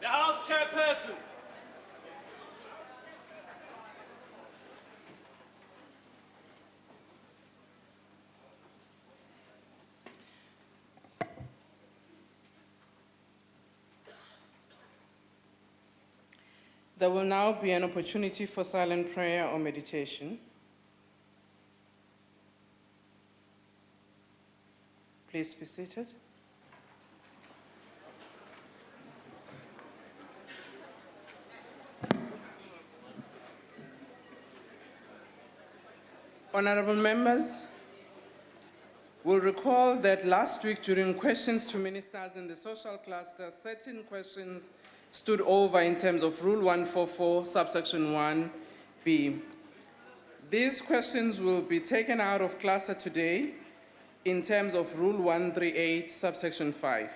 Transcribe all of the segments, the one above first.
The House Chairperson. There will now be an opportunity for silent prayer or meditation. Please be seated. Honorable members, we'll recall that last week during questions to ministers in the social cluster, certain questions stood over in terms of Rule 144, subsection 1B. These questions will be taken out of cluster today in terms of Rule 138, subsection 5.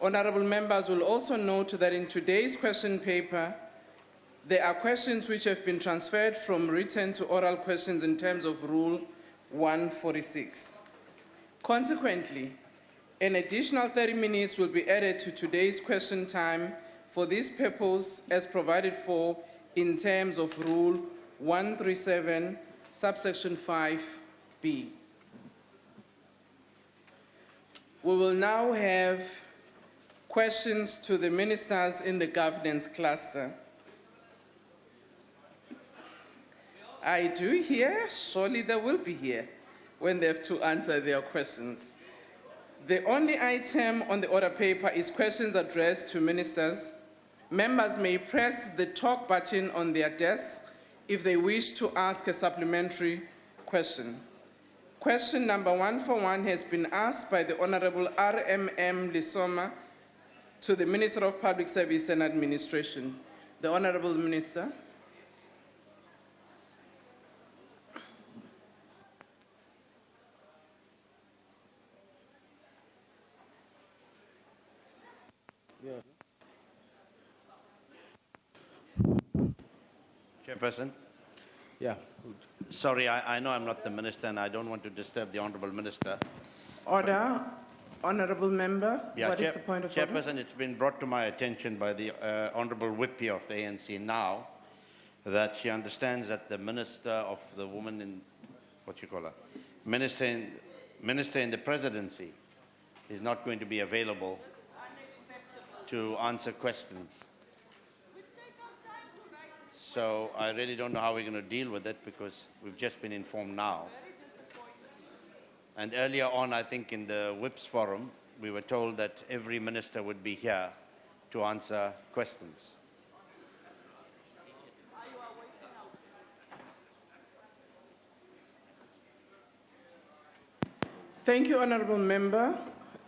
Honorable members will also note that in today's question paper, there are questions which have been transferred from written to oral questions in terms of Rule 146. Consequently, an additional 30 minutes will be added to today's question time for this purpose as provided for in terms of Rule 137, subsection 5B. We will now have questions to the ministers in the governance cluster. I do hear, surely they will be here when they have to answer their questions. The only item on the order paper is questions addressed to ministers. Members may press the talk button on their desk if they wish to ask a supplementary question. Question number 141 has been asked by the Honorable R.M.M. Lisoma to the Minister of Public Service and Administration. The Honorable Minister. Chairperson? Yeah. Sorry, I know I'm not the minister and I don't want to disturb the Honourable Minister. Order. Honourable Member, Yeah, what is the point of order? Chairperson, it's been brought to my attention by the Honourable Whip here of the ANC now that she understands that the Minister of the Woman in, what you call her, Minister in the Presidency is not going to be available to answer questions. So I really don't know how we're going to deal with it because we've just been informed now. And earlier on, I think in the Whips Forum, we were told that every minister would be here to answer questions. Thank you, Honourable Member,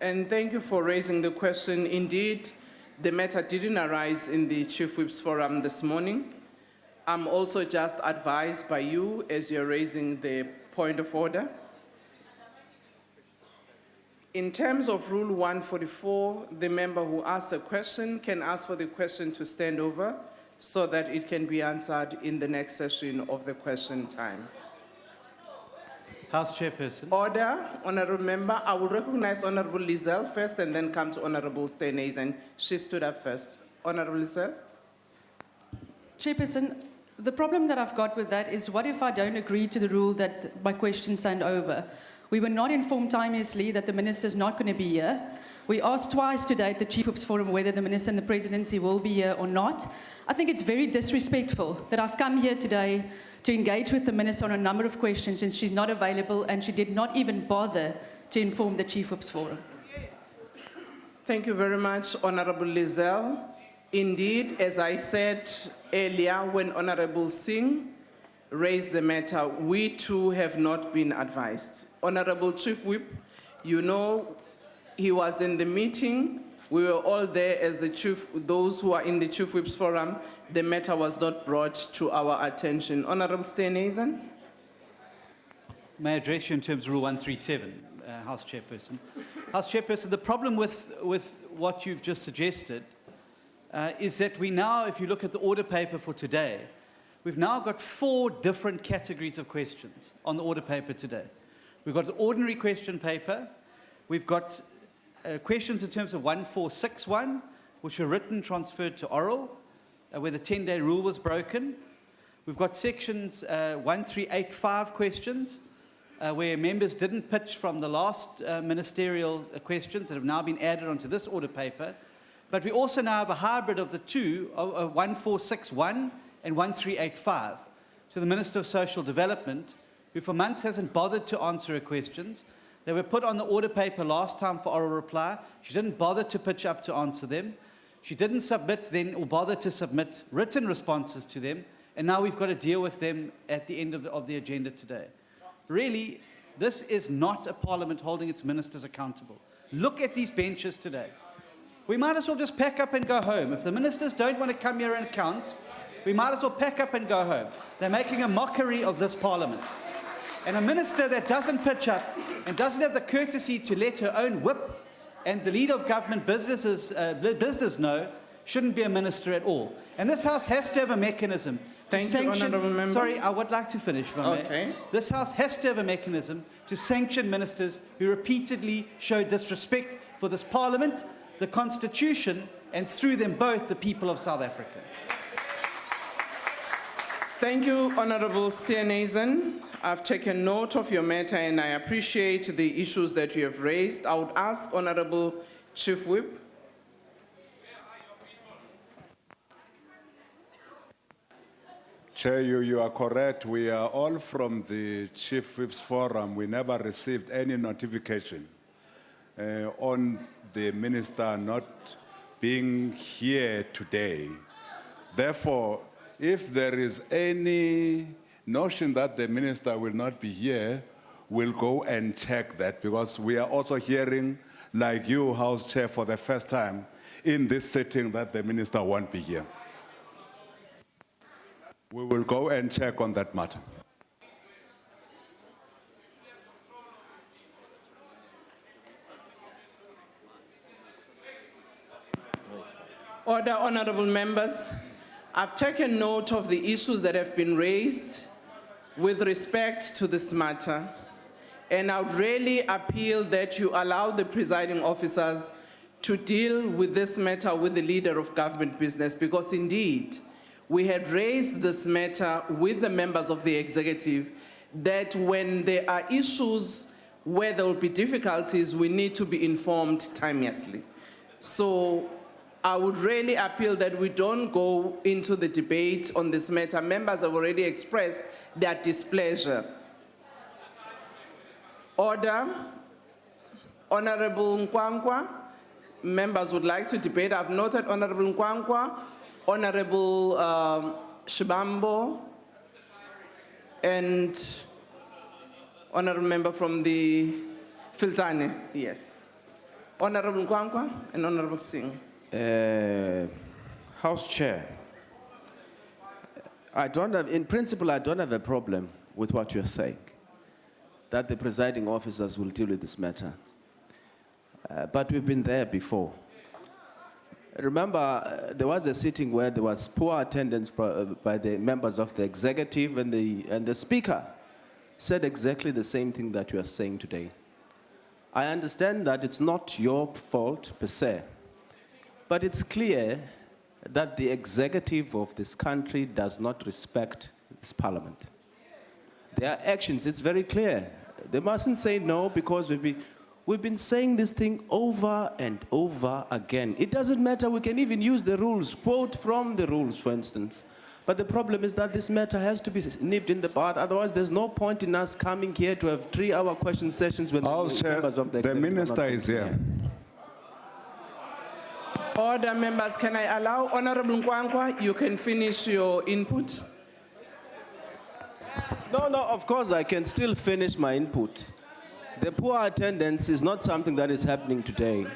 and thank you for raising the question. Indeed, the matter didn't arise in the Chief Whips Forum this morning. I'm also just advised by you as you're raising the point of order. In terms of Rule 144, the member who asks a question can ask for the question to stand over so that it can be answered in the next session of the question time. House Chairperson. Order, Honourable Member. I will recognize Honourable Lizelle first and then come to Honourable Steenhuisen. She stood up first. Honourable Lizelle. Chairperson, the problem that I've got with that is what if I don't agree to the rule that my questions stand over? We were not informed timeously that the minister is not going to be here. We asked twice today at the Chief Whips Forum whether the minister and the presidency will be here or not. I think it's very disrespectful that I've come here today to engage with the minister on a number of questions and she's not available and she did not even bother to inform the Chief Whips Forum. Thank you very much, Honourable Lizelle. Indeed, as I said earlier, when Honourable Singh raised the matter, we too have not been advised. Honourable Chief Whip, you know he was in the meeting. We were all there as those who are in the Chief Whips Forum. The matter was not brought to our attention. Honourable Steenhuisen. May I address you in terms of Rule 137, House Chairperson? House Chairperson, the problem with what you've just suggested is that we now, if you look at the order paper for today, we've now got 4 different categories of questions on the order paper today. We've got the ordinary question paper. We've got questions in terms of 1461, which were written, transferred to oral, where the 10-day rule was broken. We've got sections 1385 questions, where members didn't pitch from the last ministerial questions that have now been added onto this order paper. But we also now have a hybrid of the two, 1461 and 1385. So the Minister of Social Development, who for months hasn't bothered to answer her questions. They were put on the order paper last time for oral reply. She didn't bother to pitch up to answer them. She didn't submit then or bother to submit written responses to them. And now we've got to deal with them at the end of the agenda today. Really, this is not a parliament holding its ministers accountable. Look at these benches today. We might as well just pack up and go home. If the ministers don't want to come here and count, we might as well pack up and go home. They're making a mockery of this parliament. And a minister that doesn't pitch up and doesn't have the courtesy to let her own whip and the leader of government business know shouldn't be a minister at all. And this House has to have a mechanism to sanction... Honourable Member. Sorry, I would like to finish, if I may. Okay. This House has to have a mechanism to sanction ministers who repeatedly show disrespect for this parliament, the Constitution, and through them both, the people of South Africa. Thank you, Honourable Steenhuisen. I've taken note of your matter and I appreciate the issues that you have raised. I would ask Honourable Chief Whip. Chair, you are correct. We are all from the Chief Whip's Forum. We never received any notification on the minister not being here today. Therefore, if there is any notion that the minister will not be here, we'll go and check that, because we are also hearing, like you, House Chair, for the first time in this sitting that the minister won't be here. We will go and check on that matter. Order, honourable members. I've taken note of the issues that have been raised with respect to this matter, and I would really appeal that you allow the presiding officers to deal with this matter with the leader of government business, because indeed, we had raised this matter with the members of the executive that when there are issues where there will be difficulties, we need to be informed timeously. So I would really appeal that we don't go into the debate on this matter. Members have already expressed their displeasure. Order. Honourable Nkwankwa. Members would like to debate. I've noted Honourable Nkwankwa, Honourable Shibambo, and Honourable Member from the Filtane. Yes. Honourable Nkwankwa and Honourable Singh. House Chair, in principle, I don't have a problem with what you're saying, that the presiding officers will deal with this matter. But we've been there before. Remember, there was a sitting where there was poor attendance by the members of the executive, and the speaker said exactly the same thing that you are saying today. I understand that it's not your fault per se, but it's clear that the executive of this country does not respect this parliament. Their actions, it's very clear. They mustn't say no, because we've been saying this thing over and over again. It doesn't matter, we can even use the rules, quote from the rules, for instance. But the problem is that this matter has to be nipped in the bud, otherwise there's no point in us coming here to have 3-hour question sessions with the members of the executive. The minister is here. Order, members. Can I allow Honourable Nkwankwa? You can finish your input. No, of course I can still finish my input. The poor attendance is not something that is happening today.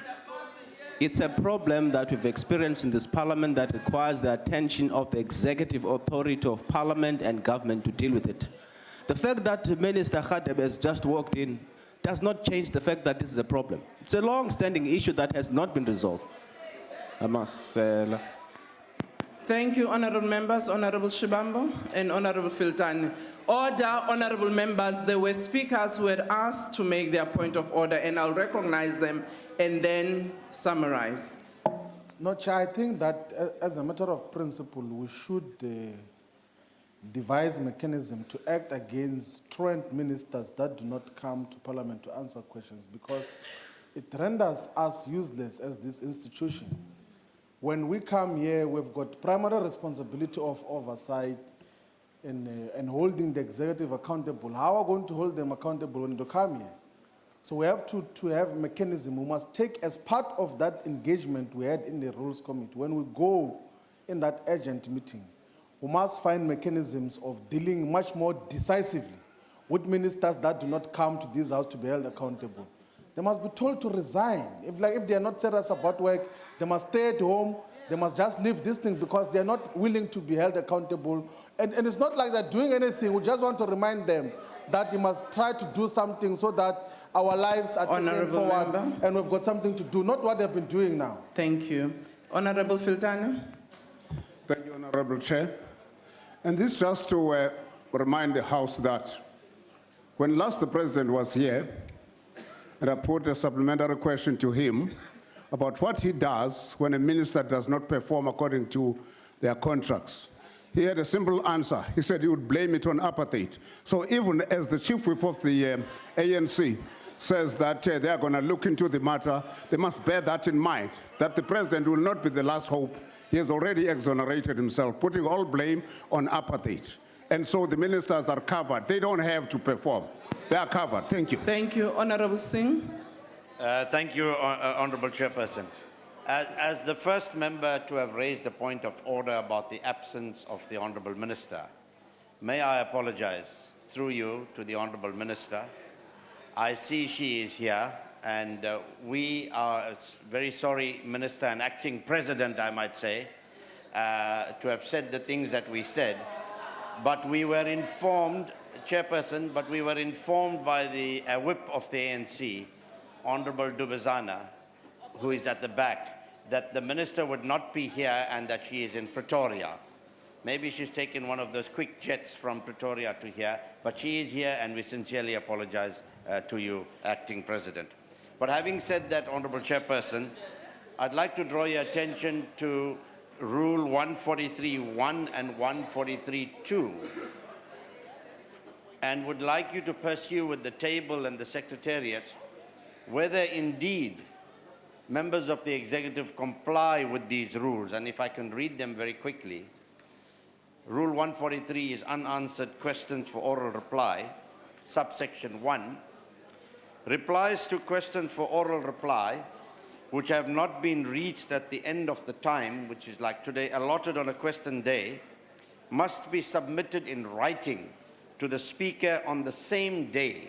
It's a problem that we've experienced in this parliament that requires the attention of the executive authority of parliament and government to deal with it. The fact that Minister Khadebe has just walked in does not change the fact that this is a problem. It's a long-standing issue that has not been resolved. Thank you, honorable members, Honorable Shibambo and Honorable Filtani. Order, honorable members, there were speakers who had asked to make their point of order, and I'll recognize them and then summarize. No, Chair, I think that as a matter of principle, we should devise mechanism to act against truant ministers that do not come to Parliament to answer questions, because it renders us useless as this institution. When we come here, we've got primary responsibility of oversight and holding the executive accountable. How are we going to hold them accountable when they come here? So we have to have a mechanism. We must take as part of that engagement we had in the Rules Committee. When we go in that urgent meeting, we must find mechanisms of dealing much more decisively with ministers that do not come to this house to be held accountable. They must be told to resign. If they are not serious about work, they must stay at home. They must just leave this thing because they are not willing to be held accountable. And it's not like they're doing anything. We just want to remind them that you must try to do something so that our lives are taken forward and we've got something to do, not what they've been doing now. Thank you. Honorable Filtani. Thank you, Honorable Chair. And this just to remind the House that when last the President was here, and I put a supplementary question to him about what he does when a minister does not perform according to their contracts. He had a simple answer. He said he would blame it on apartheid. So even as the chief whip of the ANC says that they are going to look into the matter, they must bear that in mind, that the President will not be the last hope. He has already exonerated himself, putting all blame on apartheid. And so the ministers are covered. They don't have to perform. They are covered. Thank you. Thank you. Honorable Singh. Thank you, Honorable Chairperson. As the first member to have raised a point of order about the absence of the Honorable Minister, may I apologize through you to the Honorable Minister. I see she is here, and we are very sorry, Minister and Acting President, I might say, to have said the things that we said. But we were informed, Chairperson, but we were informed by the whip of the ANC, Honorable Dubazana, who is at the back, that the Minister would not be here and that she is in Pretoria. Maybe she's taken one of those quick jets from Pretoria to here, but she is here, and we sincerely apologize to you, Acting President. But having said that, Honorable Chairperson, I'd like to draw your attention to Rule 143.1 and 143.2, and would like you to pursue with the table and the Secretariat whether indeed members of the Executive comply with these rules. And if I can read them very quickly. Rule 143 is unanswered questions for oral reply. Subsection 1, replies to questions for oral reply which have not been reached at the end of the time, which is like today, allotted on a question day, must be submitted in writing to the Speaker on the same day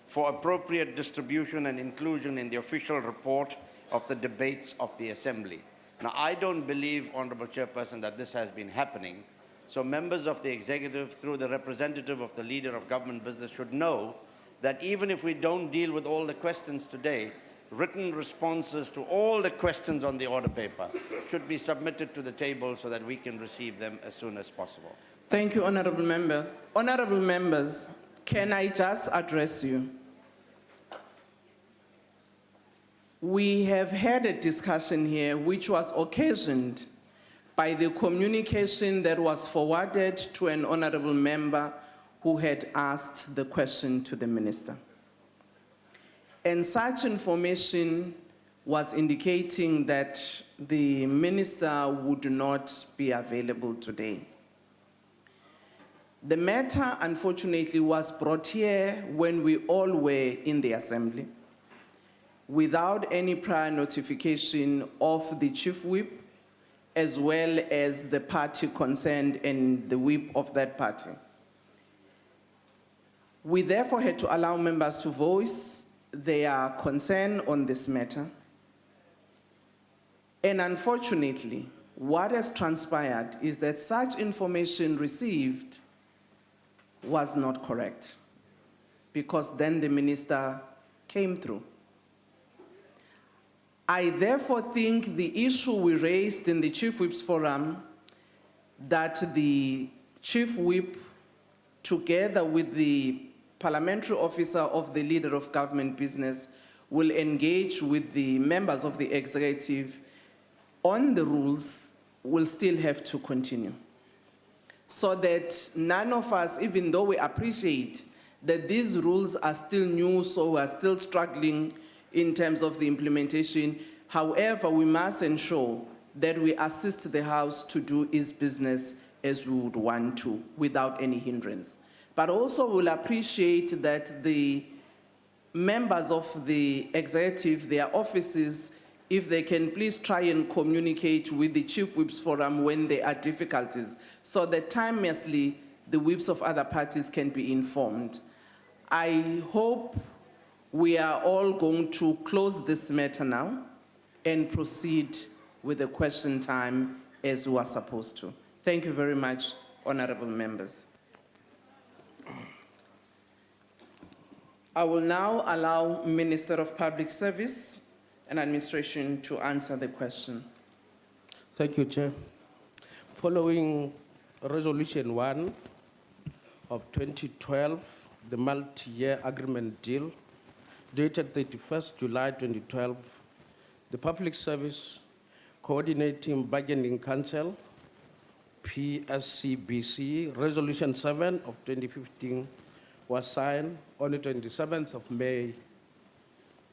for appropriate distribution and inclusion in the official report of the debates of the Assembly. Now, I don't believe, Honorable Chairperson, that this has been happening. So members of the Executive, through the representative of the Leader of Government Business, should know that even if we don't deal with all the questions today, written responses to all the questions on the order paper should be submitted to the table so that we can receive them as soon as possible. Thank you, honorable members. Honorable members, can I just address you? We have had a discussion here which was occasioned by the communication that was forwarded to an honorable member who had asked the question to the minister. And such information was indicating that the minister would not be available today. The matter, unfortunately, was brought here when we all were in the Assembly, without any prior notification of the Chief Whip, as well as the party concerned and the whip of that party. We therefore had to allow members to voice their concern on this matter. And unfortunately, what has transpired is that such information received was not correct, because then the minister came through. I therefore think the issue we raised in the Chief Whip's Forum that the chief whip, together with the parliamentary officer of the leader of government business, will engage with the members of the executive on the rules will still have to continue. So that none of us, even though we appreciate that these rules are still new, so we are still struggling in terms of the implementation, however, we must ensure that we assist the House to do its business as we would want to, without any hindrance. But also we'll appreciate that the members of the executive, their offices, if they can please try and communicate with the Chief Whips Forum when there are difficulties, so that timelessly the whips of other parties can be informed. I hope we are all going to close this matter now and proceed with the question time as we are supposed to. Thank you very much, honorable members. I will now allow Minister of Public Service and Administration to answer the question. Thank you, Chair. Following Resolution 1 of 2012, the multi-year agreement deal, dated 31st July 2012, the Public Service Coordinating Bargaining Council, PSCBC, Resolution 7 of 2015 was signed on the 27th of May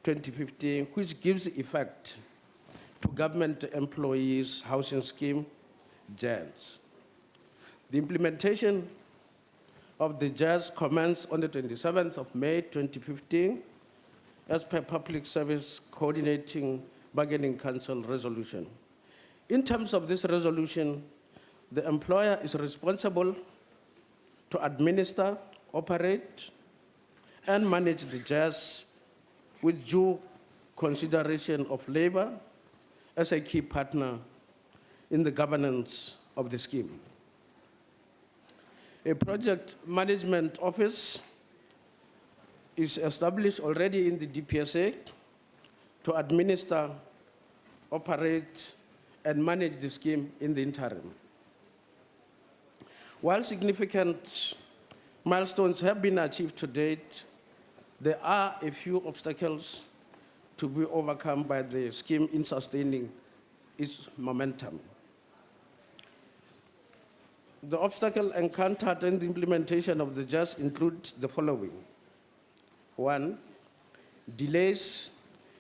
2015, which gives effect to Government Employees Housing Scheme, JEHS. The implementation of the JEHS commenced on the 27th of May 2015 as per Public Service Coordinating Bargaining Council resolution. In terms of this resolution, the employer is responsible to administer, operate, and manage the JEHS with due consideration of labor as a key partner in the governance of the scheme. A project management office is established already in the DPSA to administer, operate, and manage the scheme in the interim. While significant milestones have been achieved to date, there are a few obstacles to be overcome by the scheme in sustaining its momentum. The obstacle encountered in the implementation of the JEHS include the following. 1, delays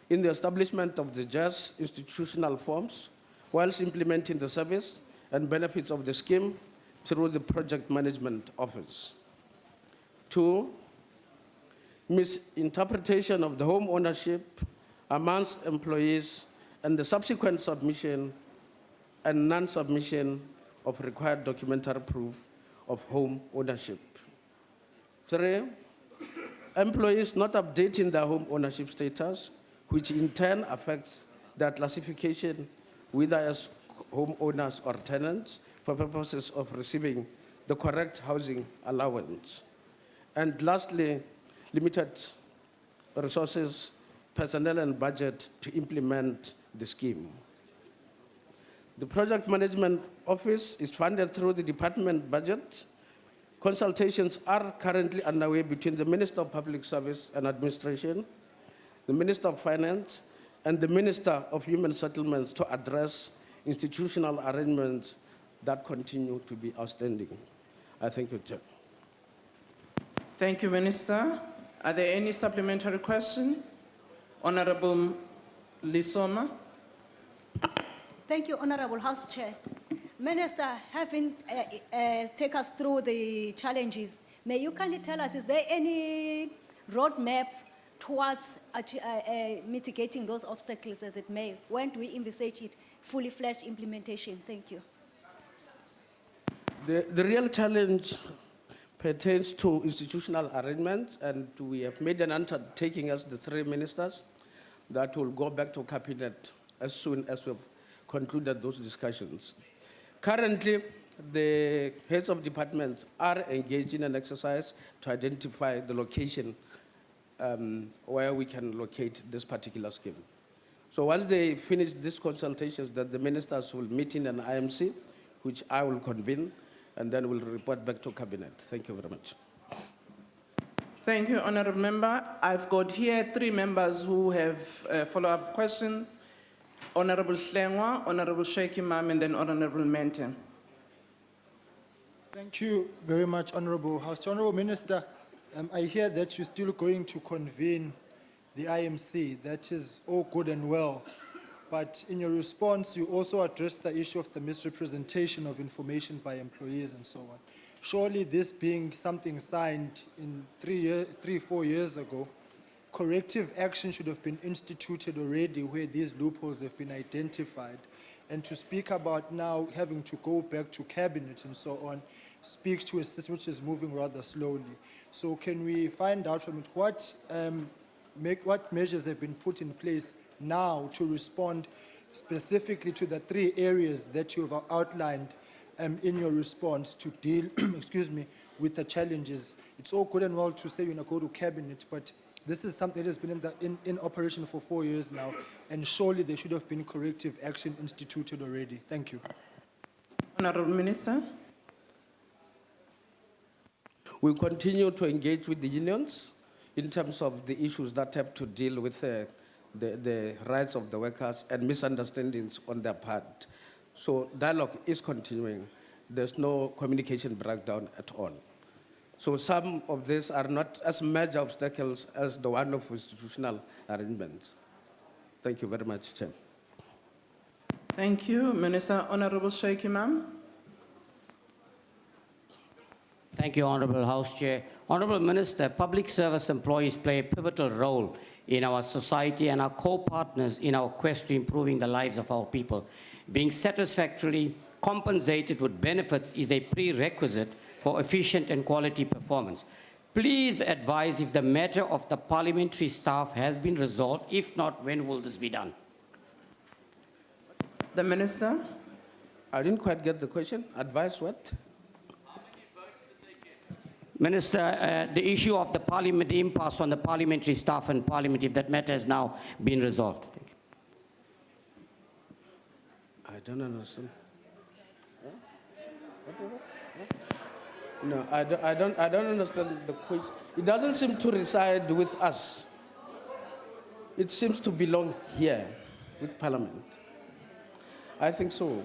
in the establishment of the JEHS institutional forms whilst implementing the service and benefits of the scheme through the Project Management Office. 2, misinterpretation of the home ownership amongst employees and the subsequent submission and non-submission of required documentary proof of home ownership. 3, employees not updating their home ownership status, which in turn affects their classification whether as homeowners or tenants for purposes of receiving the correct housing allowance. And lastly, limited resources, personnel, and budget to implement the scheme. The Project Management Office is funded through the department budget. Consultations are currently underway between the Minister of Public Service and Administration, the Minister of Finance, and the Minister of Human Settlements to address institutional arrangements that continue to be outstanding. I thank you, Chair. Thank you, Minister. Are there any supplementary questions? Honorable Lisoma. Thank you, Honorable House Chair. Minister, having take us through the challenges, may you kindly tell us, is there any roadmap towards mitigating those obstacles as it may? When do we envisage it fully fledged implementation? Thank you. The real challenge pertains to institutional arrangements, and we have made an undertaking as the 3 ministers that will go back to Cabinet as soon as we've concluded those discussions. Currently, the heads of departments are engaged in an exercise to identify the location where we can locate this particular scheme. So once they finish these consultations, that the ministers will meet in an IMC which I will convene, and then we'll report back to Cabinet. Thank you very much. Thank you, Honourable Member. I've got here 3 members who have follow-up questions. Honourable Hlengwa, Honourable Sheikh Imam, and then Honourable Mente. Thank you very much, Honourable House. Honourable Minister, I hear that you're still going to convene the IMC. That is all good and well. But in your response, you also addressed the issue of the misrepresentation of information by employees and so on. Surely this being something signed in 4 years ago, corrective action should have been instituted already where these loopholes have been identified. And to speak about now having to go back to Cabinet and so on speaks to a system which is moving rather slowly. So can we find out from it what measures have been put in place now to respond specifically to the 3 areas that you have outlined in your response to deal with the challenges? It's all good and well to say you're going to go to Cabinet, but this is something that has been in operation for 4 years now, and surely there should have been corrective action instituted already. Thank you. Honourable Minister. We continue to engage with the unions in terms of the issues that have to deal with the rights of the workers and misunderstandings on their part. So dialogue is continuing. There's no communication breakdown at all. So some of these are not as major obstacles as the one of institutional arrangements. Thank you very much, Chair. Thank you, Minister. Honourable Sheikh Imam. Thank you, Honourable House Chair. Honourable Minister, public service employees play a pivotal role in our society and are co-partners in our quest to improving the lives of our people. Being satisfactorily compensated with benefits is a prerequisite for efficient and quality performance. Please advise if the matter of the parliamentary staff has been resolved. If not, when will this be done? The Minister. I didn't quite get the question. Advise what? Minister, the issue of the parliament, the impasse on the parliamentary staff and parliament, if that matter has now been resolved. I don't understand. No, I don't understand the question. It doesn't seem to reside with us. It seems to belong here with Parliament. I think so.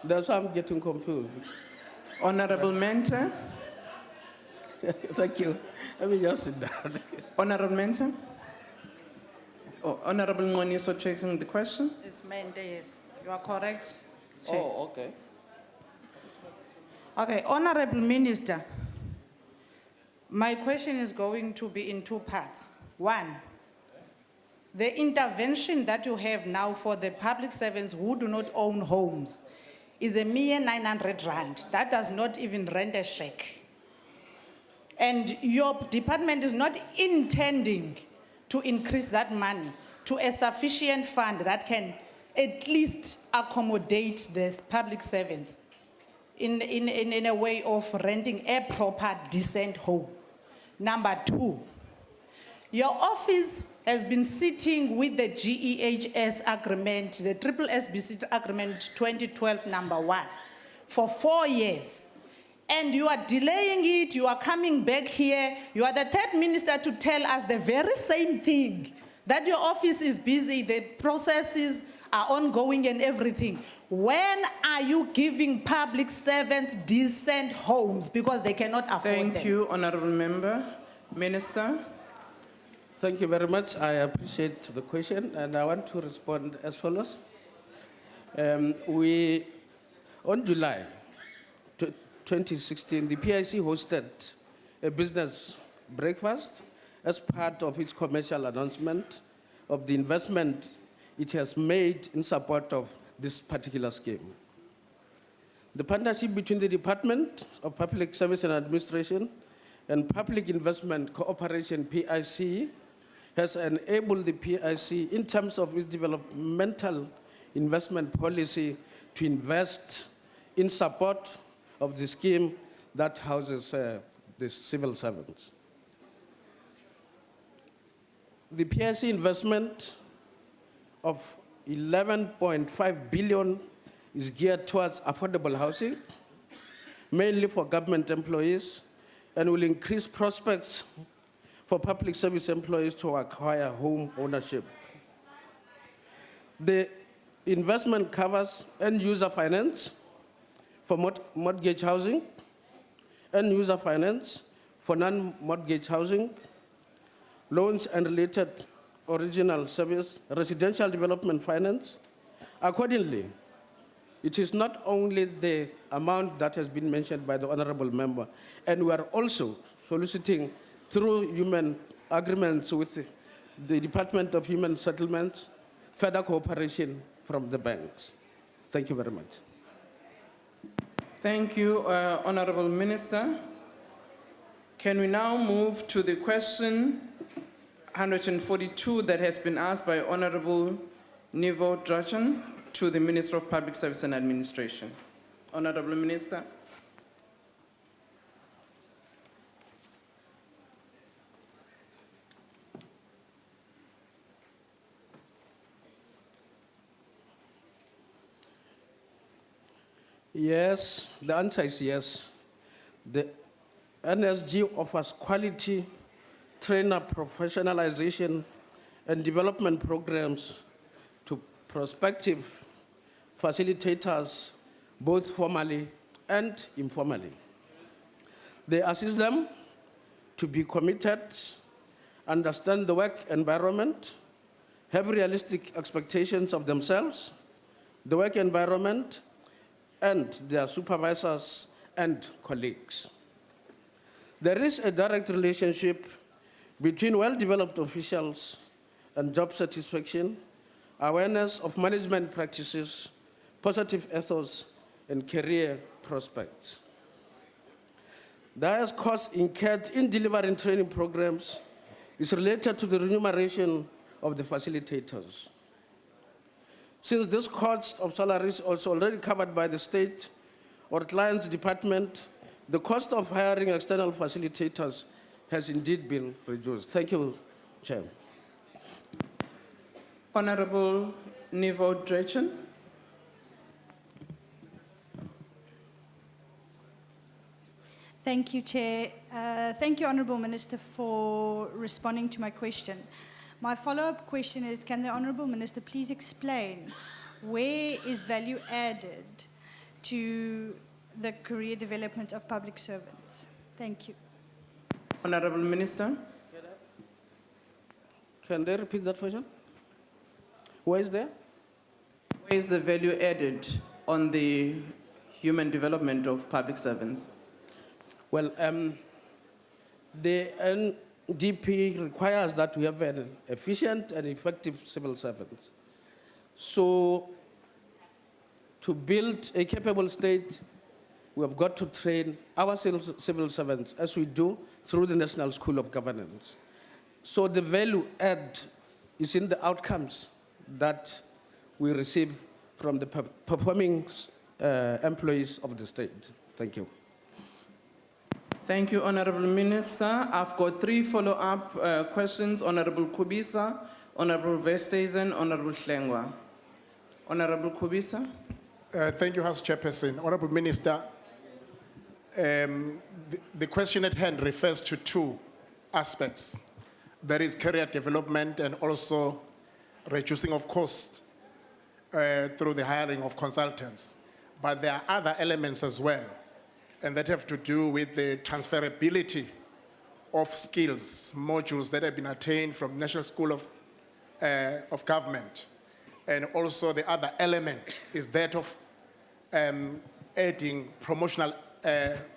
That's why I'm getting confused. Honourable Mente. Thank you. Let me just sit down. Honourable Mente. Oh, Honourable Ngoniso taking the question. It's Mente, yes. You are correct, Chair. Oh, okay. Okay, Honourable Minister, my question is going to be in 2 parts. 1, the intervention that you have now for the public servants who do not own homes is a mere 900 rand. That does not even rent a shack. And your department is not intending to increase that money to a sufficient fund that can at least accommodate the public servants in a way of renting a proper, decent home. Number 2, your office has been sitting with the GEHS agreement, the Triple SBC agreement 2012 number 1, for 4 years. And you are delaying it, you are coming back here, you are the 3rd minister to tell us the very same thing, that your office is busy, the processes are ongoing and everything. When are you giving public servants decent homes because they cannot afford them? Thank you, Honourable Member. Minister. Thank you very much. I appreciate the question, and I want to respond as follows. On July 2016, the PIC hosted a business breakfast as part of its commercial announcement of the investment it has made in support of this particular scheme. The partnership between the Department of Public Service and Administration and Public Investment Cooperation, PIC, has enabled the PIC in terms of its developmental investment policy to invest in support of the scheme that houses the civil servants. The PIC investment of 11.5 billion is geared towards affordable housing, mainly for government employees, and will increase prospects for public service employees to acquire home ownership. The investment covers end-user finance for mortgage housing, end-user finance for non-mortgage housing, loans and related original service, residential development finance. Accordingly, it is not only the amount that has been mentioned by the honorable member, and we are also soliciting through human agreements with the Department of Human Settlements, further cooperation from the banks. Thank you very much. Thank you, Honorable Minister. Can we now move to the question 142 that has been asked by Honorable Nivo Drought to the Minister of Public Service and Administration? Honorable Minister. Yes, the answer is yes. The NSG offers quality trainer professionalization and development programs to prospective facilitators, both formally and informally. They assist them to be committed, understand the work environment, have realistic expectations of themselves, the work environment, and their supervisors and colleagues. There is a direct relationship between well-developed officials and job satisfaction, awareness of management practices, positive ethos, and career prospects. The highest cost incurred in delivering training programs is related to the remuneration of the facilitators. Since this cost of salaries is also already covered by the state or client's department, the cost of hiring external facilitators has indeed been reduced. Thank you, Chair. Honorable Nivo Drought. Thank you, Chair. Thank you, Honourable Minister, for responding to my question. My follow-up question is, can the Honourable Minister please explain where is value added to the career development of public servants? Thank you. Honourable Minister. Can they repeat that question? Where is there? Where is the value added on the human development of public servants? Well, the NDP requires that we have an efficient and effective civil servants. So, to build a capable state, we have got to train our civil servants, as we do through the National School of Governance. So the value add is in the outcomes that we receive from the performing employees of the state. Thank you. Thank you, Honourable Minister. I've got 3 follow-up questions. Honourable Kubisa, Honourable Vesthuizen, Honourable Hlengwa. Honourable Kubisa. Thank you, House Chairperson. Honourable Minister, the question at hand refers to 2 aspects. There is career development and also reducing of cost through the hiring of consultants. But there are other elements as well, and that have to do with the transferability of skills, modules that have been attained from National School of Government. And also the other element is that of adding promotional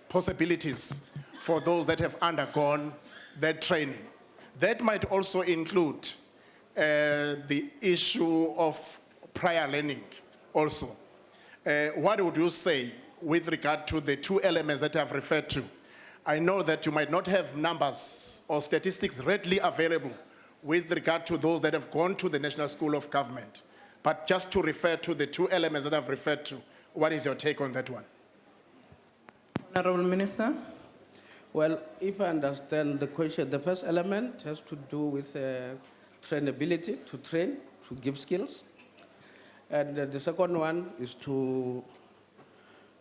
possibilities for those that have undergone that training. That might also include the issue of prior learning also. What would you say with regard to the 2 elements that I've referred to? I know that you might not have numbers or statistics readily available with regard to those that have gone to the National School of Government, but just to refer to the 2 elements that I've referred to, what is your take on that one? Honourable Minister. Well, if I understand the question, the first element has to do with trainability, to train, to give skills. And the second one is to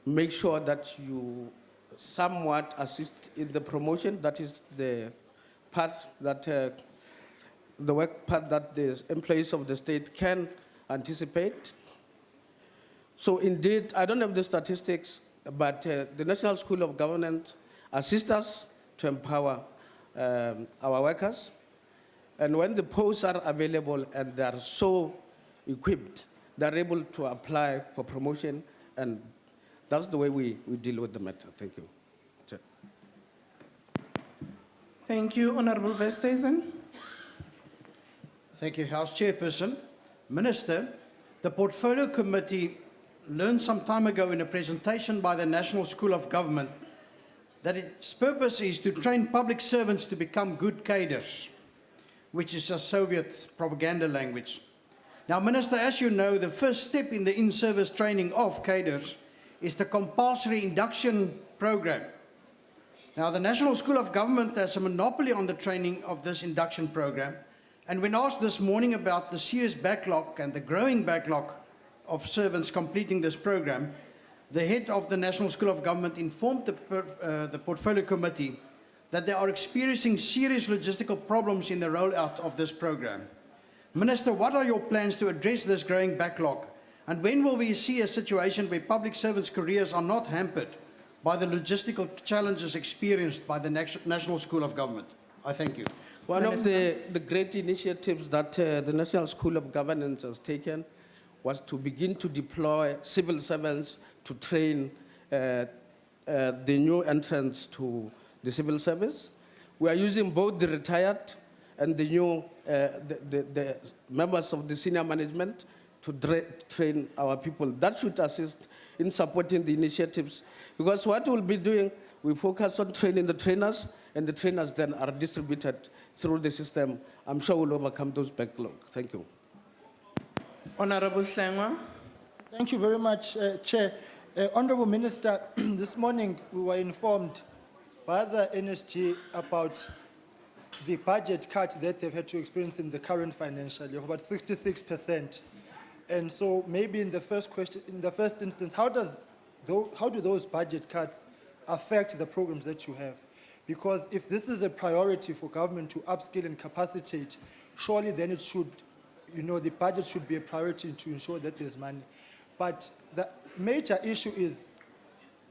make sure that you somewhat assist in the promotion. That is the path that, the work path that the employees of the state can anticipate. So indeed, I don't have the statistics, but the National School of Governance assists us to empower our workers. And when the posts are available and they are so equipped, they're able to apply for promotion, and that's the way we deal with the matter. Thank you. Chair. Thank you, Honorable Vesthuizen. Thank you, House Chairperson. Minister, the Portfolio Committee learned some time ago in a presentation by the National School of Government that its purpose is to train public servants to become good cadres, which is a Soviet propaganda language. Now, Minister, as you know, the first step in the in-service training of cadres is the compulsory induction program. Now, the National School of Government has a monopoly on the training of this induction program, and when asked this morning about the serious backlog and the growing backlog of servants completing this program, the head of the National School of Government informed the Portfolio Committee that they are experiencing serious logistical problems in the rollout of this program. Minister, what are your plans to address this growing backlog? And when will we see a situation where public servants' careers are not hampered by the logistical challenges experienced by the National School of Government? I thank you. One of the great initiatives that the National School of Governance has taken was to begin to deploy civil servants to train the new entrants to the civil service. We are using both the retired and the new the members of the senior management to train our people. That should assist in supporting the initiatives, because what we'll be doing, we focus on training the trainers, and the trainers then are distributed through the system. I'm sure we'll overcome those backlogs. Thank you. Honorable Hlengwa. Thank you very much, Chair. Honorable Minister, this morning we were informed by the NSG about the budget cut that they've had to experience in the current financial year of about 66%. And so maybe in the first instance, how do those budget cuts affect the programs that you have? Because if this is a priority for government to upskill and capacitate, surely then it should, the budget should be a priority to ensure that there's money. But the major issue is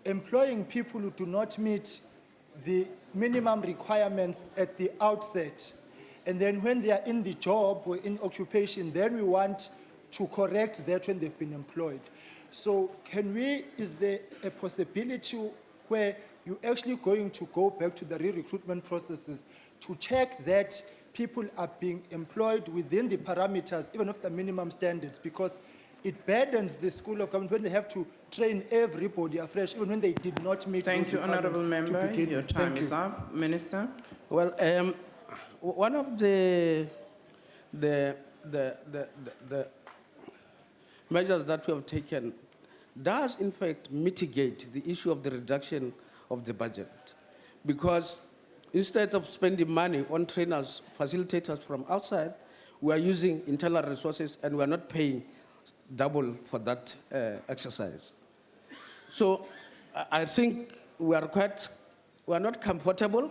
employing people who do not meet the minimum requirements at the outset. And then when they are in the job or in occupation, then we want to correct that when they've been employed. So is there a possibility where you're actually going to go back to the re-recruitment processes to check that people are being employed within the parameters, even of the minimum standards, because it burdens the School of Government when they have to train everybody afresh, even when they did not meet Thank you, Honourable Member. Your time is up. Minister. Well, one of the measures that we have taken does, in fact, mitigate the issue of the reduction of the budget, because instead of spending money on trainers, facilitators from outside, we are using internal resources, and we are not paying double for that exercise. So I think we are not comfortable,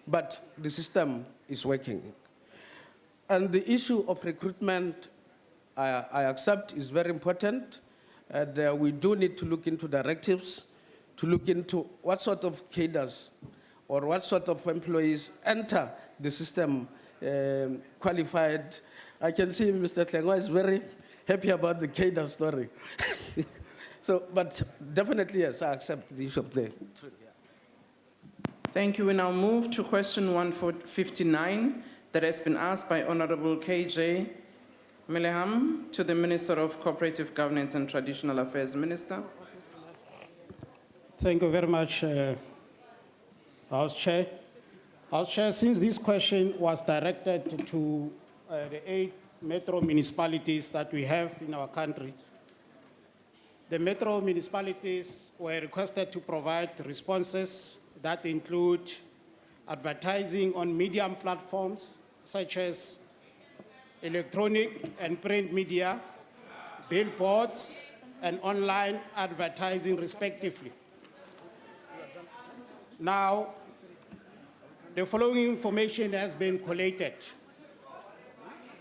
but the system is working. And the issue of recruitment, I accept, is very important, and we do need to look into directives, to look into what sort of cadres or what sort of employees enter the system qualified. I can see Mr. Hlengwa is very happy about the cadre story. So, but definitely, yes, I accept the issue of the. Thank you. We now move to question 159 that has been asked by Honorable KJ Meleham to the Minister of Cooperative Governance and Traditional Affairs. Minister. Thank you very much, House Chair. House Chair, since this question was directed to the 8 metro municipalities that we have in our country, the metro municipalities were requested to provide responses that include advertising on medium platforms such as electronic and print media, billboards, and online advertising, respectively. Now, the following information has been collated.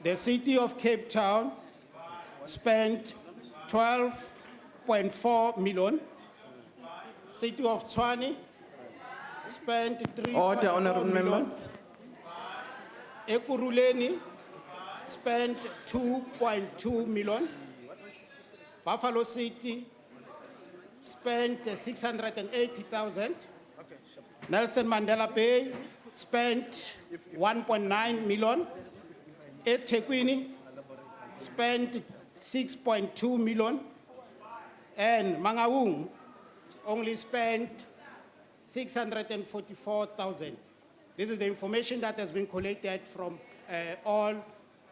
The City of Cape Town spent 12.4 million. City of Tshwane spent 3.4 Order, honorable million. members. Ekurhuleni spent 2.2 million. Buffalo City spent 680,000. Nelson Mandela Bay spent 1.9 million. eThekwini spent 6.2 million. And Mangaung only spent 644,000. This is the information that has been collected from all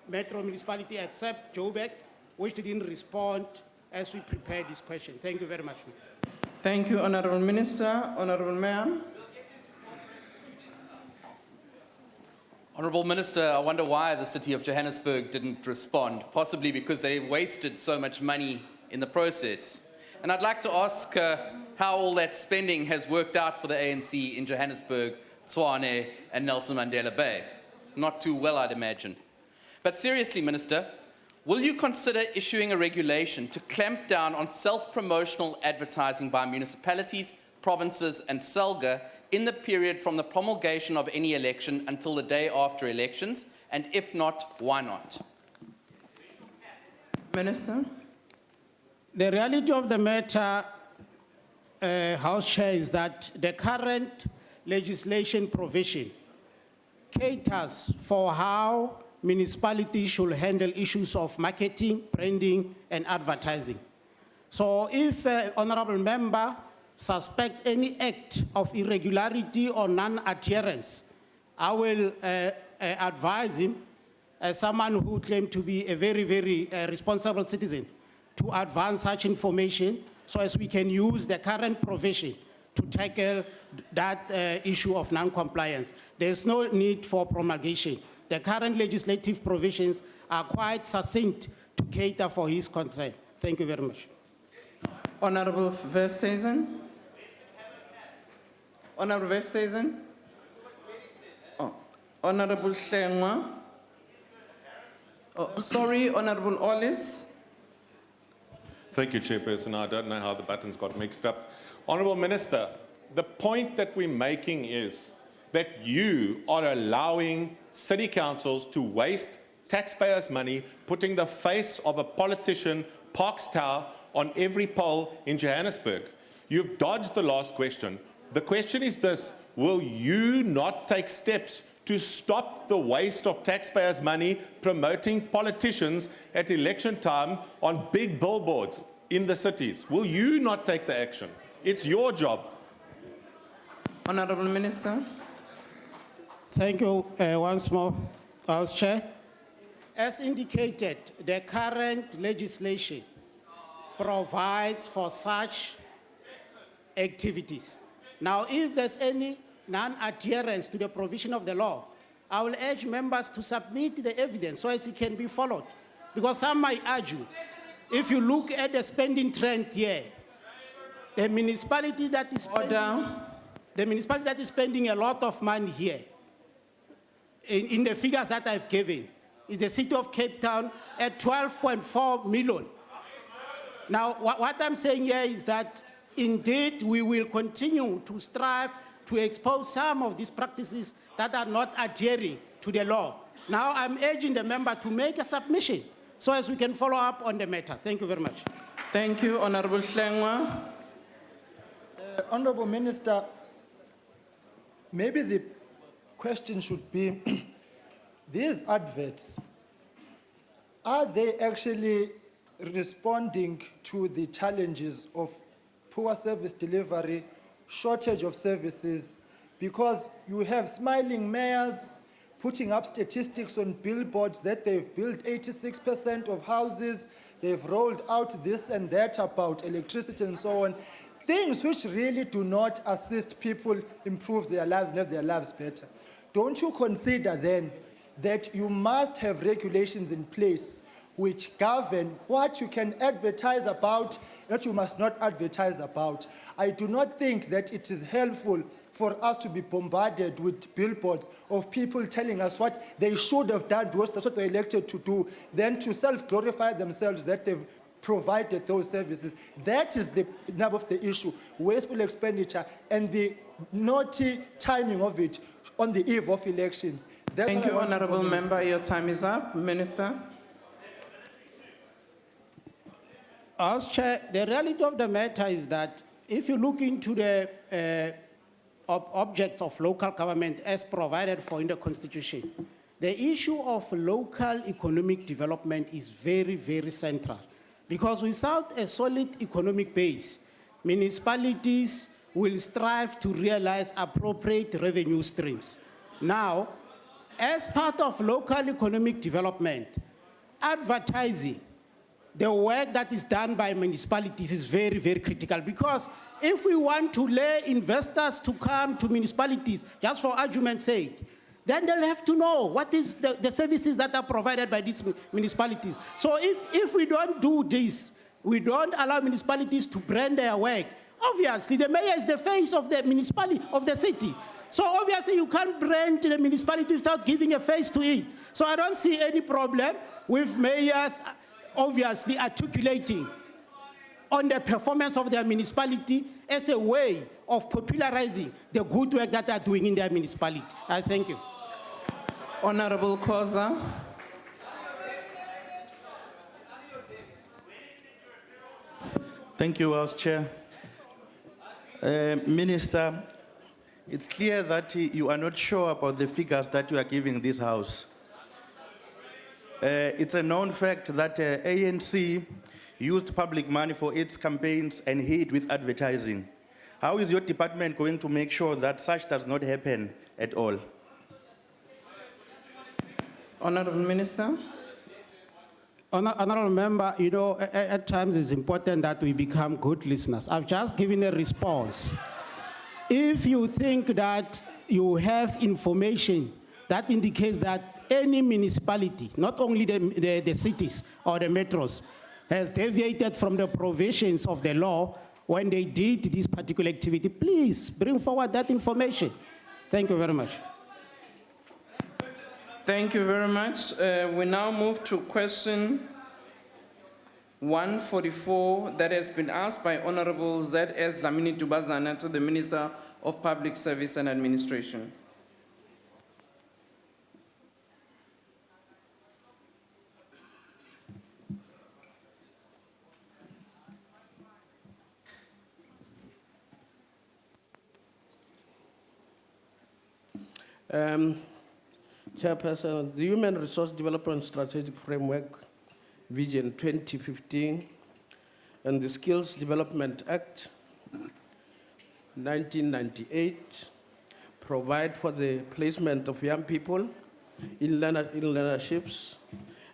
metro municipalities except Joburg, which didn't respond as we prepared this question. Thank you very much. Thank you, Honorable Minister. Honorable Mayor. Honourable Minister, I wonder why the City of Johannesburg didn't respond, possibly because they wasted so much money in the process. And I'd like to ask how all that spending has worked out for the ANC in Johannesburg, Tshwane, and Nelson Mandela Bay. Not too well, I'd imagine. But seriously, Minister, will you consider issuing a regulation to clamp down on self-promotional advertising by municipalities, provinces, and SALGA in the period from the promulgation of any election until the day after elections? And if not, why not? Minister. The reality of the matter, House Chair, is that the current legislation provision caters for how municipalities should handle issues of marketing, branding, and advertising. So if honorable member suspects any act of irregularity or non-adherence, I will advise him, as someone who claims to be a very, very responsible citizen, to advance such information so as we can use the current provision to tackle that issue of non-compliance. There's no need for promulgation. The current legislative provisions are quite succinct to cater for his concern. Thank you very much. Honorable Verstesen. Honorable Verstesen. Oh. Honorable Shlengwa. Oh, sorry, Honorable Ollis. Thank you, Chairperson. I don't know how the buttons got mixed up. Honourable Minister, the point that we're making is that you are allowing city councils to waste taxpayers' money, putting the face of a politician, Parks Tower, on every poll in Johannesburg. You've dodged the last question. The question is this: will you not take steps to stop the waste of taxpayers' money promoting politicians at election time on big billboards in the cities? Will you not take the action? It's your job. Honourable Minister. Thank you once more, House Chair. As indicated, the current legislation provides for such activities. Now, if there's any non-adherence to the provision of the law, I will urge members to submit the evidence so as it can be followed. Because some might argue, if you look at the spending trend here, the municipality that is spending a lot of money here, in the figures that I've given, is the City of Cape Town at 12.4 million. Now, what I'm saying here is that indeed we will continue to strive to expose some of these practices that are not adhering to the law. Now I'm urging the member to make a submission so as we can follow up on the matter. Thank you very much. Thank you, Honorable Shlengwa. Honorable Minister, maybe the question should be, these adverts, are they actually responding to the challenges of poor service delivery, shortage of services? Because you have smiling mayors putting up statistics on billboards that they've built 86% of houses, they've rolled out this and that about electricity and so on. Things which really do not assist people improve their lives and have their lives better. Don't you consider then that you must have regulations in place which govern what you can advertise about, what you must not advertise about. I do not think that it is helpful for us to be bombarded with billboards of people telling us what they should have done because that's what they're elected to do, then to self-glorify themselves that they've provided those services. That is the nub of the issue, wasteful expenditure and the naughty timing of it on the eve of elections. That's Thank what I you, want to Honorable know, Member. Your time is up. Minister. As Chair, the reality of the matter is that if you look into the objects of local government as provided for in the Constitution, the issue of local economic development is very, very central. Because without a solid economic base, municipalities will strive to realize appropriate revenue streams. Now, as part of local economic development, advertising the work that is done by municipalities is very, very critical, because if we want to lure investors to come to municipalities, just for argument's sake, then they'll have to know what is the services that are provided by these municipalities. So if we don't do this, we don't allow municipalities to brand their work, obviously the mayor is the face of the municipality, of the city. So obviously you can't brand the municipality without giving a face to it. So I don't see any problem with mayors obviously articulating on the performance of their municipality as a way of popularizing the good work that they are doing in their municipality. I thank you. Honorable Koza. Thank you, House Chair. Minister, it's clear that you are not sure about the figures that you are giving this House. It's a known fact that ANC used public money for its campaigns and hid with advertising. How is your department going to make sure that such does not happen at all? Honorable Minister. Honorable Member, you know, at times it's important that we become good listeners. I've just given a response. If you think that you have information that indicates that any municipality, not only the cities or the metros, has deviated from the provisions of the law when they did this particular activity, please bring forward that information. Thank you very much. Thank you very much. We now move to question 144 that has been asked by Honorable Z.S. Lamini Dubazana to the Minister of Public Service and Administration. Chairperson, the Human Resource Development Strategic Framework, Vision 2015, and the Skills Development Act, 1998, provide for the placement of young people in learnerships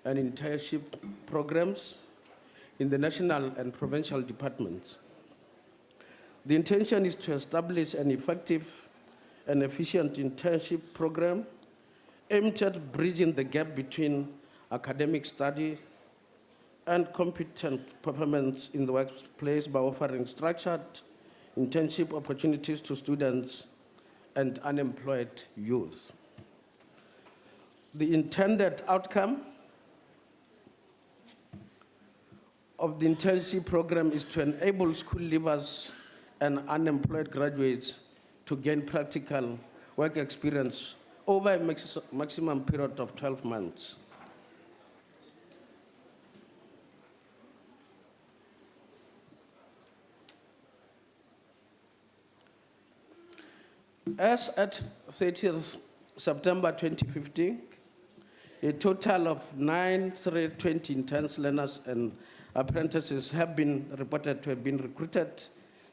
and internship programs in the national and provincial departments. The intention is to establish an effective and efficient internship program aimed at bridging the gap between academic study and competent performance in the workplace by offering structured internship opportunities to students and unemployed youth. The intended outcome of the internship program is to enable school leavers and unemployed graduates to gain practical work experience over a maximum period of 12 months. As at 30th September 2015, a total of 9,320 interns, learners, and apprentices have been reported to have been recruited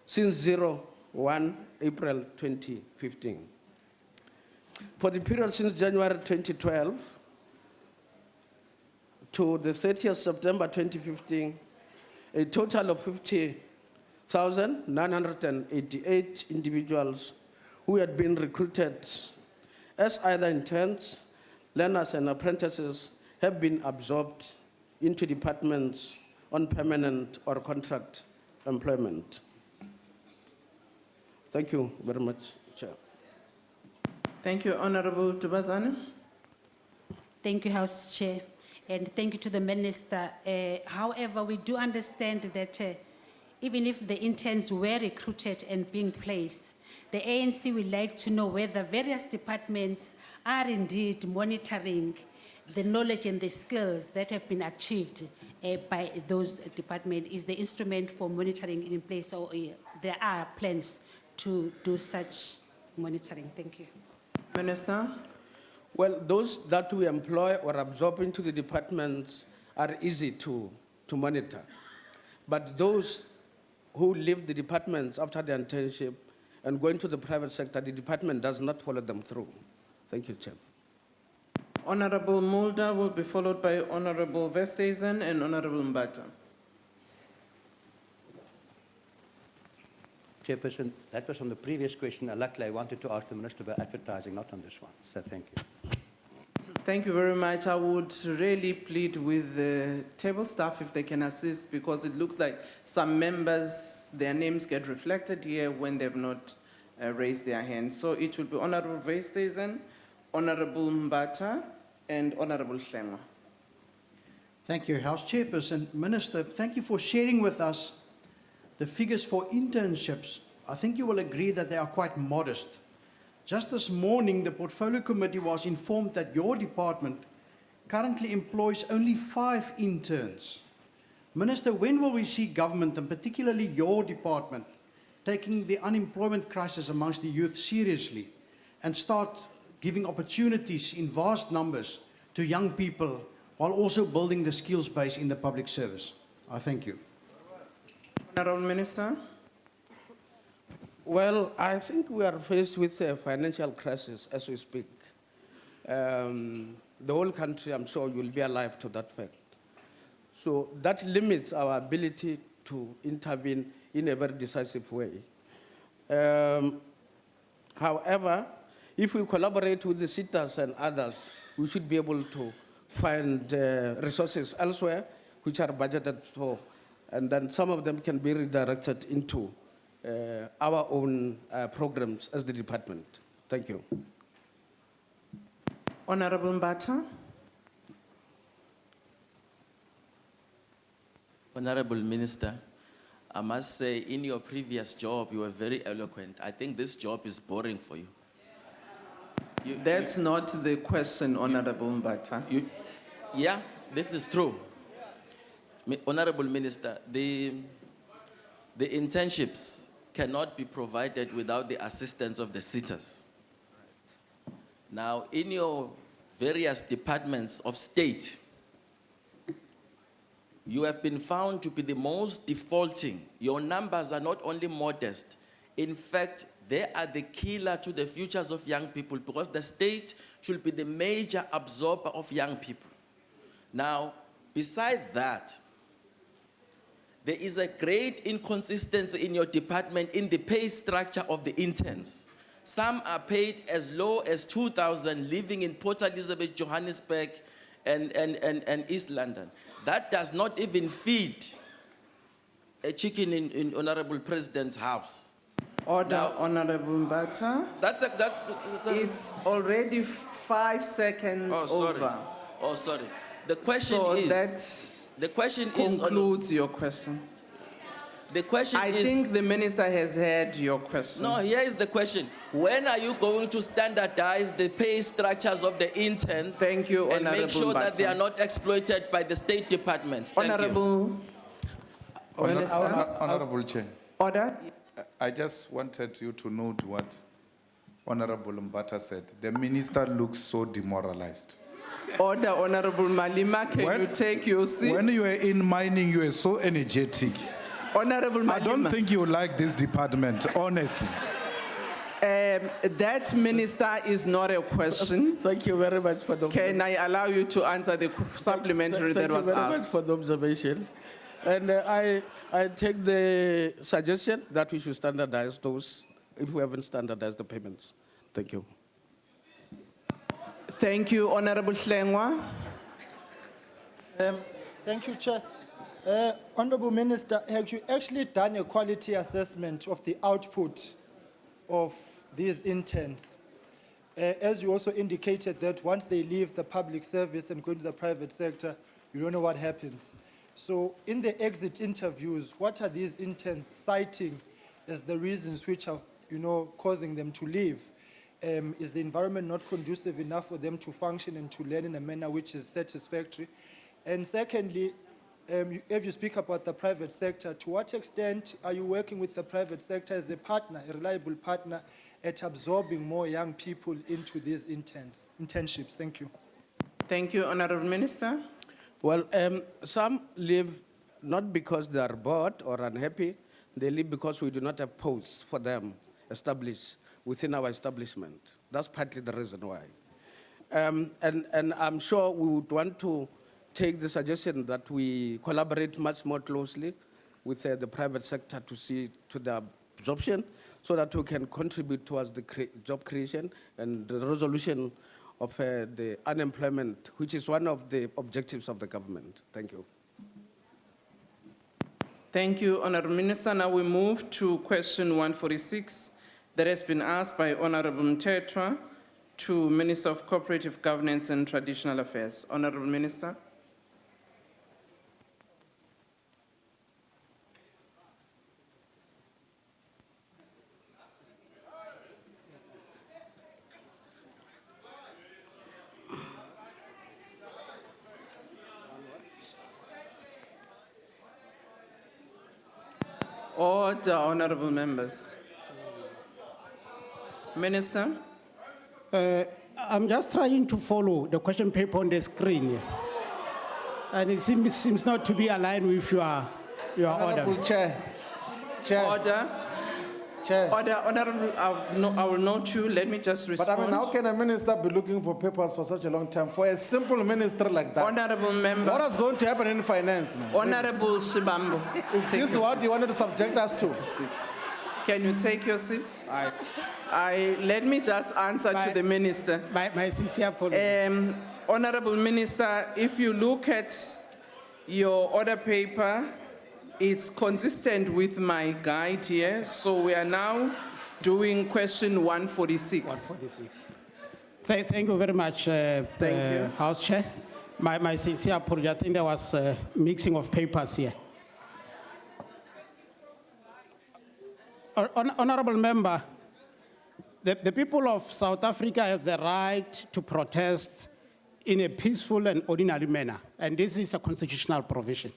since 1 April 2015. For the period since January 2012 to the 30th September 2015, a total of 50,988 individuals who had been recruited as either interns, learners, and apprentices have been absorbed into departments on permanent or contract employment. Thank you very much, Chair. Thank you, Honorable Tubazane. Thank you, House Chair, and thank you to the Minister. However, we do understand that even if the interns were recruited and being placed, the ANC would like to know whether various departments are indeed monitoring the knowledge and the skills that have been achieved by those departments. Is the instrument for monitoring in place, or there are plans to do such monitoring? Thank you. Minister? Well, those that we employ or absorb into the departments are easy to monitor. But those who leave the departments after their internship and go into the private sector, the department does not follow them through. Thank you, Chair. Honorable Mulder will be followed by Honorable Vesthuizen and Honorable Mbata. Chairperson, that was on the previous question. Luckily, I wanted to ask the Minister about advertising, not on this one. So thank you. Thank you very much. I would really plead with the table staff if they can assist, because it looks like some members, their names get reflected here when they've not raised their hands. So it will be Honorable Vesthuizen, Honorable Mbata, and Honorable Hlengwa. Thank you, House Chairperson. Minister, thank you for sharing with us the figures for internships. I think you will agree that they are quite modest. Just this morning, the Portfolio Committee was informed that your department currently employs only 5 interns. Minister, when will we see government, and particularly your department, taking the unemployment crisis amongst the youth seriously and start giving opportunities in vast numbers to young people while also building the skills base in the public service? I thank you. Honorable Minister. Well, I think we are faced with a financial crisis as we speak. The whole country, I'm sure, will be alive to that fact. So that limits our ability to intervene in a very decisive way. However, if we collaborate with the sitters and others, we should be able to find resources elsewhere which are budgeted for, and then some of them can be redirected into our own programs as the department. Thank you. Honorable Mbata. Honorable Minister, I must say, in your previous job, you were very eloquent. I think this job is boring for you. That's not the question, Honorable Mbata. Yeah, this is true. Honorable Minister, the internships cannot be provided without the assistance of the sitters. Now, in your various departments of state, you have been found to be the most defaulting. Your numbers are not only modest, in fact, they are the killer to the futures of young people, because the state should be the major absorber of young people. Now, beside that, there is a great inconsistency in your department in the pay structure of the interns. Some are paid as low as 2,000 living in Port Elizabeth, Johannesburg, and East London. That does not even feed a chicken in Honorable President's house. Order, Now, Honorable Mbata. It's already 5 seconds over. Oh, sorry. The question So is... that the question concludes your question. The question I is... think the minister has heard your question. No, here is the question. When are you going to standardize the pay structures of the interns? Thank you, and Honorable make sure that they Mbata. are not exploited by the state departments? Thank Honorable Minister. Honorable Chair. Order. I just wanted you to note what Honorable Mbata said. The minister looks so demoralized. Order, Honorable Malima, can you take your seat? When you were in mining, you were so energetic. Honorable Malima. I don't think you like this department, honestly. That minister is not a question. Thank you very much for the... Can I allow you to answer the supplementary that was Thank you very much asked? for the observation. And I take the suggestion that we should standardize those if we haven't standardized the payments. Thank you. Thank you, Honorable Hlengwa. Thank you, Chair. Honorable Minister, have you actually done a quality assessment of the output of these interns? As you also indicated that once they leave the public service and go into the private sector, you don't know what happens. So in the exit interviews, what are these interns citing as the reasons which are, causing them to leave? Is the environment not conducive enough for them to function and to learn in a manner which is satisfactory? And secondly, if you speak about the private sector, to what extent are you working with the private sector as a partner, a reliable partner, at absorbing more young people into these internships? Thank you. Thank you, Honorable Minister. Well, some leave not because they are bored or unhappy. They leave because we do not have posts for them established within our establishment. That's partly the reason why. And I'm sure we would want to take the suggestion that we collaborate much more closely with the private sector to see to the absorption so that we can contribute towards the job creation and the resolution of the unemployment, which is one of the objectives of the government. Thank you. Thank you, Honorable Minister. Now we move to question 146 that has been asked by Honorable Mtetwa to Minister of Cooperative Governance and Traditional Affairs. Honorable Minister. Order, honorable members. Minister. I'm just trying to follow the question paper on the screen. And it seems not to be aligned with your order. Chair. Order. Chair. Order, honorable, I will note you. Let me just respond. But how can a minister be looking for papers for such a long time? For a simple minister like that. Honorable member. What is going to happen in finance, man? Honorable Shibambo. Is this what you wanted to subject us to? Can you take your seat? Let me just answer to the minister. My sincere apology. Honorable Minister, if you look at your order paper, it's consistent with my guide here. So we are now doing question 146. 146. Thank you very much, House Chair. My sincere apology. I think there was a mixing of papers here. Honorable Member, the people of South Africa have the right to protest in a peaceful and ordinary manner, and this is a constitutional provision.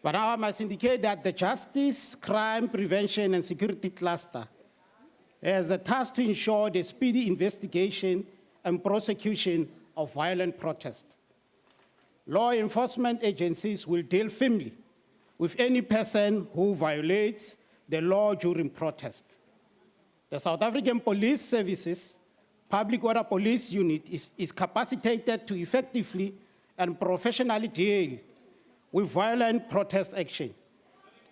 But now I must indicate that the Justice, Crime, Prevention and Security Cluster has the task to ensure the speedy investigation and prosecution of violent protest. Law enforcement agencies will deal firmly with any person who violates the law during protest. The South African Police Services Public Order Police Unit is capacitated to effectively and professionally deal with violent protest action.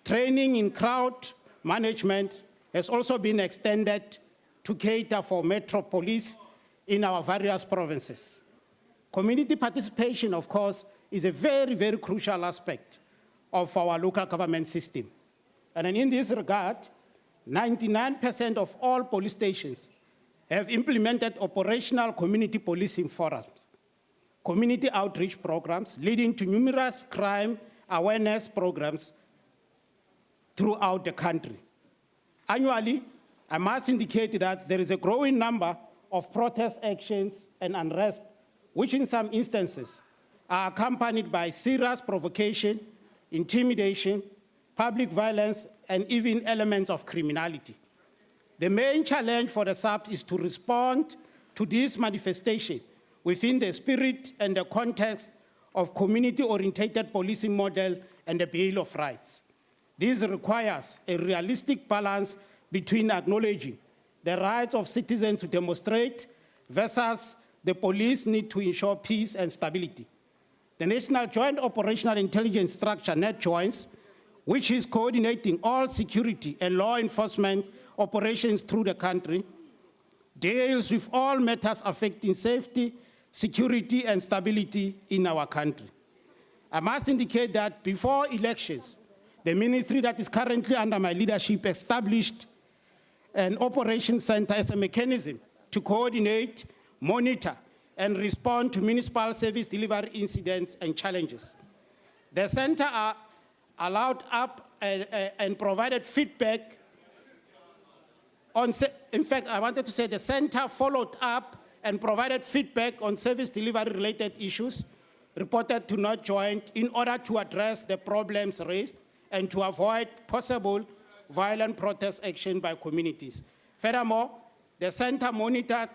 Training in crowd management has also been extended to cater for Metro Police in our various provinces. Community participation, of course, is a very, very crucial aspect of our local government system. And in this regard, 99% of all police stations have implemented operational community policing forums, community outreach programs leading to numerous crime awareness programs throughout the country. Annually, I must indicate that there is a growing number of protest actions and unrest, which in some instances are accompanied by serious provocation, intimidation, public violence, and even elements of criminality. The main challenge for the SABC is to respond to this manifestation within the spirit and the context of community-oriented policing model and the Bill of Rights. This requires a realistic balance between acknowledging the rights of citizens to demonstrate versus the police need to ensure peace and stability. The National Joint Operational Intelligence Structure, NETJOINS, which is coordinating all security and law enforcement operations through the country, deals with all matters affecting safety, security, and stability in our country. I must indicate that before elections, the ministry that is currently under my leadership established an operation center as a mechanism to coordinate, monitor, and respond to municipal service delivery incidents and challenges. The center allowed up and provided feedback on, in fact, I wanted to say the center followed up and provided feedback on service delivery related issues reported to not joint in order to address the problems raised and to avoid possible violent protest action by communities. Furthermore, the center monitored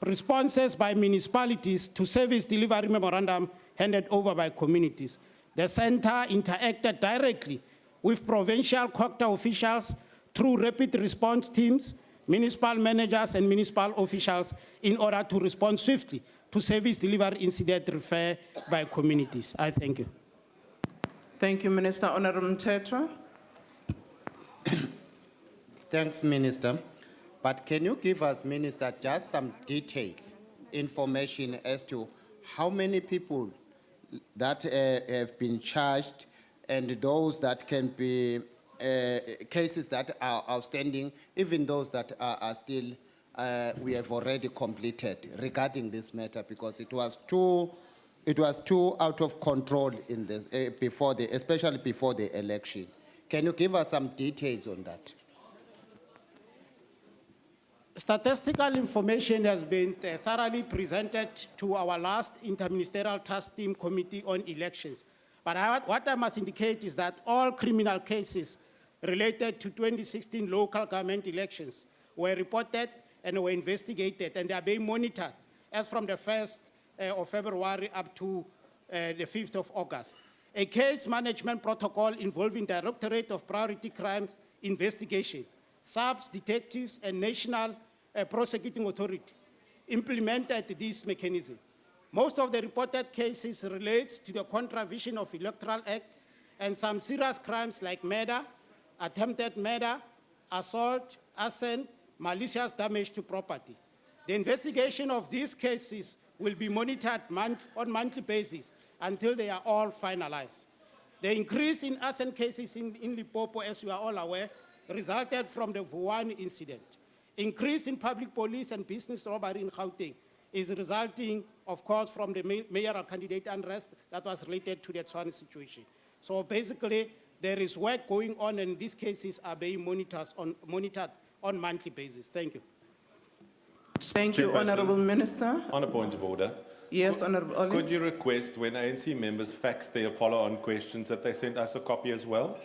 responses by municipalities to service delivery memorandum handed over by communities. The center interacted directly with provincial COCTA officials through rapid response teams, municipal managers and municipal officials in order to respond swiftly to service delivery incident referred by communities. I thank you. Thank you, Minister. Honorable Mtetwa. Thanks, Minister. But can you give us, Minister, just some detailed information as to how many people that have been charged and those that can be cases that are outstanding, even those that are still, we have already completed regarding this matter, because it was too out of control in this, especially before the election. Can you give us some details on that? Statistical information has been thoroughly presented to our last interministerial task team committee on elections. But what I must indicate is that all criminal cases related to 2016 local government elections were reported and were investigated, and they are being monitored as from the 1st of February up to the 5th of August. A case management protocol involving Directorate of Priority Crimes Investigation, SABS, detectives, and National Prosecuting Authority implemented this mechanism. Most of the reported cases relates to the contravention of Electoral Act and some serious crimes like murder, attempted murder, assault, arson, malicious damage to property. The investigation of these cases will be monitored on monthly basis until they are all finalized. The increase in arson cases in Limpopo, as you are all aware, resulted from the Vuwani incident. Increase in public police and business robbery in Gauteng is resulting, of course, from the mayoral candidate unrest that was related to the Tshwane situation. So basically, there is work going on, and these cases are being monitored on monthly basis. Thank you. Thank you, Honorable Minister. On a point of order. Yes, Honorable Ollis. Could you request when ANC members fax their follow-on questions that they send us a copy as well?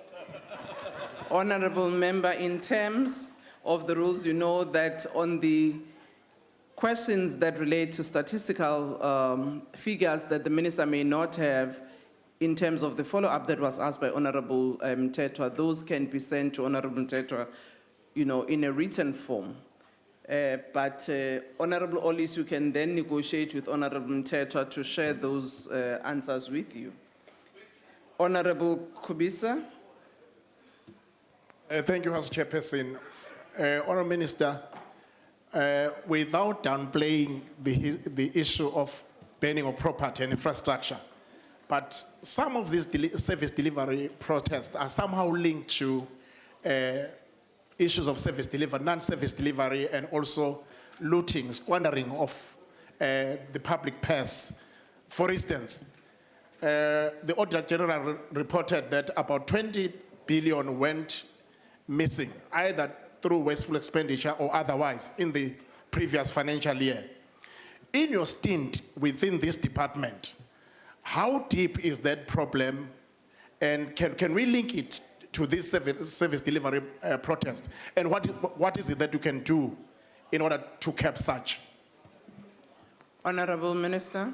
Honorable Member, in terms of the rules, you know that on the questions that relate to statistical figures that the Minister may not have in terms of the follow-up that was asked by Honorable Mtetwa, those can be sent to Honorable Mtetwa, you know, in a written form. But Honorable Ollis, you can then negotiate with Honorable Mtetwa to share those answers with you. Honorable Kubisa. Thank you, House Chairperson. Honourable Minister, without downplaying the issue of burning of property and infrastructure, but some of these service delivery protests are somehow linked to issues of service delivery, non-service delivery, and also looting, squandering of the public purse. For instance, the Auditor General reported that about 20 billion went missing, either through wasteful expenditure or otherwise in the previous financial year. In your stint within this department, how deep is that problem, and can we link it to this service delivery protest? And what is it that you can do in order to cap such? Honorable Minister.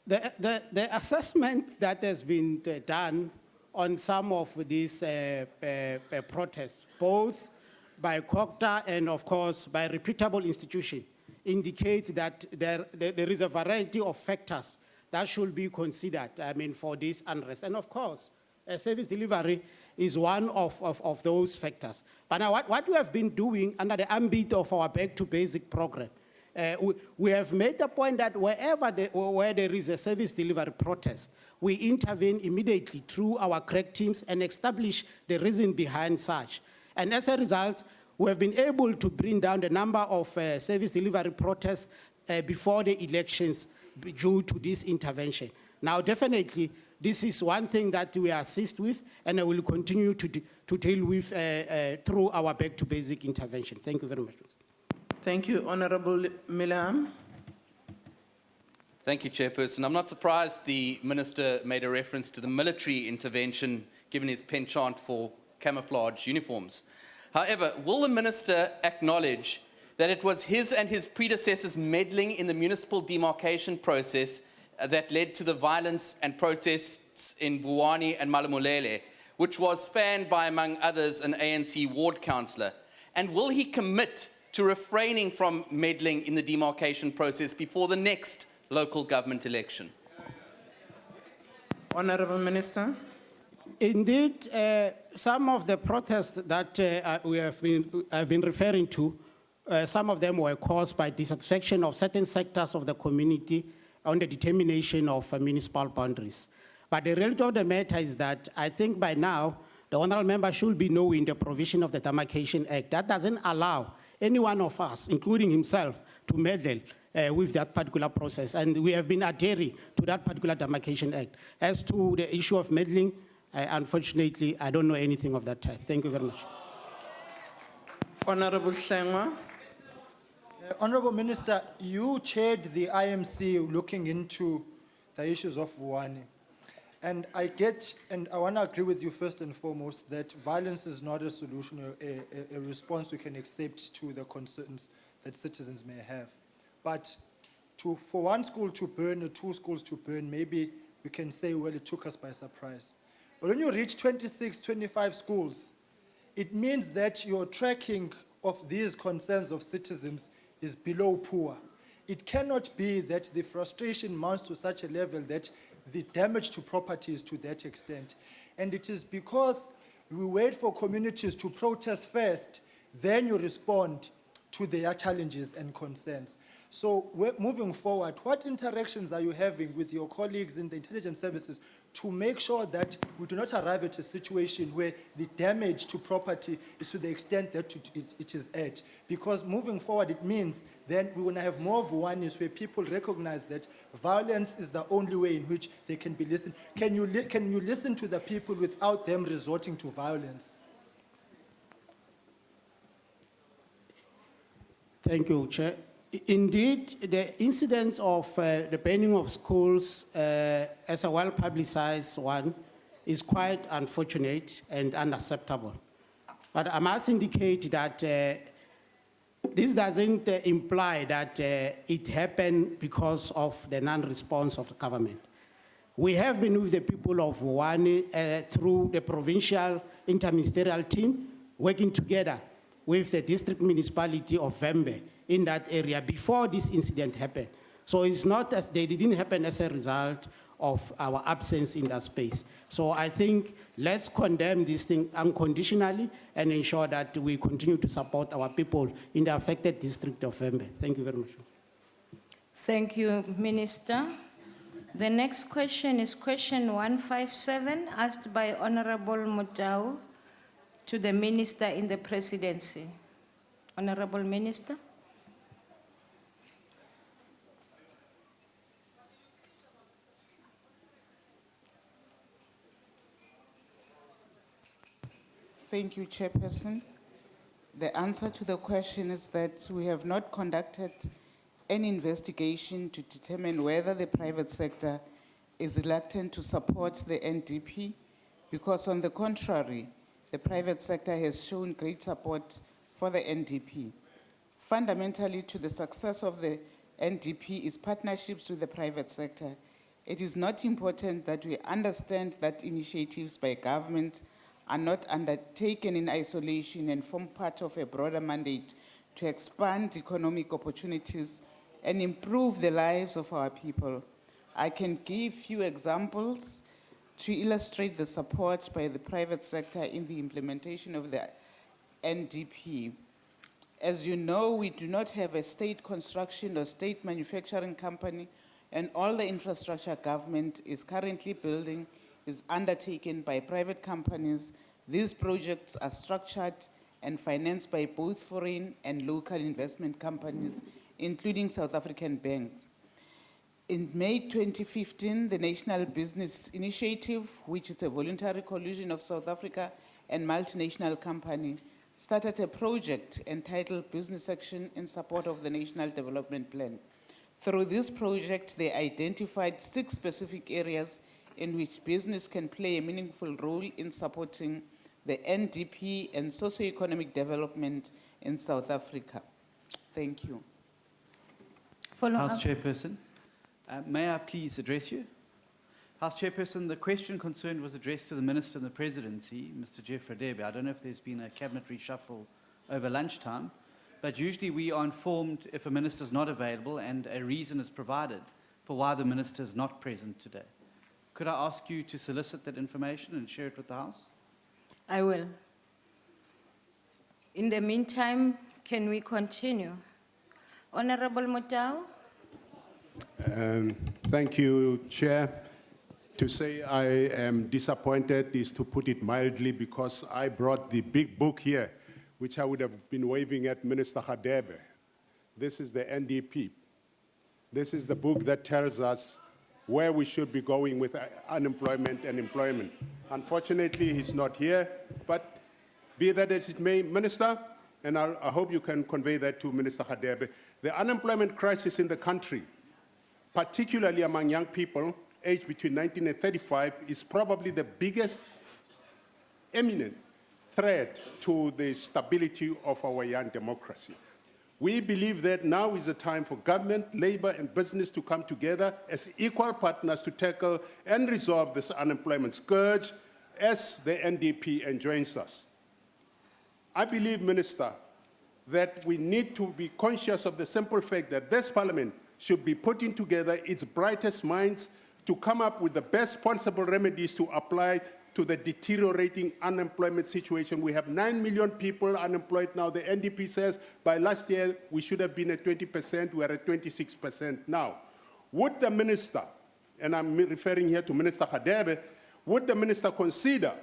The assessment that has been done on some of these protests, both by COCTA and, of course, by reputable institutions, indicates that there is a variety of factors that should be considered, for this unrest. And, of course, service delivery is one of those factors. But now what we have been doing under the ambit of our Back to Basic program We have made the point that where there is a service delivery protest, we intervene immediately through our crack teams and establish the reason behind such. And as a result, we have been able to bring down the number of service delivery protests before the elections due to this intervention. Now, definitely, this is one thing that we assist with, and I will continue to deal with through our back-to-basic intervention. Thank you very much. Thank you, Honorable Milam. Thank you, Chairperson. I'm not surprised the Minister made a reference to the military intervention, given his penchant for camouflage uniforms. However, will the Minister acknowledge that it was his and his predecessors meddling in the municipal demarcation process that led to the violence and protests in Vuwani and Malamulele, which was fanned by, among others, an ANC ward councillor? And will he commit to refraining from meddling in the demarcation process before the next local government election? Honourable Minister. Indeed, some of the protests that I've been referring to, some of them were caused by dissatisfaction of certain sectors of the community on the determination of municipal boundaries. But the reality of the matter is that I think by now, the honourable member should be knowing the provision of the Demarcation Act. That doesn't allow any one of us, including himself, to meddle with that particular process. And we have been adhering to that particular Demarcation Act. As to the issue of meddling, unfortunately, I don't know anything of that type. Thank you very much. Honourable Sengwa. Honourable Minister, you chaired the IMC looking into the issues of Vuwani. And I want to agree with you first and foremost that violence is not a solution or a response we can accept to the concerns that citizens may have. But for one school to burn or two schools to burn, maybe we can say, well, it took us by surprise. But when you reach 26, 25 schools, it means that your tracking of these concerns of citizens is below poor. It cannot be that the frustration mounts to such a level that the damage to property is to that extent. And it is because we wait for communities to protest first, then you respond to their challenges and concerns. So moving forward, what interactions are you having with your colleagues in the intelligence services to make sure that we do not arrive at a situation where the damage to property is to the extent that it is at? Because moving forward, it means then we want to have more Vuwanis where people recognize that violence is the only way in which they can be listened. Can you listen to the people without them resorting to violence? Thank you, Chair. Indeed, the incidence of the burning of schools as a well-publicized one is quite unfortunate and unacceptable. But I must indicate that this doesn't imply that it happened because of the non-response of the government. We have been with the people of Vuwani through the provincial interministerial team, working together with the district municipality of Vembe in that area before this incident happened. So it's not as they didn't happen as a result of our absence in that space. So I think let's condemn this thing unconditionally and ensure that we continue to support our people in the affected district of Vembe. Thank you very much. Thank you, Minister. The next question is question 157, asked by Honorable Mutau to the Minister in the Presidency. Honorable Minister. Thank you, Chairperson. The answer to the question is that we have not conducted any investigation to determine whether the private sector is reluctant to support the NDP, because on the contrary, the private sector has shown great support for the NDP. Fundamentally, to the success of the NDP is partnerships with the private sector. It is not important that we understand that initiatives by government are not undertaken in isolation and form part of a broader mandate to expand economic opportunities and improve the lives of our people. I can give few examples to illustrate the support by the private sector in the implementation of the NDP. As you know, we do not have a state construction or state manufacturing company, and all the infrastructure government is currently building is undertaken by private companies. These projects are structured and financed by both foreign and local investment companies, including South African banks. In May 2015, the National Business Initiative, which is a voluntary coalition of South Africa and multinational company, started a project entitled Business Action in support of the National Development Plan. Through this project, they identified 6 specific areas in which business can play a meaningful role in supporting the NDP and socio-economic development in South Africa. Thank you. House Chairperson, may I please address you? House Chairperson, the question concerned was addressed to the Minister in the Presidency, Mr. Jeff Radebe. I don't know if there's been a cabinet reshuffle over lunchtime, but usually we are informed if a minister is not available and a reason is provided for why the minister is not present today. Could I ask you to solicit that information and share it with the House? I will. In the meantime, can we continue? Honorable Mutau. Thank you, Chair. To say I am disappointed is to put it mildly, because I brought the big book here, which I would have been waving at Minister Radebe. This is the NDP. This is the book that tells us where we should be going with unemployment and employment. Unfortunately, he's not here, but be that as it may, Minister, and I hope you can convey that to Minister Radebe, the unemployment crisis in the country, particularly among young people aged between 19 and 35, is probably the biggest imminent threat to the stability of our young democracy. We believe that now is the time for government, labor, and business to come together as equal partners to tackle and resolve this unemployment scourge as the NDP enjoins us. I believe, Minister, that we need to be conscious of the simple fact that this Parliament should be putting together its brightest minds to come up with the best possible remedies to apply to the deteriorating unemployment situation. We have 9 million people unemployed now. The NDP says by last year we should have been at 20%, we're at 26% now. Would the minister, and I'm referring here to Minister Radebe, would the minister consider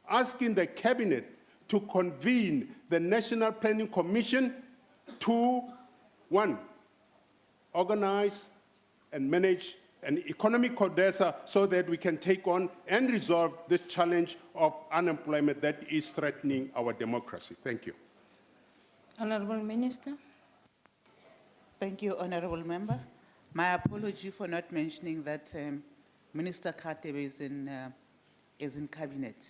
asking the cabinet to convene the National Planning Commission to, 1, organize and manage an economic codessa so that we can take on and resolve this challenge of unemployment that is threatening our democracy. Thank you. Honorable Minister. Thank you, Honorable Member. My apology for not mentioning that Minister Radebe is in cabinet.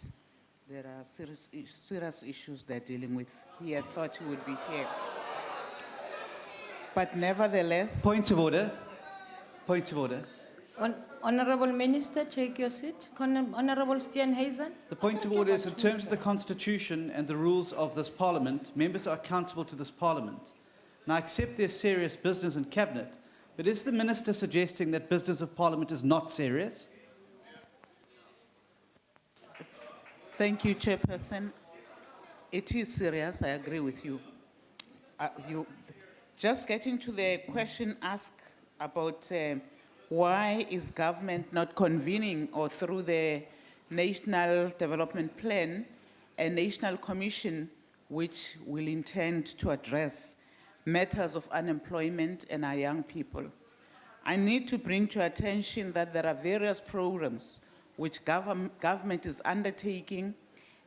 There are serious issues they're dealing with. He had thought he would be here. But nevertheless... Point of order. Point of order. Honorable Minister, take your seat. Honorable Steenhuisen. The point of order is, in terms of the Constitution and the rules of this Parliament, members are accountable to this Parliament. Now, I accept there's serious business in Cabinet, but is the Minister suggesting that business of Parliament is not serious? Thank you, Chairperson. It is serious, I agree with you. Just getting to the question asked about why is government not convening, or through the National Development Plan, a national commission which will intend to address matters of unemployment and our young people. I need to bring to your attention that there are various programs which government is undertaking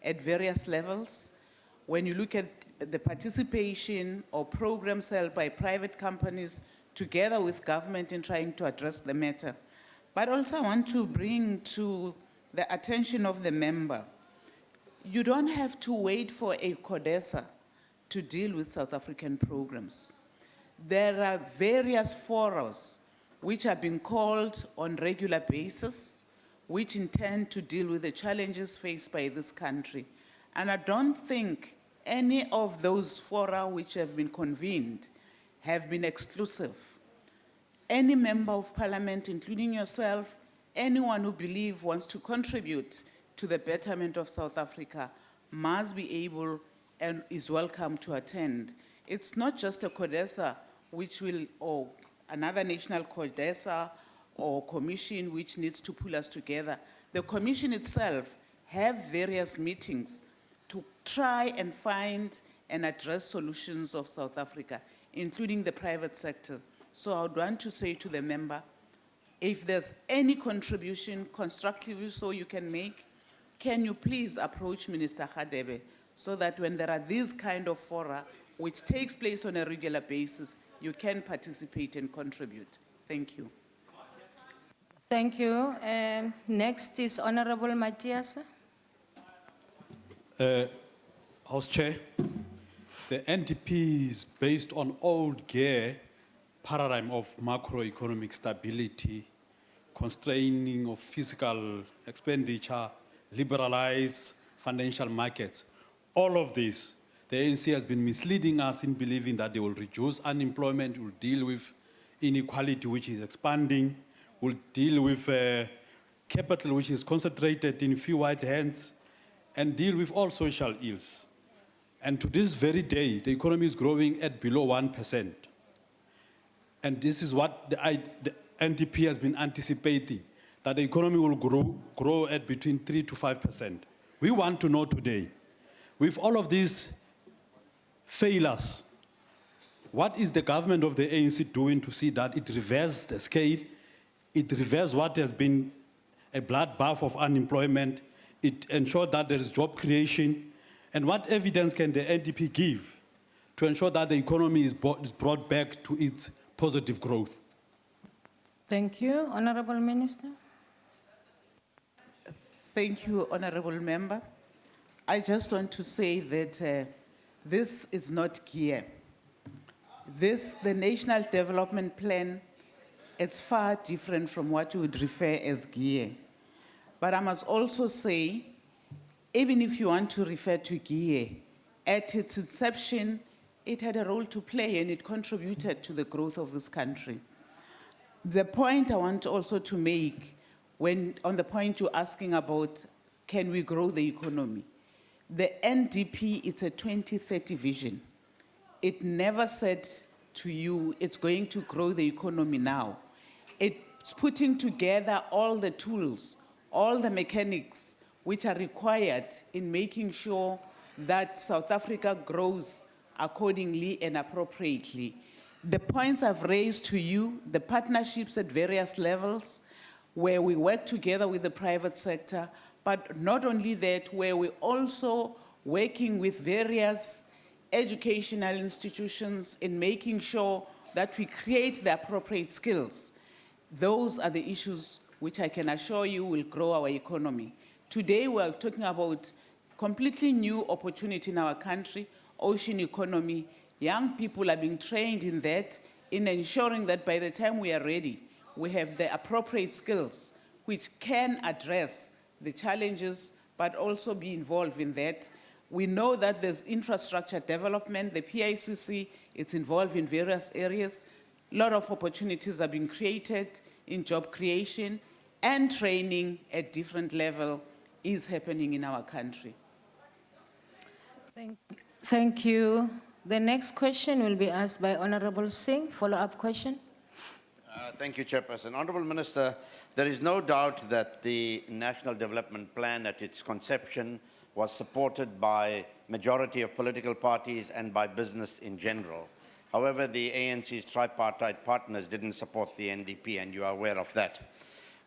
at various levels. When you look at the participation or programs held by private companies together with government in trying to address the matter. But also I want to bring to the attention of the member, you don't have to wait for a CODESA to deal with South African programs. There are various forums which are being called on regular basis, which intend to deal with the challenges faced by this country. And I don't think any of those fora which have been convened have been exclusive. Any member of Parliament, including yourself, anyone who believes wants to contribute to the betterment of South Africa must be able and is welcome to attend it's not just a CODESA which will, or another national CODESA or commission which needs to pull us together. The commission itself have various meetings to try and find and address solutions of South Africa, including the private sector. So I would want to say to the member, if there's any contribution, constructively so you can make, can you please approach Minister Khadebe so that when there are these kind of fora, which takes place on a regular basis, you can participate and contribute. Thank you. Thank you. Next is Honorable Matthias. House Chair, the NDP is based on old gear paradigm of macroeconomic stability, constraining of fiscal expenditure, liberalize financial markets. All of this, the ANC has been misleading us in believing that they will reduce unemployment, will deal with inequality which is expanding, will deal with capital which is concentrated in few white hands, and deal with all social ills. And to this very day, the economy is growing at below 1%. And this is what the NDP has been anticipating, that the economy will grow at between 3 to 5%. We want to know today, with all of these failures, what is the government of the ANC doing to see that it reverses the scale, it reverses what has been a bloodbath of unemployment, it ensures that there is job creation, and what evidence can the NDP give to ensure that the economy is brought back to its positive growth? Thank you. Honorable Minister. Thank you, Honorable Member. I just want to say that this is not gear. The National Development Plan, it's far different from what you would refer as gear. But I must also say, even if you want to refer to gear, at its inception, it had a role to play and it contributed to the growth of this country. The point I want also to make, on the point you're asking about, can we grow the economy? The NDP, it's a 2030 vision. It never said to you, it's going to grow the economy now. It's putting together all the tools, all the mechanics which are required in making sure that South Africa grows accordingly and appropriately. The points I've raised to you, the partnerships at various levels, where we work together with the private sector, but not only that, where we're also working with various educational institutions in making sure that we create the appropriate skills. Those are the issues which I can assure you will grow our economy. Today, we're talking about completely new opportunity in our country, ocean economy. Young people are being trained in that, in ensuring that by the time we are ready, we have the appropriate skills which can address the challenges, but also be involved in that. We know that there's infrastructure development, the PICC, it's involved in various areas. A lot of opportunities are being created in job creation, and training at different level is happening in our country. Thank you. The next question will be asked by Honorable Singh. Follow-up question. Thank you, Chairperson. Honourable Minister, there is no doubt that the National Development Plan at its conception was supported by majority of political parties and by business in general. However, the ANC's tripartite partners didn't support the NDP, and you are aware of that.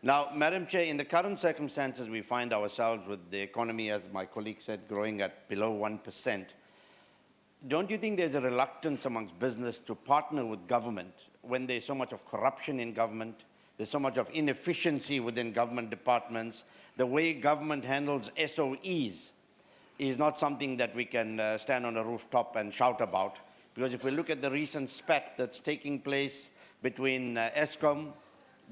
Now, Madam Chair, in the current circumstances, we find ourselves with the economy, as my colleague said, growing at below 1%. Don't you think there's a reluctance amongst business to partner with government when there's so much of corruption in government, there's so much of inefficiency within government departments? The way government handles SOEs is not something that we can stand on a rooftop and shout about. Because if we look at the recent spat that's taking place between Eskom,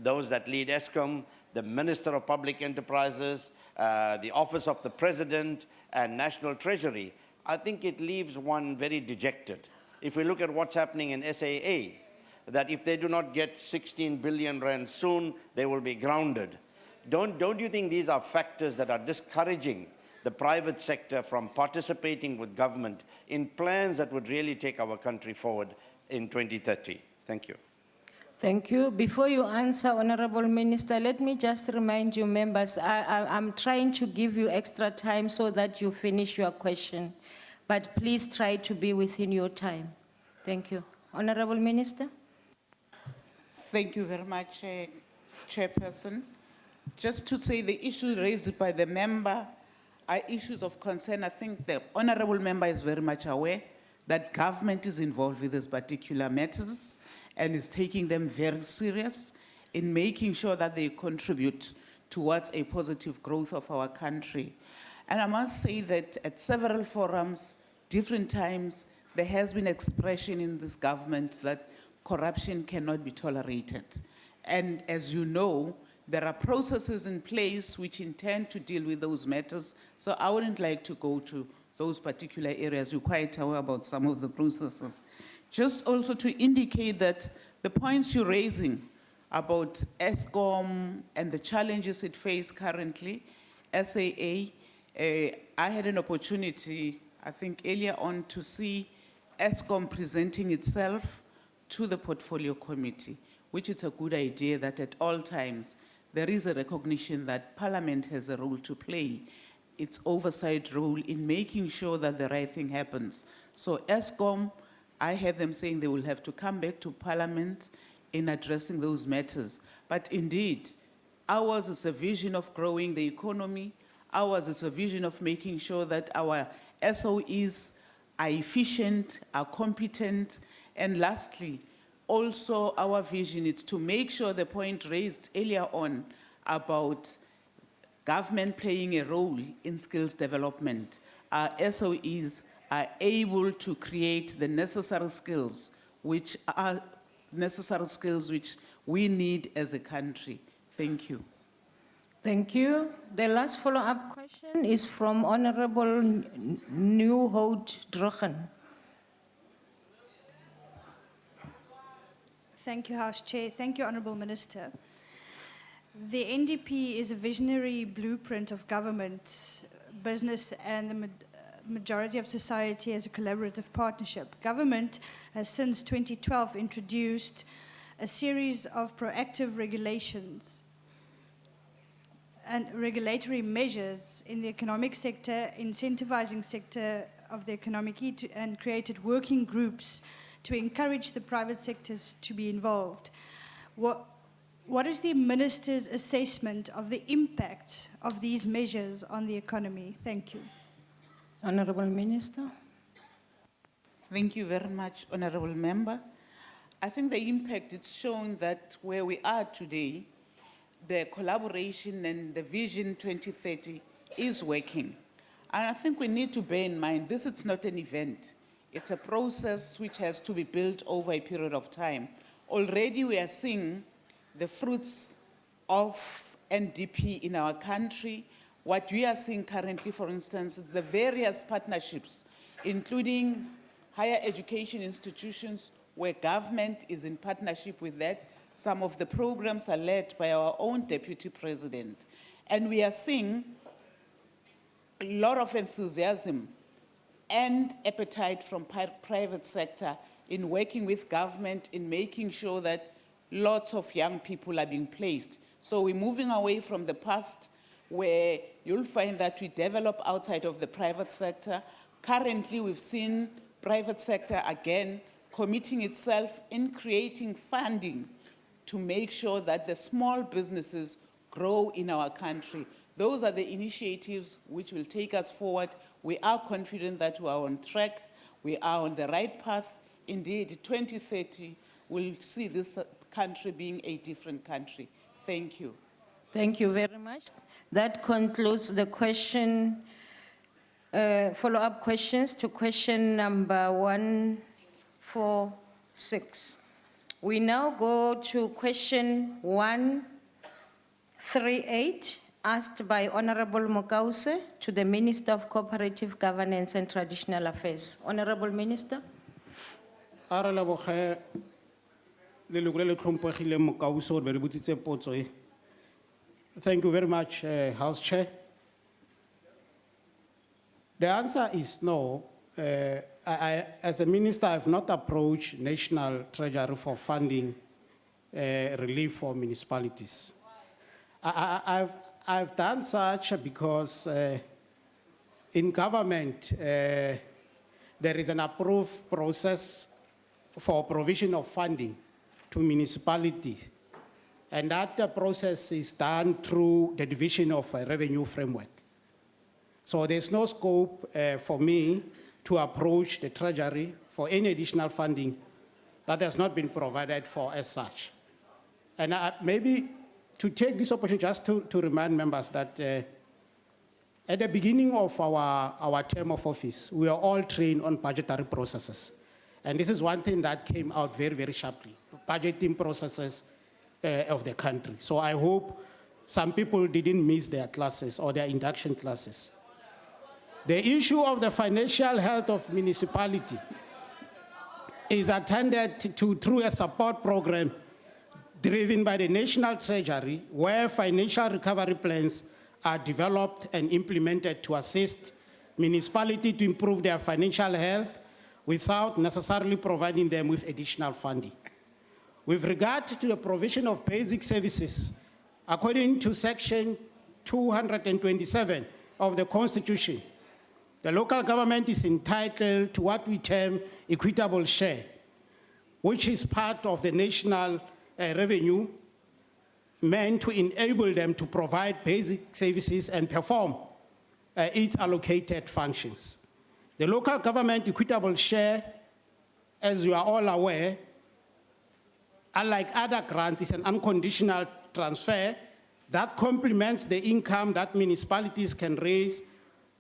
those that lead Eskom, the Minister of Public Enterprises, the Office of the President, and National Treasury, I think it leaves one very dejected. If we look at what's happening in SAA, that if they do not get 16 billion rand soon, they will be grounded. Don't you think these are factors that are discouraging the the private sector from participating with government in plans that would really take our country forward in 2030? Thank you. Thank you. Before you answer, Honorable Minister, let me just remind you members, I'm trying to give you extra time so that you finish your question, but please try to be within your time. Thank you. Honorable Minister. Thank you very much, Chairperson. Just to say the issue raised by the member are issues of concern. I think the honorable member is very much aware that government is involved with these particular matters and is taking them very serious in making sure that they contribute towards a positive growth of our country. And I must say that at several forums, different times, there has been expression in this government that corruption cannot be tolerated. And as you know, there are processes in place which intend to deal with those matters. So I wouldn't like to go to those particular areas. You're quite aware about some of the processes. Just also to indicate that the points you're raising about ESCOM and the challenges it faces currently, SAA, I had an opportunity, I think earlier on, to see ESCOM presenting itself to the portfolio committee, which is a good idea that at all times there is a recognition that Parliament has a role to play, its oversight role in making sure that the right thing happens. So ESCOM, I heard them saying they will have to come back to Parliament in addressing those matters. But indeed, ours is a vision of growing the economy. Ours is a vision of making sure that our SOEs are efficient, are competent. And lastly, also our vision is to make sure the point raised earlier on about government playing a role in skills development. Our SOEs are able to create the necessary skills which we need as a country. Thank you. Thank you. The last follow-up question is from Honorable Nieuwhout Drogen. Thank you, House Chair. Thank you, Honourable Minister. The NDP is a visionary blueprint of government, business and the majority of society as a collaborative partnership. Government has since 2012 introduced a series of proactive regulations and regulatory measures in the economic sector, incentivizing sector of the economic and created working groups to encourage the private sectors to be involved. What is the Minister's assessment of the impact of these measures on the economy? Thank you. Honourable Minister. Thank you very much, Honourable Member. I think the impact is shown that where we are today, the collaboration and the Vision 2030 is working. And I think we need to bear in mind, this is not an event. It's a process which has to be built over a period of time. Already we are seeing the fruits of NDP in our country. What we are seeing currently, for instance, is the various partnerships, including higher education institutions where government is in partnership with that. Some of the programs are led by our own Deputy President. And we are seeing a lot of enthusiasm and appetite from private sector in working with government in making sure that lots of young people are being placed. So we're moving away from the past where you'll find that we develop outside of the private sector. Currently, we've seen private sector again committing itself in creating funding to make sure that the small businesses grow in our country. Those are the initiatives which will take us forward. We are confident that we are on track. We are on the right path. Indeed, 2030 will see this country being a different country. Thank you. Thank you very much. That concludes the question, follow-up questions to question number 146. We now go to question 138, asked by Honorable Mokause to the Minister of Cooperative Governance and Traditional Affairs. Honorable Minister. Thank you very much, House Chair. The answer is no. As a minister, I've not approached National Treasury for funding relief for municipalities. I've done such because in government, there is an approved process for provision of funding to municipalities. And that process is done through the division of revenue framework. So there's no scope for me to approach the Treasury for any additional funding that has not been provided for as such. And maybe to take this opportunity just to remind members that at the beginning of our term of office, we are all trained on budgetary processes. And this is one thing that came out very, very sharply, budgeting processes of the country. So I hope some people didn't miss their classes or their induction classes. The issue of the financial health of municipality is attended to through a support program driven by the National Treasury, where financial recovery plans are developed and implemented to assist municipalities to improve their financial health without necessarily providing them with additional funding. With regard to the provision of basic services, according to Section 227 of the Constitution, the local government is entitled to what we term equitable share, which is part of the national revenue meant to enable them to provide basic services and perform its allocated functions. The local government equitable share, as you are all aware, unlike other grants, is an unconditional transfer that complements the income that municipalities can raise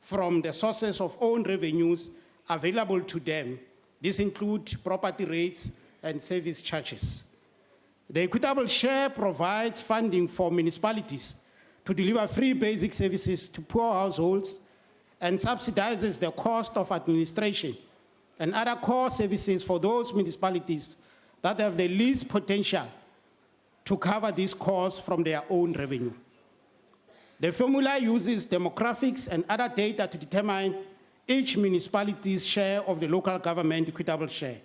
from the sources of own revenues available to them. This includes property rates and service charges. The equitable share provides funding for municipalities to deliver free basic services to poor households and subsidizes the cost of administration and other core services for those municipalities that have the least potential to cover these costs from their own revenue. The formula uses demographics and other data to determine each municipality's share of the local government equitable share.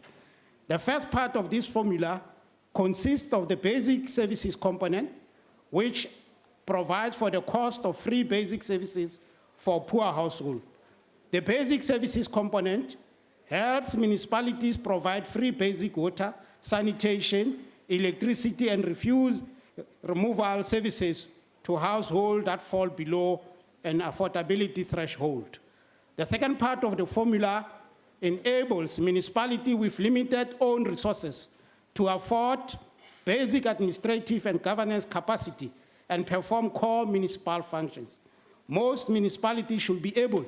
The first part of this formula consists of the basic services component, which provides for the cost of free basic services for poor households. The basic services component helps municipalities provide free basic water, sanitation, electricity, and refuse removal services to households that fall below an affordability threshold. The second part of the formula enables municipalities with limited own resources to afford basic administrative and governance capacity and perform core municipal functions. Most municipalities should be able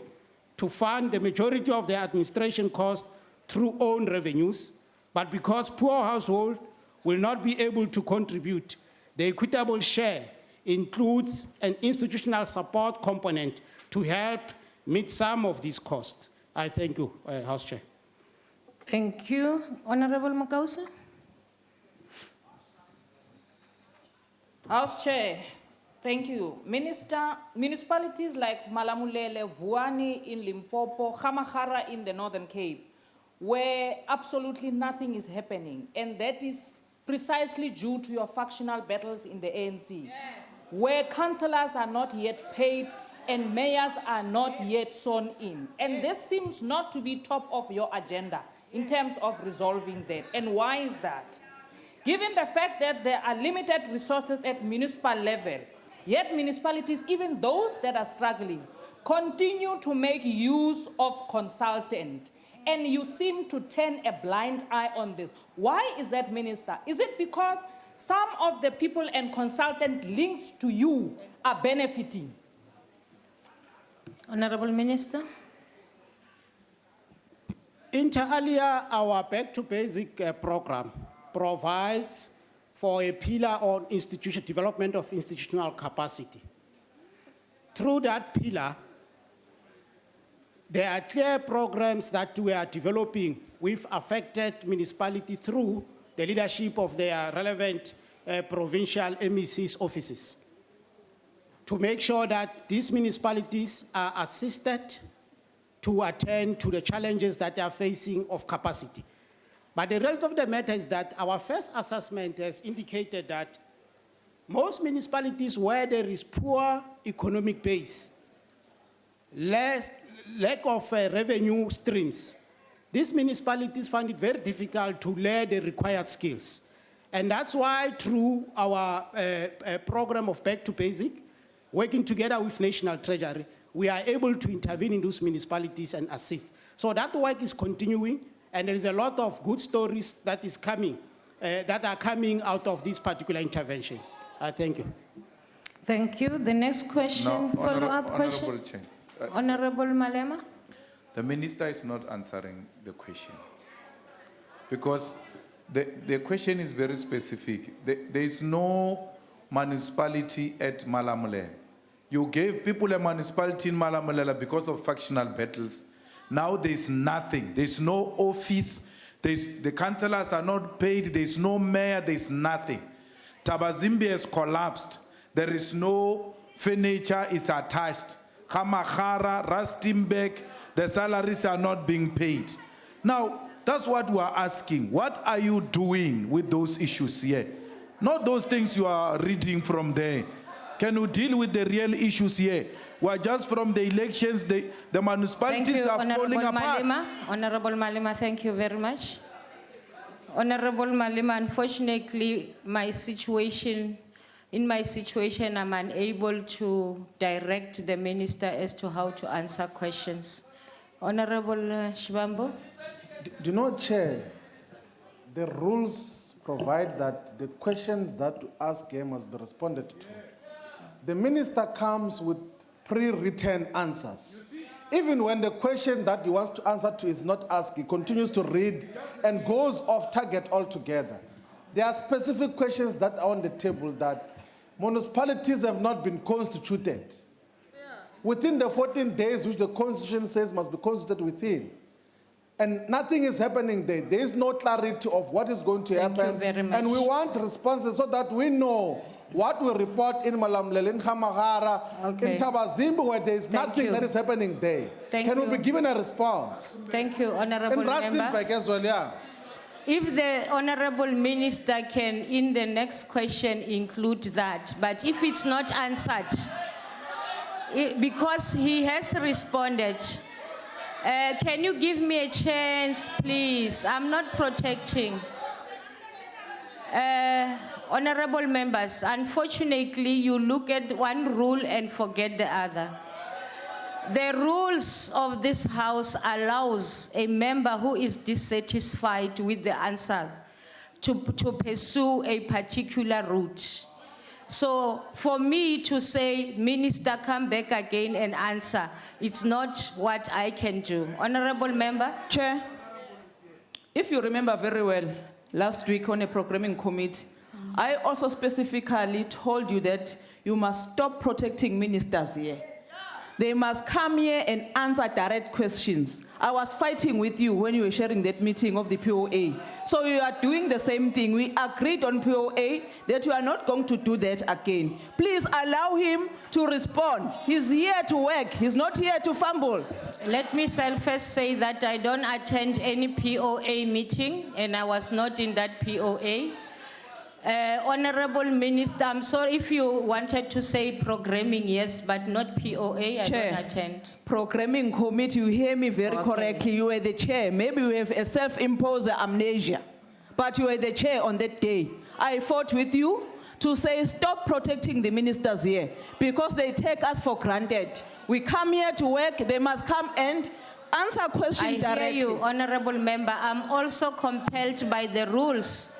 to fund the majority of their administration costs through own revenues, but because poor households will not be able to contribute, the equitable share includes an institutional support component to help meet some of these costs. I thank you, House Chair. Thank you. Honorable Makausa. House Chair, thank you. Minister, municipalities like Malamulele, Vuani in Limpopo, Hamahara in the Northern Cape, where absolutely nothing is happening, and that is precisely due to your factional battles in the ANC, yes, where councillors are not yet paid and mayors are not yet sworn in. And this seems not to be top of your agenda in terms of resolving that. And why is that? Given the fact that there are limited resources at municipal level, yet municipalities, even those that are struggling, continue to make use of consultants. And you seem to turn a blind eye on this. Why is that, Minister? Is it because some of the people and consultant linked to you are benefiting? Honorable Minister. Inter alia, our Back to Basic program provides for a pillar on development of institutional capacity. Through that pillar, there are clear programs that we are developing with affected municipalities through the leadership of their relevant provincial MEC's offices to make sure that these municipalities are assisted to attend to the challenges that they are facing of capacity. But the result of the matter is that our first assessment has indicated that most municipalities where there is poor economic base, lack of revenue streams, these municipalities find it very difficult to learn the required skills. And that's why through our program of Back to Basic, working together with National Treasury, we are able to intervene in those municipalities and assist. So that work is continuing, and there is a lot of good stories that is coming, that are coming out of these particular interventions. Thank you. Thank you. The next question, follow-up question. Honorable Chair, Honorable Malema. the minister is not answering the question. Because the question is very specific. There is no municipality at Malamulele. You gave people a municipality in Malamulele because of factional battles. Now there's nothing. There's no office. The councillors are not paid. There's no mayor. There's nothing. Tabazimbi has collapsed. There is no furniture is attached. Kamahara, Rustenburg, the salaries are not being paid. Now, that's what we are asking. What are you doing with those issues here? Not those things you are reading from there. Can you deal with the real issues here? We're just from the elections, the municipalities are falling apart. Honorable Malema, thank you very much. Honorable Malema, unfortunately, in my situation, I'm unable to direct the minister as to how to answer questions. Honorable Shivambu. Do not, Chair, the rules provide that the questions that you ask here must be responded to. The minister comes with pre-written answers. Even when the question that he wants to answer to is not asked, he continues to read and goes off target altogether. There are specific questions that are on the table that municipalities have not been constituted. Within the 14 days which the Constitution says must be constituted within. And nothing is happening there. There is no clarity of what is going to happen. Thank you very much. And we want responses so that we know what we report in Malamulele, in Hamagara, in Tabazimbi, where there is nothing that is happening there. Can we be given a response? Thank you, Honorable And Member. Rustenburg as well, yeah. If the Honorable Minister can, in the next question, include that, but if it's not answered, because he has responded, can you give me a chance, please? I'm not protecting. Honorable members, unfortunately, you look at one rule and forget the other. The rules of this House allows a member who is dissatisfied with the answer to pursue a particular route. So for me to say, Minister, come back again and answer, it's not what I can do. Honorable Member. Chair, if you remember very well, last week on a programming committee, I also specifically told you that you must stop protecting ministers here. They must come here and answer direct questions. I was fighting with you when you were sharing that meeting of the POA. So you are doing the same thing. We agreed on POA that you are not going to do that again. Please allow him to respond. He's here to work. He's not here to fumble. Let me first say that I don't attend any POA meeting, and I was not in that POA. Honorable Minister, I'm sorry if you wanted to say programming, yes, but not POA, I don't attend. Programming committee, you hear me very correctly. You were the chair. Maybe you have a self-imposed amnesia, but you were the chair on that day. I fought with you to say stop protecting the ministers here because they take us for granted. We come here to work, they must come and answer questions directly. I hear you, Honorable Member. I'm also compelled by the rules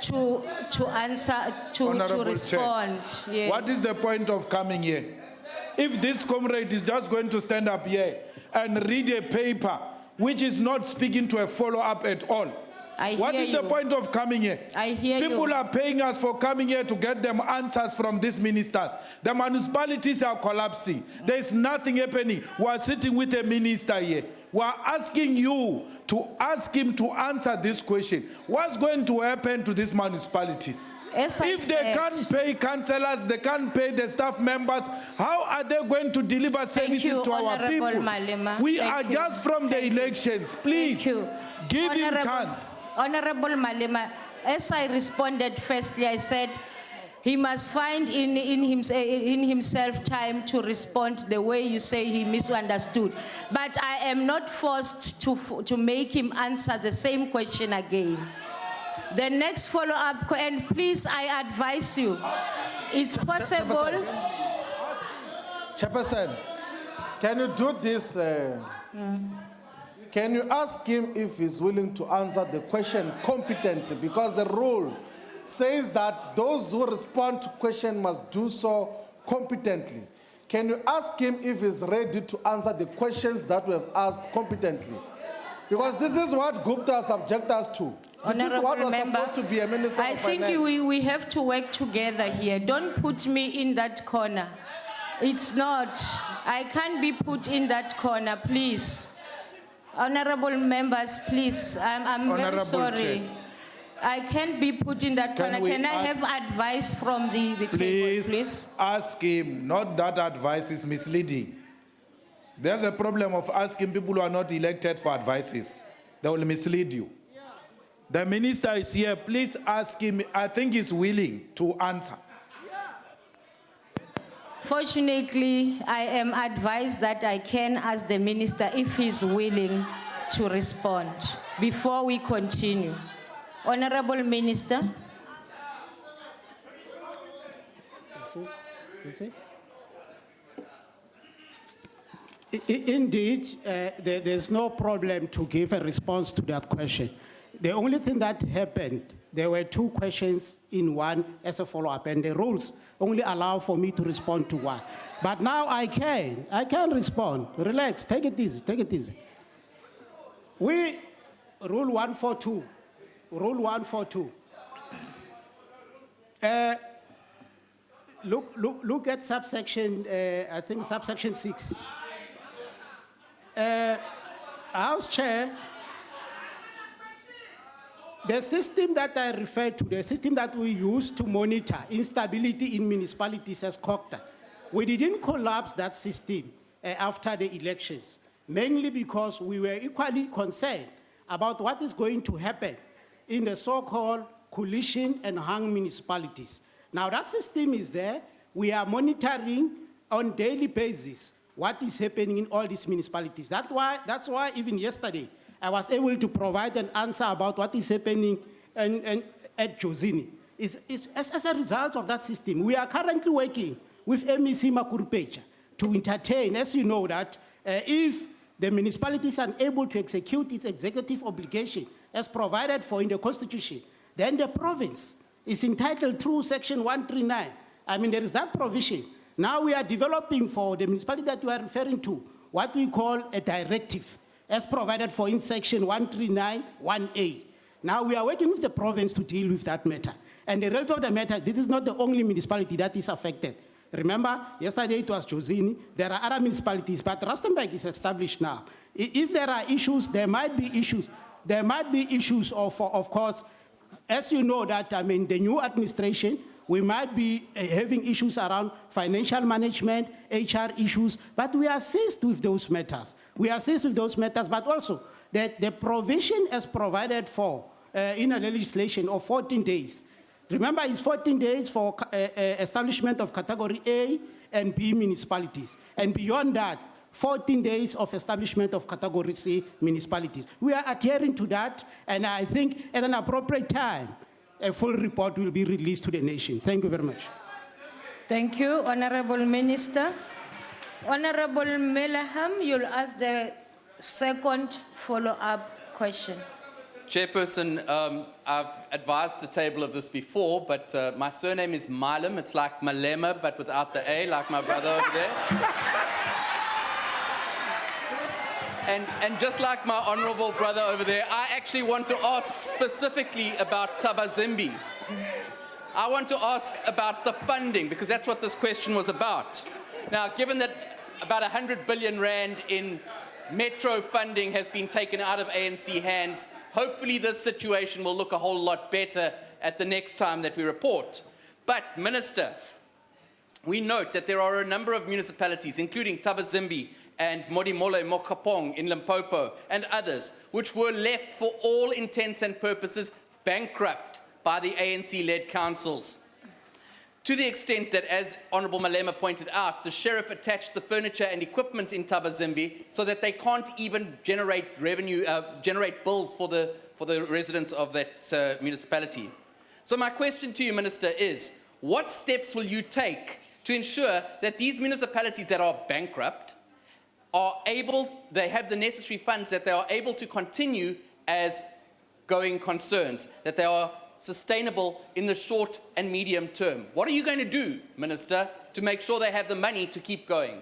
to answer, to respond. Yes. What is the point of coming here? If this comrade is just going to stand up here and read a paper which is not speaking to a follow-up at all, what is the point of coming here? I hear you. People are paying us for coming here to get them answers from these ministers. The municipalities are collapsing. There is nothing happening. We are sitting with a minister here. We are asking you to ask him to answer this question. What's going to happen to these municipalities? As I If they said- can't pay councillors, they can't pay the staff members, how are they going to deliver services you, to our Honourable people? Malema. We Thank are you. just from the elections. Please, give him chance. Honorable Malema, as I responded firstly, I said he must find in himself time to respond the way you say he misunderstood. But I am not forced to make him answer the same question again. The next follow-up, and please, I advise you, it's possible. Chairperson, can you do this? Can you ask him if he's willing to answer the question competently? Because the rule says that those who respond to question must do so competently. Can you ask him if he's ready to answer the questions that we have asked competently? Because this is what Gupta subject us to. This is what was supposed to be a minister I of think finance. we have to work together here. Don't put me in that corner. It's not. I can't be put in that corner, please. Honorable members, please. I'm very Honourable sorry. Chair. I can't be put in that corner. we Can I have advice from the table, please? Ask him, not that advice is misleading. There's a problem of asking people who are not elected for advices. They will mislead you. The minister is here. Please ask him. I think he's willing to answer. Fortunately, I am advised that I can ask the minister if he's willing to respond before we continue. Honorable Minister. Indeed, there's no problem to give a response to that question. The only thing that happened, there were two questions in one as a follow-up, and the rules only allow for me to respond to one. But now I can respond. Relax, take it easy, take it easy. Rule 142, Rule 142. Look at subsection, I think subsection 6. House Chair, the system that I refer to, the system that we use to monitor instability in municipalities as COCTA, we didn't collapse that system after the elections, mainly because we were equally concerned about what is going to happen in the so-called coalition and hung municipalities. Now that system is there. We are monitoring on daily basis what is happening in all these municipalities. That's why even yesterday, I was able to provide an answer about what is happening at Jozini. As a result of that system, we are currently working with MEC Makurupecha to entertain, as you know, that if the municipality is unable to execute its executive obligation as provided for in the Constitution, then the province is entitled through Section 139. I mean, there is that provision. Now we are developing for the municipality that you are referring to what we call a directive as provided for in Section 139(1)(a). Now we are working with the province to deal with that matter. And the reality of the matter, this is not the only municipality that is affected. Remember, yesterday it was Jozini. There are other municipalities, but Rustenburg is established now. If there are issues, there might be issues. There might be issues of course, as you know that, I mean, the new administration, we might be having issues around financial management, HR issues, but we are seized with those matters. We are seized with those matters, but also that the provision as provided for in a legislation of 14 days. Remember, it's 14 days for establishment of category A and B municipalities. And beyond that, 14 days of establishment of category C municipalities. We are adhering to that, and I think at an appropriate time, a full report will be released to the nation. Thank you very much. Thank you, Honorable Minister. Honorable Melaham, you'll ask the second follow-up question. Chairperson, I've advised the table of this before, but my surname is Malem. It's like Malema, but without the A, like my brother over there. And just like my honorable brother over there, I actually want to ask specifically about Tabazimbi. I want to ask about the funding, because that's what this question was about. Now, given that about 100 billion rand in Metro funding has been taken out of ANC hands. Hopefully this situation will look a whole lot better at the next time that we report. But, Minister, we note that there are a number of municipalities, including Tabazimbi and Modimolle Mokapong in Limpopo and others, which were left for all intents and purposes bankrupt by the ANC-led councils. To the extent that, as Honourable Malema pointed out, the sheriff attached the furniture and equipment in Tabazimbi so that they can't even generate revenue, generate bills for the residents of that municipality. So my question to you, Minister, is what steps will you take to ensure that these municipalities that are bankrupt they have the necessary funds, that they are able to continue as going concerns, that they are sustainable in the short and medium term? What are you going to do, Minister, to make sure they have the money to keep going?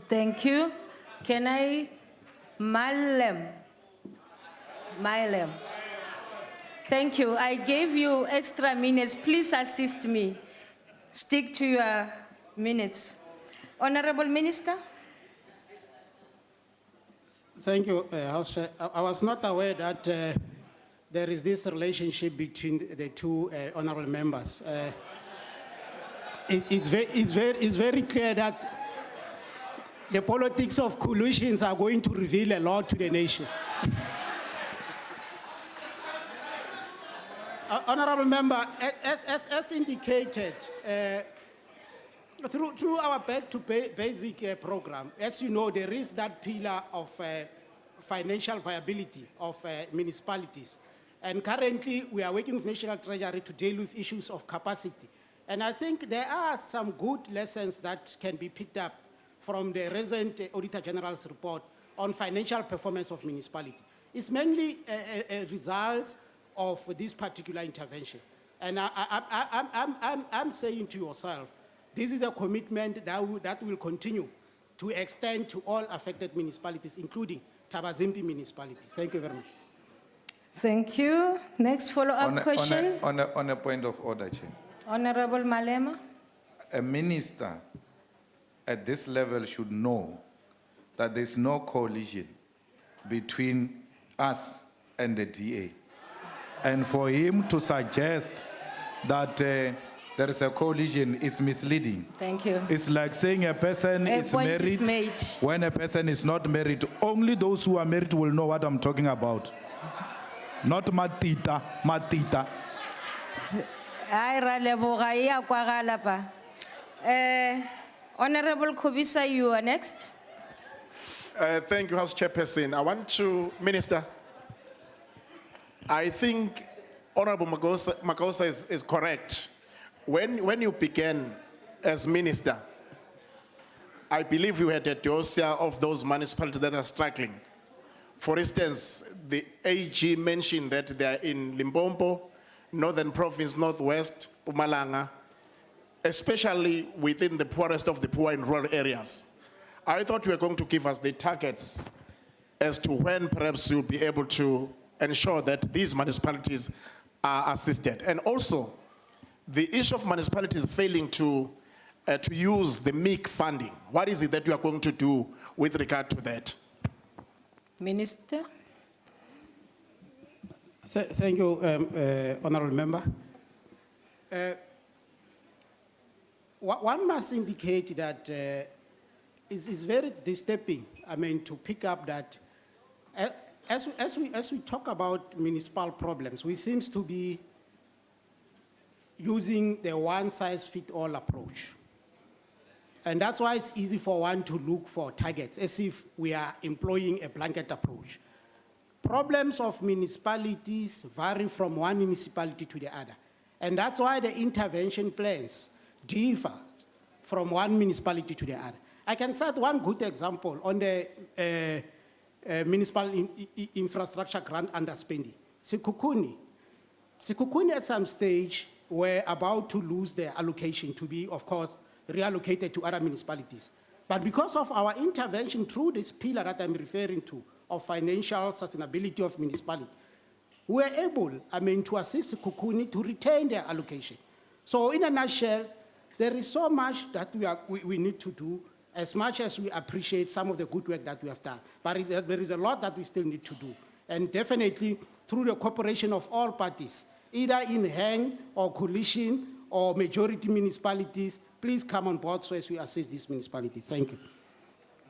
Thank you. Can I, Malem? Thank you. I gave you extra minutes. Please assist me. Stick to your minutes. Honorable Minister. Thank you, House Chair. I was not aware that there is this relationship between the two honorable members. It's very clear that the politics of collusions are going to reveal a lot to the nation. Honorable Member, as indicated, through our Back to Basic program, as you know, there is that pillar of financial viability of municipalities. And currently, we are working with National Treasury to deal with issues of capacity. And I think there are some good lessons that can be picked up from the recent Auditor General's report on financial performance of municipality. It's mainly a result of this particular intervention. And I'm saying to yourself, this is a commitment that will continue to extend to all affected municipalities, including Tabazimbi municipality. Thank you very much. Thank you. Next follow-up question. On a point of order, Chair. Honorable Malema. A minister at this level should know that there's no coalition between us and the DA. And for him to suggest that there is a coalition is misleading. Thank you. It's like saying a person is married when a person is not married. Only those who are married will know what I'm talking about. Not Matita. Honorable Kobisa, you are next. Thank you, House Chairperson. I want to, Minister, I think Honorable Makosa is correct. When you began as minister, I believe you had a dossier of those municipalities that are struggling. For instance, the AG mentioned that they are in Limpopo, Northern Province, Northwest, Mpumalanga, especially within the poorest of the poor in rural areas. I thought you were going to give us the targets as to when perhaps you'll be able to ensure that these municipalities are assisted. And also, the issue of municipalities failing to use the MIC funding. What is it that you are going to do with regard to that? Minister. Thank you, Honorable Member. One must indicate that it's very disturbing, to pick up that as we talk about municipal problems, we seem to be using the one-size-fits-all approach. And that's why it's easy for one to look for targets, as if we are employing a blanket approach. Problems of municipalities vary from one municipality to the other. And that's why the intervention plans differ from one municipality to the other. I can cite one good example on the municipal infrastructure grant underspending. Sekhukhune at some stage were about to lose their allocation to be, of course, reallocated to other municipalities. But because of our intervention through this pillar that I'm referring to, of financial sustainability of municipality, we were able, to assist Sekhukhune to retain their allocation. So in a nutshell, there is so much that we need to do as much as we appreciate some of the good work that we have done. But there is a lot that we still need to do. And definitely through the cooperation of all parties, either in hang or coalition or majority municipalities, please come on board so as we assist this municipality. Thank you.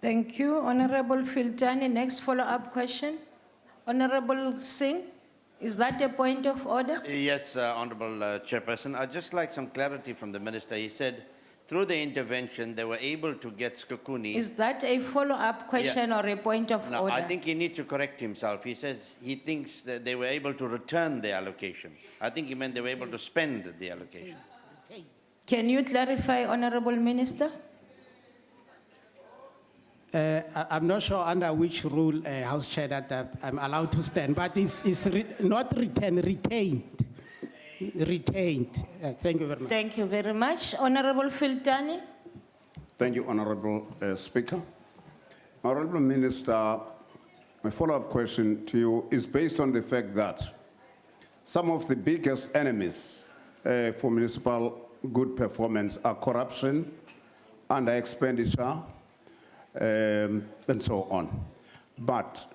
Thank you, Honorable Filtani. Next follow-up question. Honorable Singh, is that a point of order? Yes, Honorable Chairperson. I'd just like some clarity from the Minister. He said through the intervention, they were able to get Skukuni. Is that a follow-up question or a point of No, order? I think he needs to correct himself. He says he thinks that they were able to return the allocation. I think he meant they were able to spend the allocation. Can you clarify, Honorable Minister? I'm not sure under which rule, House Chair, that I'm allowed to stand, but it's not returned, retained. Retained. Thank you very much. Thank you very much. Honorable Filtani? Thank you, Honorable Speaker. Honorable Minister, my follow-up question to you is based on the fact that some of the biggest enemies for municipal good performance are corruption, under expenditure, and so on. But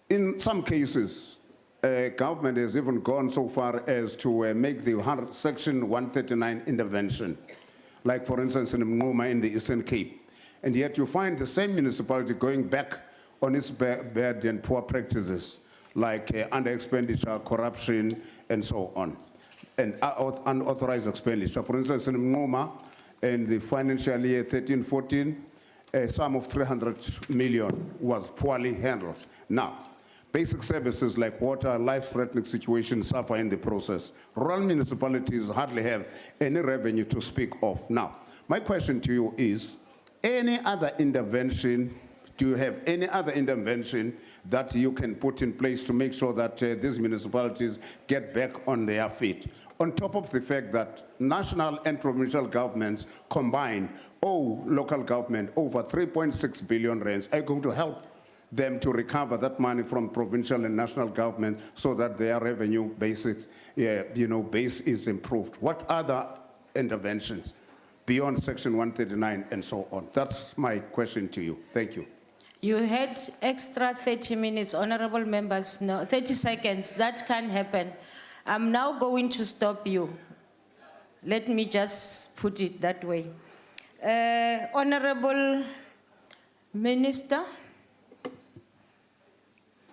in some cases, government has even gone so far as to make the Section 139 intervention, like for instance in Mngoma in the Eastern Cape. And yet you find the same municipality going back on its bad and poor practices, like under expenditure, corruption, and so on, and unauthorized expenditure. For instance, in Mngoma, in the financial year 13-14, a sum of 300 million was poorly handled. Now, basic services like water and life-threatening situations suffer in the process. Rural municipalities hardly have any revenue to speak of. Now, my question to you is, any other intervention, do you have any other intervention that you can put in place to make sure that these municipalities get back on their feet? On top of the fact that national and provincial governments combined owe local government over 3.6 billion rands, are going to help them to recover that money from provincial and national government so that their revenue base is improved. What other interventions beyond Section 139 and so on? That's my question to you. Thank you. You had extra 30 minutes, honorable members. No, 30 seconds. That can happen. I'm now going to stop you. Let me just put it that way. Honorable Minister.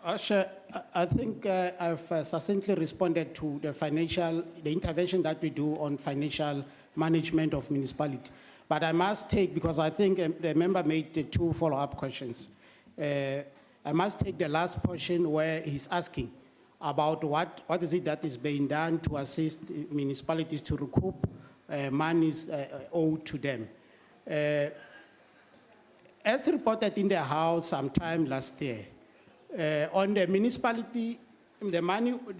Asha, I think I've succinctly responded to the intervention that we do on financial management of municipality. But I must take, because I think the member made the two follow-up questions. I must take the last portion where he's asking about what is it that is being done to assist municipalities to recoup monies owed to them. As reported in the House sometime last year, on the municipality, the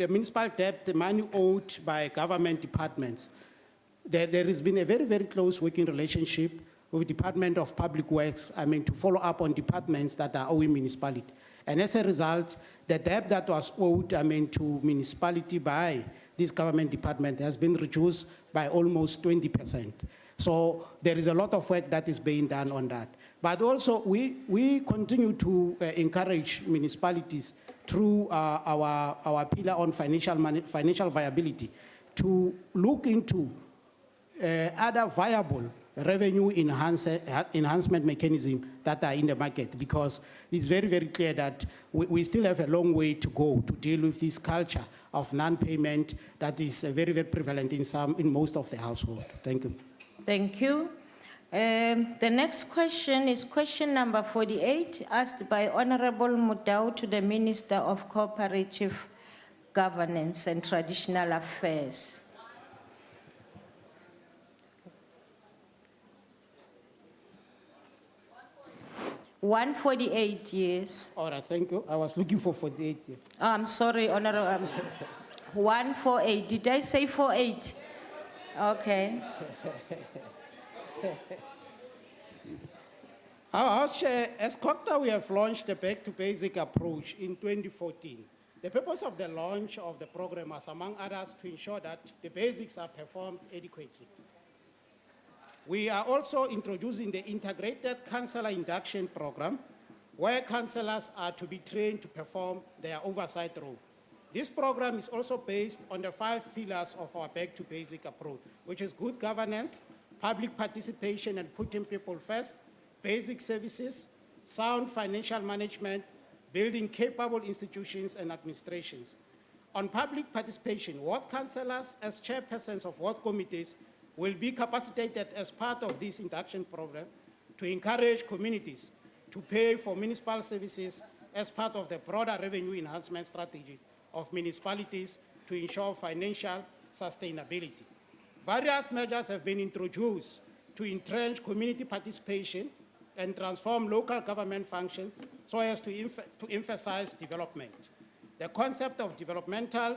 municipal debt, the money owed by government departments, there has been a very, very close working relationship with the Department of Public Works, to follow up on departments that are owing municipality. And as a result, the debt that was owed, to municipality by this government department has been reduced by almost 20%. So there is a lot of work that is being done on that. But also, we continue to encourage municipalities through our pillar on financial viability to look into other viable revenue enhancement mechanisms that are in the market, because it's very, very clear that we still have a long way to go to deal with this culture of non-payment that is very, very prevalent in most of the households. Thank you. Thank you. The next question is question number 48, asked by Honorable Mudau to the Minister of Cooperative Governance and Traditional Affairs. $148, yes. All right, thank you. I was looking for 48, yes. I'm sorry, Honorable. 148. Did I say 48? Okay. As COCTA, we have launched the Back to Basic approach in 2014. The purpose of the launch of the program was, among others, to ensure that the basics are performed adequately. We are also introducing the integrated councillor induction program, where councillors are to be trained to perform their oversight role. This program is also based on the 5 pillars of our back to basic approach, which is good governance, public participation and putting people first, basic services, sound financial management, building capable institutions and administrations. On public participation, ward councillors as chairpersons of ward committees will be capacitated as part of this induction program to encourage communities to pay for municipal services as part of the broader revenue enhancement strategy of municipalities to ensure financial sustainability. Various measures have been introduced to entrench community participation and transform local government functions so as to emphasize development. The concept of developmental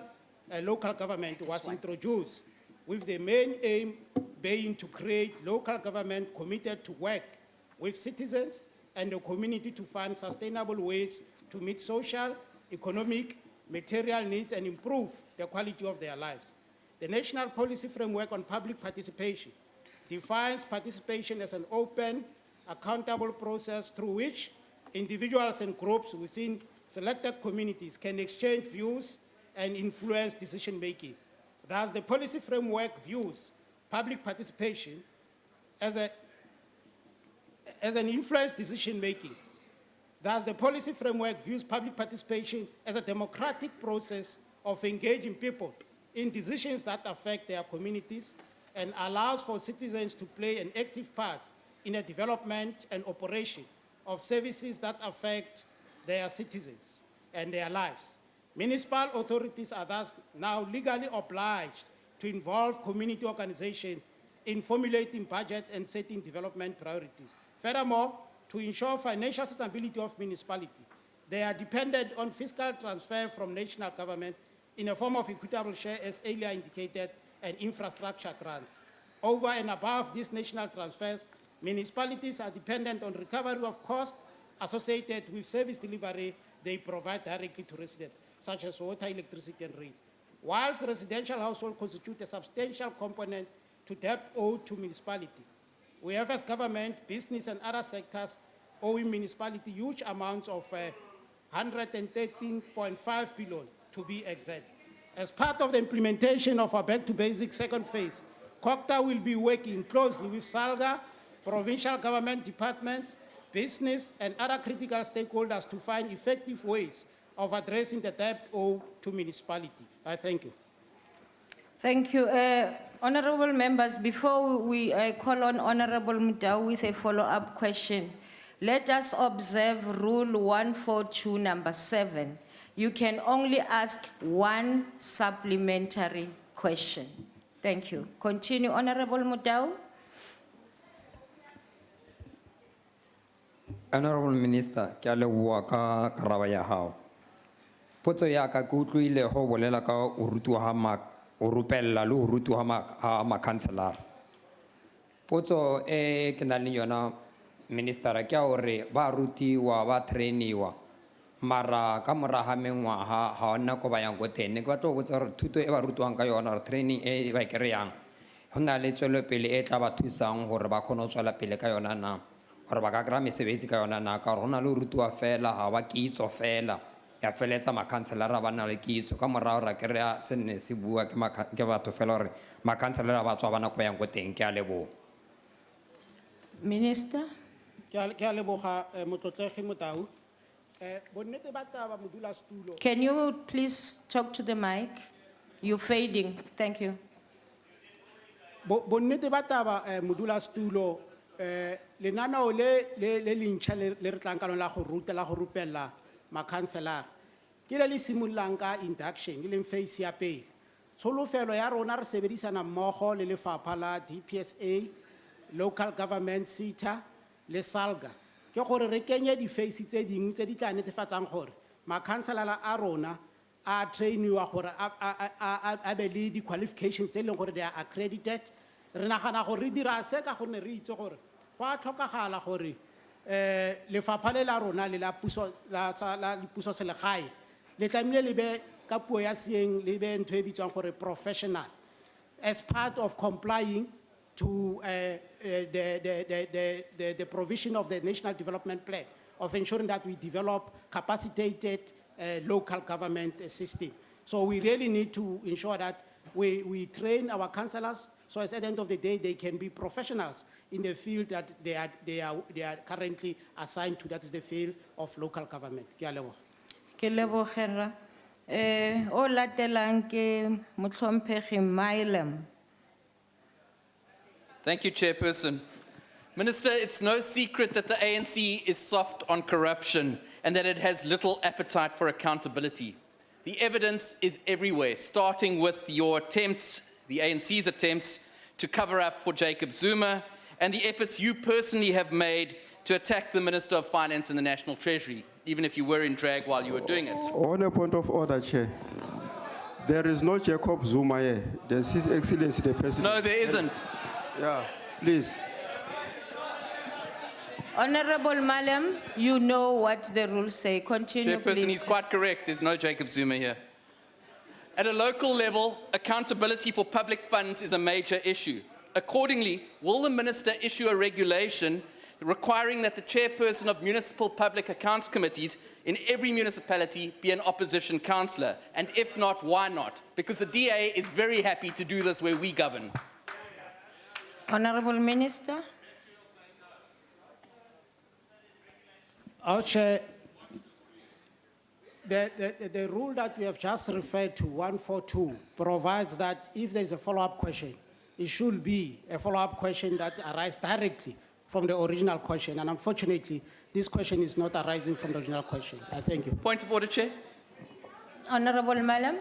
local government was introduced with the main aim being to create local government committed to work with citizens and the community to find sustainable ways to meet social, economic, material needs and improve the quality of their lives. The National Policy Framework on Public Participation defines participation as an open, accountable process through which individuals and groups within selected communities can exchange views and influence decision-making. Thus, the policy framework views public participation as an influence decision-making. Thus, the policy framework views public participation as a democratic process of engaging people in decisions that affect their communities and allows for citizens to play an active part in the development and operation of services that affect their citizens and their lives. Municipal authorities are thus now legally obliged to involve community organizations in formulating budget and setting development priorities. Furthermore, to ensure financial sustainability of municipality, they are dependent on fiscal transfer from national government in the form of equitable share, as earlier indicated, and infrastructure grants. Over and above these national transfers, municipalities are dependent on recovery of costs associated with service delivery they provide directly to residents, such as water, electricity, and rates. Whilst residential households constitute a substantial component to debt owed to municipality, we have as government, business, and other sectors owing municipality huge amounts of 113.5 billion to be exact. As part of the implementation of our Back to Basic second phase, COCTA will be working closely with SALGA, provincial government departments, business, and other critical stakeholders to find effective ways of addressing the debt owed to municipality. I thank you. Thank you. Honorable members, before we call on Honorable Mutau with a follow-up question, let us observe Rule 142, number 7. You can only ask one supplementary question. Thank you. Continue, Honorable Mutau. Honorable Minister, ke a leboha ka karaba ya hao. Potso ya ka ke utlwile ho bolela ka o rupella le ho rutuwa ha makhanselara. Potso e ke nang le yona minister ke hore ba rutiwa ba trainiwa mara ka mora ha mengwaga ha ona ko ba yang go teng. Ke batla go botsa hore thuto e ba rutiwang ka yona or training e ba kry-ang ho na le tswelopele e tla ba thusang hore ba kgone ho tswela pele ka yona na, gore ba ka kry-a mesebetsi ka yona na, ka gore go na le ho rutiwa fela ga ba kitso fela ya feletsa makhanselara ba na le kitso ka morago ra kry-a se nne se bua ke batho fela gore makhanselara ba tswa ba nako yang go teng. Ke a leboga. Minister. Ke a leboga motlotlegi Motau. Bonnete ba taba modulasetulo. Can you please talk to the mic? You're fading. Thank you. Bonnete ba taba modulasetulo lenaneo le lentšha le re tlang ka lona la go ruta la go rupella makhanselara ke le simololang ka induction e leng phase ya pele. Tsholofelo ya rona re sebedisana mmogo le lefapha la DPSA, local government SETA le SALGA ke gore re kenye di-phase tse dingwe tse di tla netefatsang gore makhanselara a rona a trainiwa gore a be le di-qualifications tse e leng gore they are accredited. Re nagana gore re dira se ka gonne re itse gore go a tlhokagala gore lefapha le la rona le la puso selegae le tlamehile le be ka puo ya seeng le be ntho e bitswang gore professional as part of complying to the provision of the National Development Plan, of ensuring that we develop capacitated local government system. So we really need to ensure that we train our councillors, so as at the end of the day, they can be professionals in the field that they are currently assigned to, that is the field of local government. Ke a leboha. Ke lebohela. O latelang ke motlhomphegi Milam. Thank you, Chairperson. Minister, it's no secret that the ANC is soft on corruption and that it has little appetite for accountability. The evidence is everywhere, starting with your attempts, the ANC's attempts, to cover up for Jacob Zuma, and the efforts you personally have made to attack the Minister of Finance and the National Treasury, even if you were in drag while you were doing it. On a point of order, Chair. There is no Jacob Zuma here. There's His Excellency the President. No, there isn't. Yeah, please. Honorable Malam, you know what the rules say. Continue, Chairperson, please. he's quite correct. There's no Jacob Zuma here. At a local level, accountability for public funds is a major issue. Accordingly, will the Minister issue a regulation requiring that the chairperson of municipal public accounts committees in every municipality be an opposition councillor? And if not, why not? Because the DA is very happy to do this where we govern. Honorable Minister. Our Chair, the rule that we have just referred to, 142, provides that if there is a follow-up question, it should be a follow-up question that arises directly from the original question. And unfortunately, this question is not arising from the original question. I thank you. Point of order, Chair. Honorable Malam.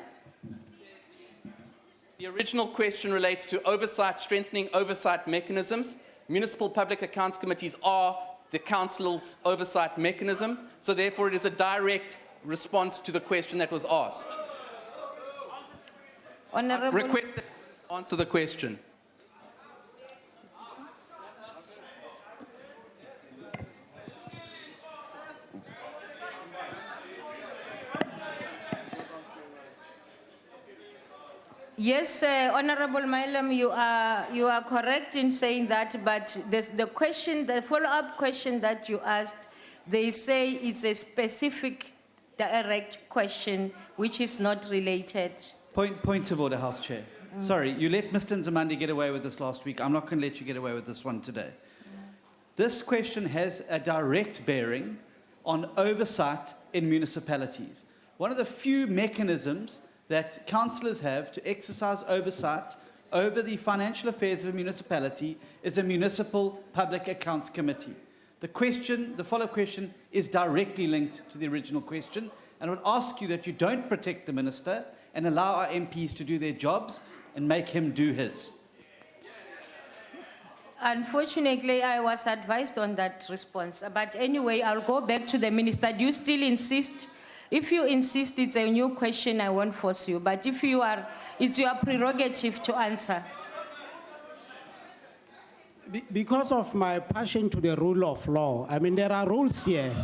The original question relates to oversight, strengthening oversight mechanisms. Municipal public accounts committees are the council's oversight mechanism, so therefore it is a direct response to the question that was asked. Honorable. Request that you answer the question. Yes, Honorable Milam, you are correct in saying that, but the question, the follow-up question that you asked, they say it's a specific direct question which is not related. Point of order, House Chair. Sorry, you let Mr. Nzimande get away with this last week. I'm not going to let you get away with this one today. This question has a direct bearing on oversight in municipalities. One of the few mechanisms that councillors have to exercise oversight over the financial affairs of a municipality is a municipal public accounts committee. The question, the follow-up question, is directly linked to the original question, and I would ask you that you don't protect the minister and allow our MPs to do their jobs and make him do his. Unfortunately, I was advised on that response, but anyway, I'll go back to the minister. Do you still insist? If you insist it's a new question, I won't force you. But if you are, it's your prerogative to answer. Because of my passion to the rule of law, I mean, there are rules here.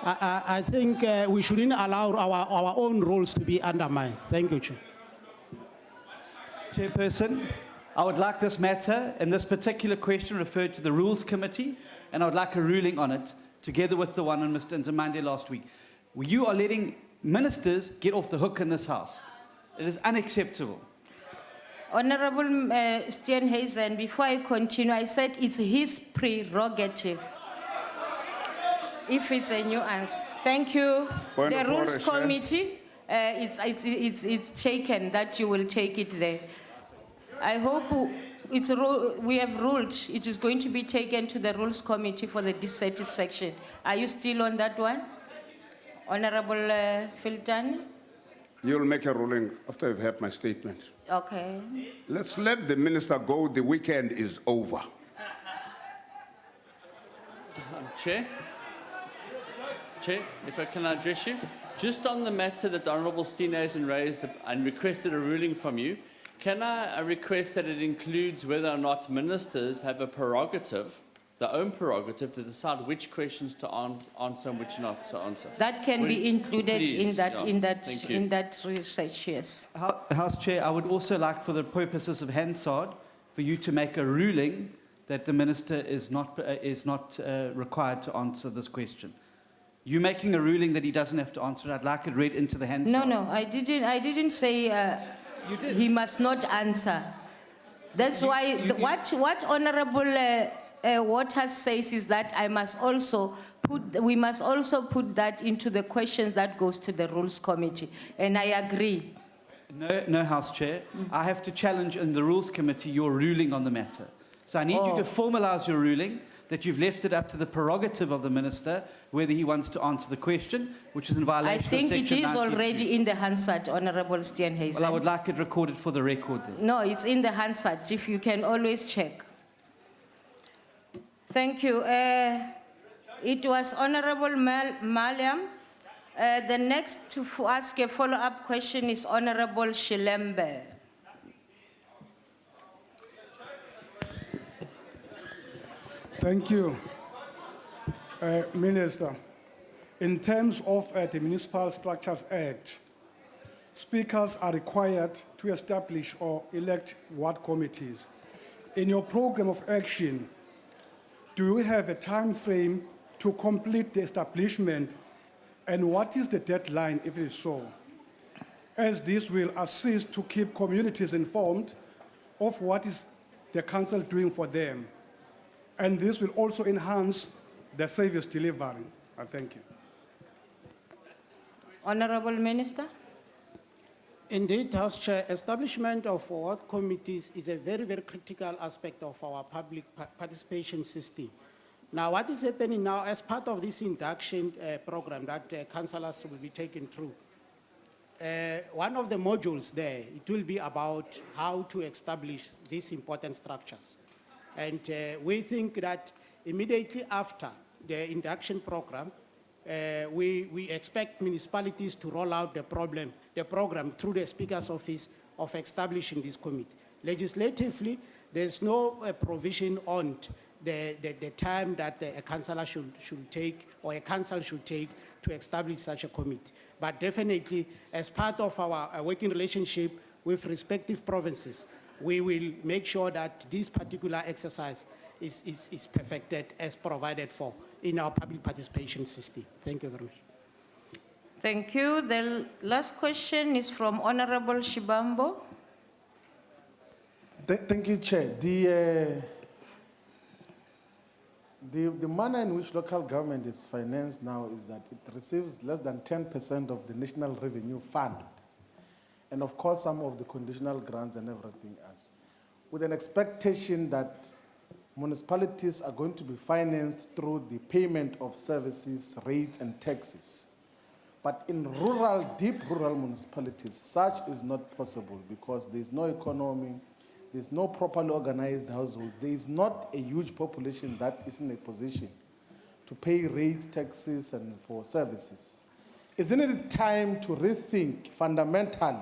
I think we shouldn't allow our own rules to be undermined. Thank you, Chair. Chairperson, I would like this matter and this particular question referred to the Rules Committee, and I would like a ruling on it, together with the one on Mr. Nzimande last week. You are letting ministers get off the hook in this House. It is unacceptable. Honorable Steenhuisen, before I continue, I said it's his prerogative. If it's a new answer. Thank you. The Rules Committee, it's taken that you will take it there. I hope we have ruled it is going to be taken to the Rules Committee for the dissatisfaction. Are you still on that one? Honorable Filtani? You'll make a ruling after you've heard my statement. Okay. Let's let the minister go. The weekend is over. Chair, if I can address you, just on the matter that Honourable Steenhuisen raised and requested a ruling from you, can I request that it includes whether or not ministers have a prerogative, their own prerogative, to decide which questions to answer and which not to answer? That can be included please, in that research, yes. House Chair, I would also like, for the purposes of Hansard, for you to make a ruling that the minister is not required to answer this question. You making a ruling that he doesn't have to answer it. I'd like it read into the hands. No, I didn't say You did. he must not answer. That's why what Honorable Waters says is that we must also put that into the questions that goes to the Rules Committee, and I agree. No, House Chair. I have to challenge in the Rules Committee your ruling on the matter. So I need you to formalise your ruling that you've left it up to the prerogative of the minister whether he wants to answer the question, which is in violation of Section 92. I think it is already in the Hansard, Honorable Steenhuisen. Well, I would like it recorded for the record then. No, it's in the Hansard, if you can always check. Thank you. It was Honorable Maliam. The next to ask a follow-up question is Honorable Shilembe. Thank you. Minister, in terms of the Municipal Structures Act, speakers are required to establish or elect ward committees. In your program of action, do you have a time frame to complete the establishment, and what is the deadline if it is so? As this will assist to keep communities informed of what is the council doing for them. And this will also enhance the service delivery. Thank you. Honorable Minister. Indeed, House Chair, establishment of ward committees is a very, very critical aspect of our public participation system. Now, what is happening now as part of this induction program that councillors will be taken through, one of the modules there, it will be about how to establish these important structures. And we think that immediately after the induction program, we expect municipalities to roll out the program through the Speaker's Office of establishing this committee. Legislatively, there's no provision on the time that a councillor should take or a council should take to establish such a committee. But definitely, as part of our working relationship with respective provinces, we will make sure that this particular exercise is perfected as provided for in our public participation system. Thank you very much. Thank you. The last question is from Honorable Shibambo. Thank you, Chair. The manner in which local government is financed now is that it receives less than 10% of the National Revenue Fund. And of course, some of the conditional grants and everything else, with an expectation that municipalities are going to be financed through the payment of services, rates, and taxes. But in deep rural municipalities, such is not possible because there's no economy, there's no properly organized households, there is not a huge population that is in a position to pay rates, taxes, and for services. Isn't it time to rethink fundamentally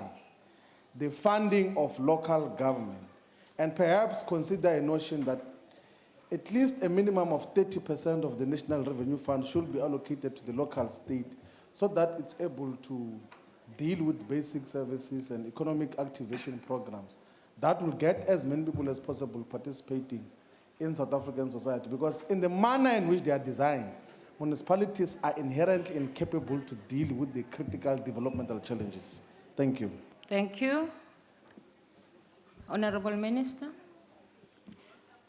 the funding of local government and perhaps consider a notion that at least a minimum of 30% of the National Revenue Fund should be allocated to the local state so that it's able to deal with basic services and economic activation programs that will get as many people as possible participating in South African society? Because in the manner in which they are designed, municipalities are inherently incapable to deal with the critical developmental challenges. Thank you. Thank you. Honorable Minister.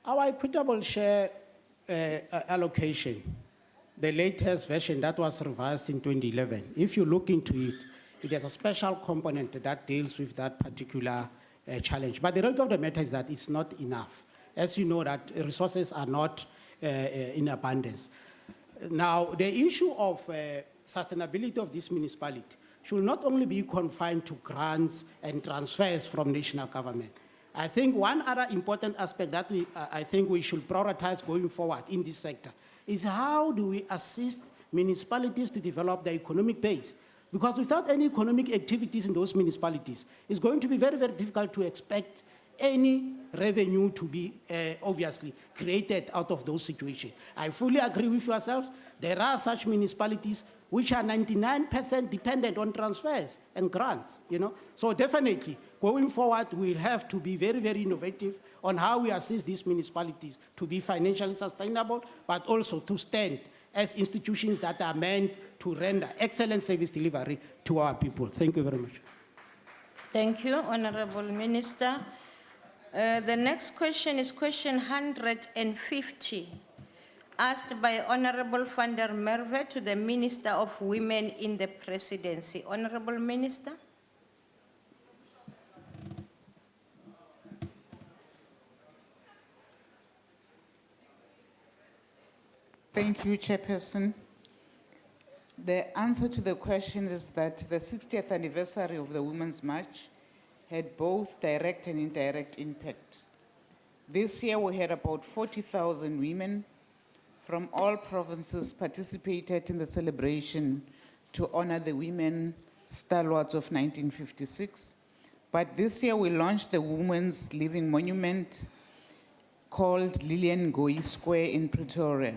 Our equitable share allocation, the latest version that was revised in 2011, if you look into it, it has a special component that deals with that particular challenge. But the result of the matter is that it's not enough. As you know, that resources are not in abundance. Now, the issue of sustainability of this municipality should not only be confined to grants and transfers from national government. I think one other important aspect that I think we should prioritize going forward in this sector is how do we assist municipalities to develop their economic base? Because without any economic activities in those municipalities, it's going to be very, very difficult to expect any revenue to be obviously created out of those situations. I fully agree with yourselves. There are such municipalities which are 99% dependent on transfers and grants, you know. So definitely, going forward, we'll have to be very, very innovative on how we assist these municipalities to be financially sustainable, but also to stand as institutions that are meant to render excellent service delivery to our people. Thank you very much. Thank you, Honorable Minister. The next question is question 150, asked by Honorable van der Merwe to the Minister of Women in the Presidency. Honorable Minister. Thank you, Chairperson. The answer to the question is that the 60th anniversary of the Women's March had both direct and indirect impact. This year we had about 40,000 women from all provinces participated in the celebration to honor the women stalwarts of 1956. But this year we launched the Women's Living Monument called Lillian Ngoyi Square in Pretoria.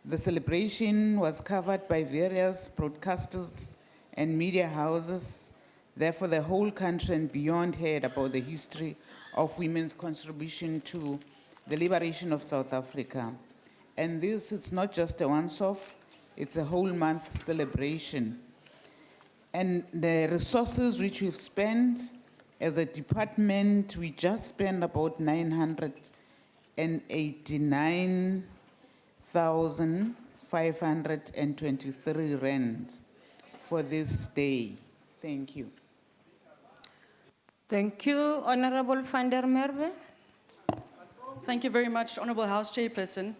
The celebration was covered by various broadcasters and media houses. Therefore, the whole country and beyond heard about the history of women's contribution to the liberation of South Africa. And this, it's not just a once-off, it's a whole month celebration. And the resources which we've spent as a department, we just spent about 989,523 rand for this day. Thank you. Thank you, Honorable van der Merwe. Thank you very much, Honorable House Chairperson.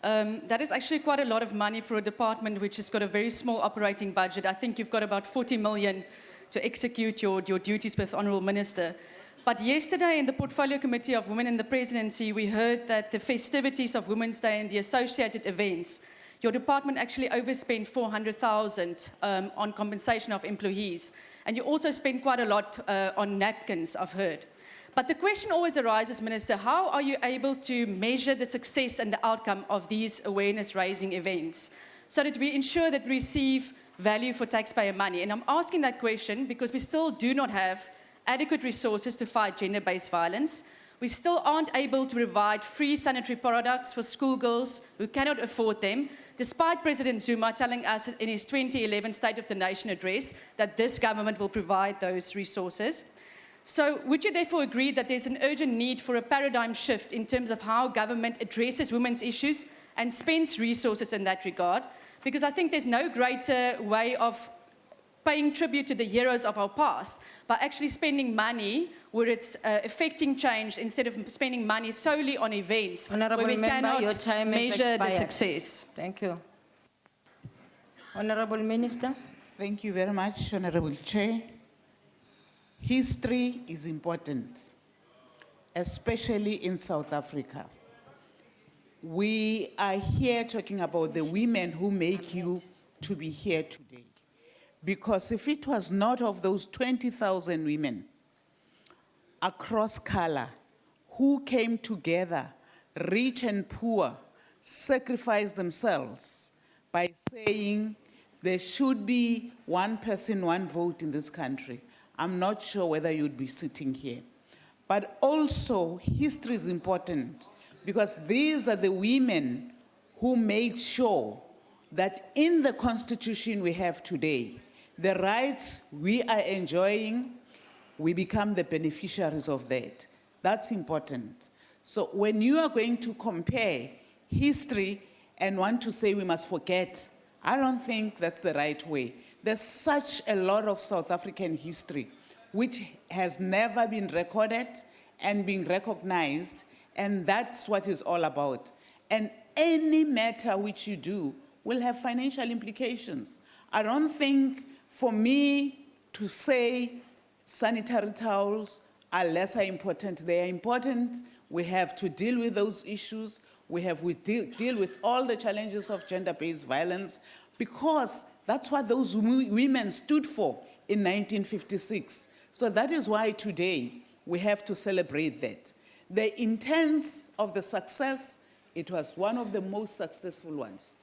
That is actually quite a lot of money for a department which has got a very small operating budget. I think you've got about 40 million to execute your duties with, Honorable Minister. But yesterday in the Portfolio Committee of Women in the Presidency, we heard that the festivities of Women's Day and the associated events, your department actually overspent 400,000 on compensation of employees. And you also spent quite a lot on napkins, I've heard. But the question always arises, Minister, how are you able to measure the success and the outcome of these awareness-raising events so that we ensure that we receive value for taxpayer money? And I'm asking that question because we still do not have adequate resources to fight gender-based violence. We still aren't able to provide free sanitary products for schoolgirls who cannot afford them, despite President Zuma telling us in his 2011 State of the Nation address that this government will provide those resources. So would you therefore agree that there's an urgent need for a paradigm shift in terms of how government addresses women's issues and spends resources in that regard? Because I think there's no greater way of paying tribute to the heroes of our past by actually spending money where it's affecting change instead of spending money solely on events Honorable where we Member, cannot your time measure the expired. success. Thank you. Honorable Minister. Thank you very much, Honorable Chair. History is important, especially in South Africa. We are here talking about the women who make you to be here today. Because if it was not of those 20,000 women across color who came together, rich and poor, sacrificed themselves by saying there should be one person, one vote in this country, I'm not sure whether you'd be sitting here. But also, history is important because these are the women who made sure that in the Constitution we have today, the rights we are enjoying, we become the beneficiaries of that. That's important. So when you are going to compare history and want to say we must forget, I don't think that's the right way. There's such a lot of South African history which has never been recorded and been recognized, and that's what it's all about. And any matter which you do will have financial implications. I don't think for me to say sanitary towels are lesser important. They are important. We have to deal with those issues. We have to deal with all the challenges of gender-based violence because that's what those women stood for in 1956. So that is why today we have to celebrate that. The intents of the success, it was one of the most successful ones.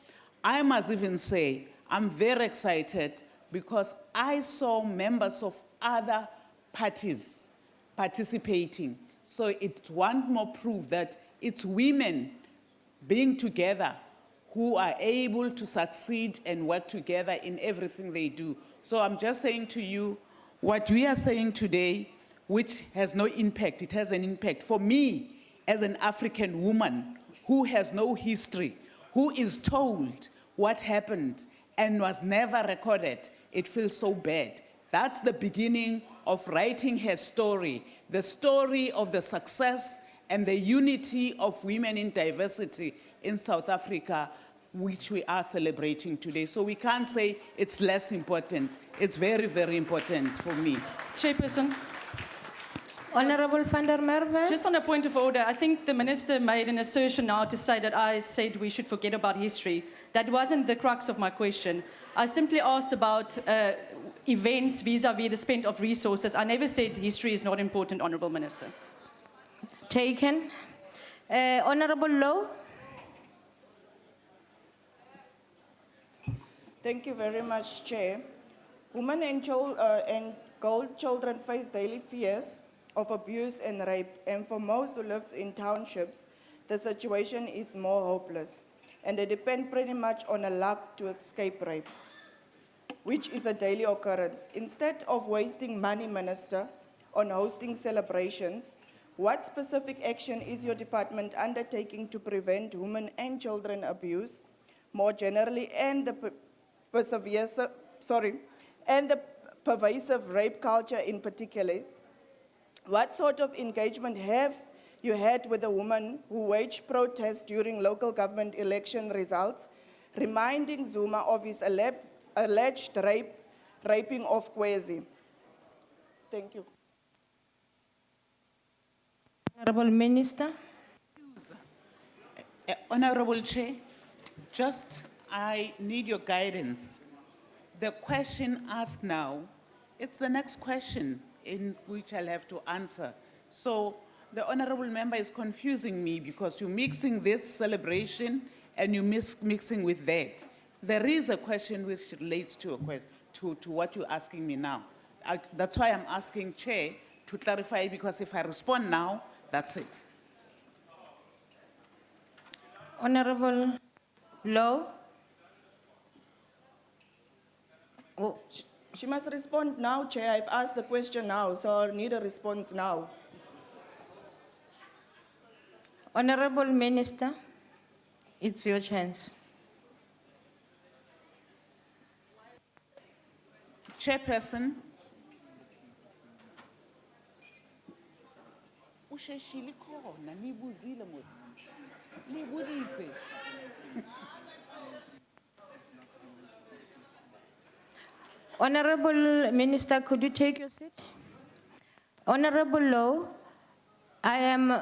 I must even say, I'm very excited because I saw members of other parties participating. So it's one more proof that it's women being together who are able to succeed and work together in everything they do. So I'm just saying to you, what we are saying today, which has no impact, it has an impact. For me, as an African woman who has no history, who is told what happened and was never recorded, it feels so bad. That's the beginning of writing her story, the story of the success and the unity of women in diversity in South Africa, which we are celebrating today. So we can't say it's less important. It's very, very important for me. Chairperson. Honorable van der Merwe. Just on a point of order, I think the minister made an assertion now to say that I said we should forget about history. That wasn't the crux of my question. I simply asked about events vis-à-vis the spent of resources. I never said history is not important, Honourable Minister. Taken. Honourable Low. Thank you very much, Chair. Women and girl children face daily fears of abuse and rape, and for most who live in townships, the situation is more hopeless, and they depend pretty much on a luck to escape rape, which is a daily occurrence. Instead of wasting money, Minister, on hosting celebrations, what specific action is your department undertaking to prevent women and children abuse more generally and the pervasive rape culture in particular? What sort of engagement have you had with the women who waged protests during local government election results, reminding Zuma of his alleged raping of Kwezi? Thank you. Honourable Minister. Honourable Chair, I need your guidance. The question asked now, it's the next question in which I'll have to answer. So the honourable member is confusing me because you're mixing this celebration and you're mixing with that. There is a question which relates to what you're asking me now. That's why I'm asking Chair to clarify, because if I respond now, that's it. Honourable Low. Oh, she must respond now, Chair. I've asked the question now, so I need a response now. Honourable Minister, it's your chance. Chairperson. Honourable Minister, could you take your seat? Honourable Low, I am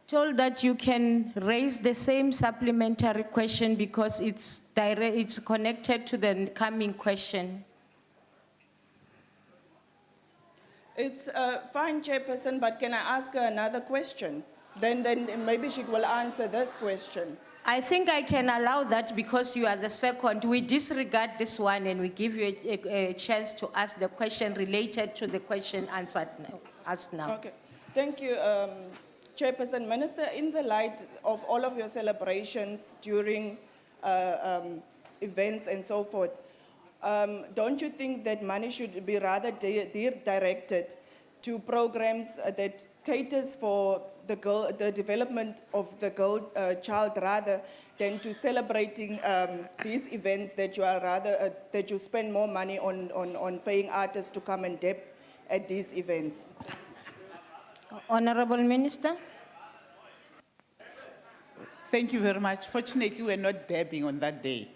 told that you can raise the same supplementary question because it's connected to the coming question. It's fine, Chairperson, but can I ask her another question? Then maybe she will answer this question. I think I can allow that because you are the second. We disregard this one and we give you a chance to ask the question related to the question asked now. Okay. Thank you, Chairperson. Minister, in the light of all of your celebrations during events and so forth, don't you think that money should be rather directed to programs that caters for the development of the child rather than to celebrating these events that you are that you spend more money on paying artists to come and dip at these events? Honourable Minister. Thank you very much. Fortunately, we're not dabbing on that day.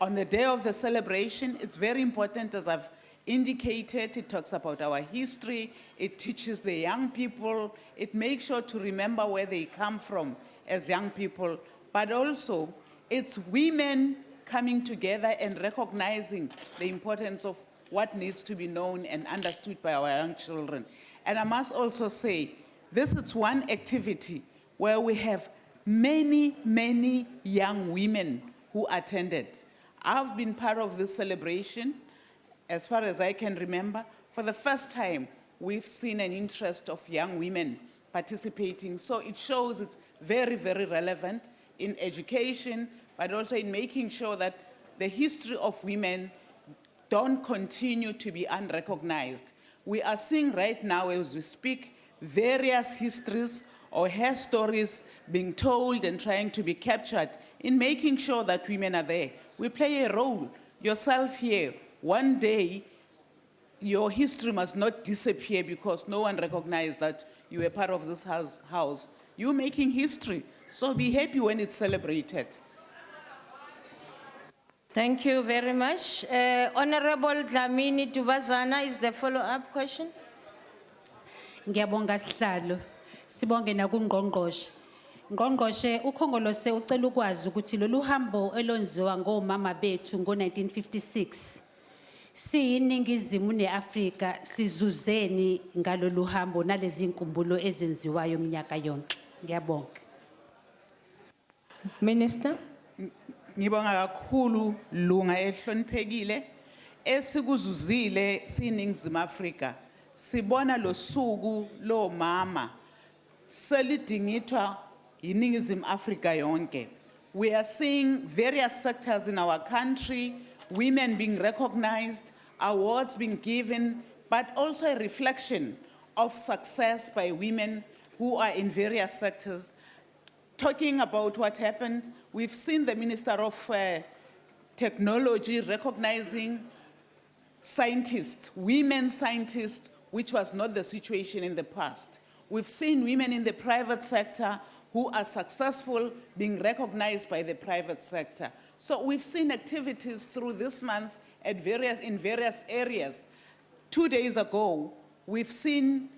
On the day of the celebration, it's very important, as I've indicated, it talks about our history, it teaches the young people, it makes sure to remember where they come from as young people, but also it's women coming together and recognizing the importance of what needs to be known and understood by our young children. And I must also say, this is one activity where we have many, many young women who attended. I've been part of this celebration, as far as I can remember. For the first time, we've seen an interest of young women participating. So it shows it's very, very relevant in education, but also in making sure that the history of women don't continue to be unrecognized. We are seeing right now, as we speak, various histories or her stories being told and trying to be captured in making sure that women are there. We play a role. Yourself here, one day, your history must not disappear because no one recognized that you were part of this house. You're making history, so be happy when it's celebrated. Thank you very much. Honorable Dlamini Dubazana is the follow-up question. Ngiyabonga sihlalo. Sibonge nakungqongqoshe. Ngqongqoshe ukhongolose ucela ukwazi ukuthi lolu hambo elonziwa ngomama bethu ngo1956 siyiningizimu neAfrika sizuzeni ngalolu hambo nalezi inkumbulo ezenziwayo iminyaka yonke. Ngiyabonga. Minister. Ngibonga kakhulu lunga ehloniphekile esikuzuzile siyiningizimu Afrika. Sibona lo suku lo mama selidingithwa yiningizimu Afrika yonke. We are seeing various sectors in our country, women being recognized, awards being given, but also a reflection of success by women who are in various sectors. Talking about what happened, we've seen the Minister of Technology recognizing scientists, women scientists, which was not the situation in the past. We've seen women in the private sector who are successful being recognized by the private sector. So we've seen activities through this month in various areas. 2 days ago, we've seen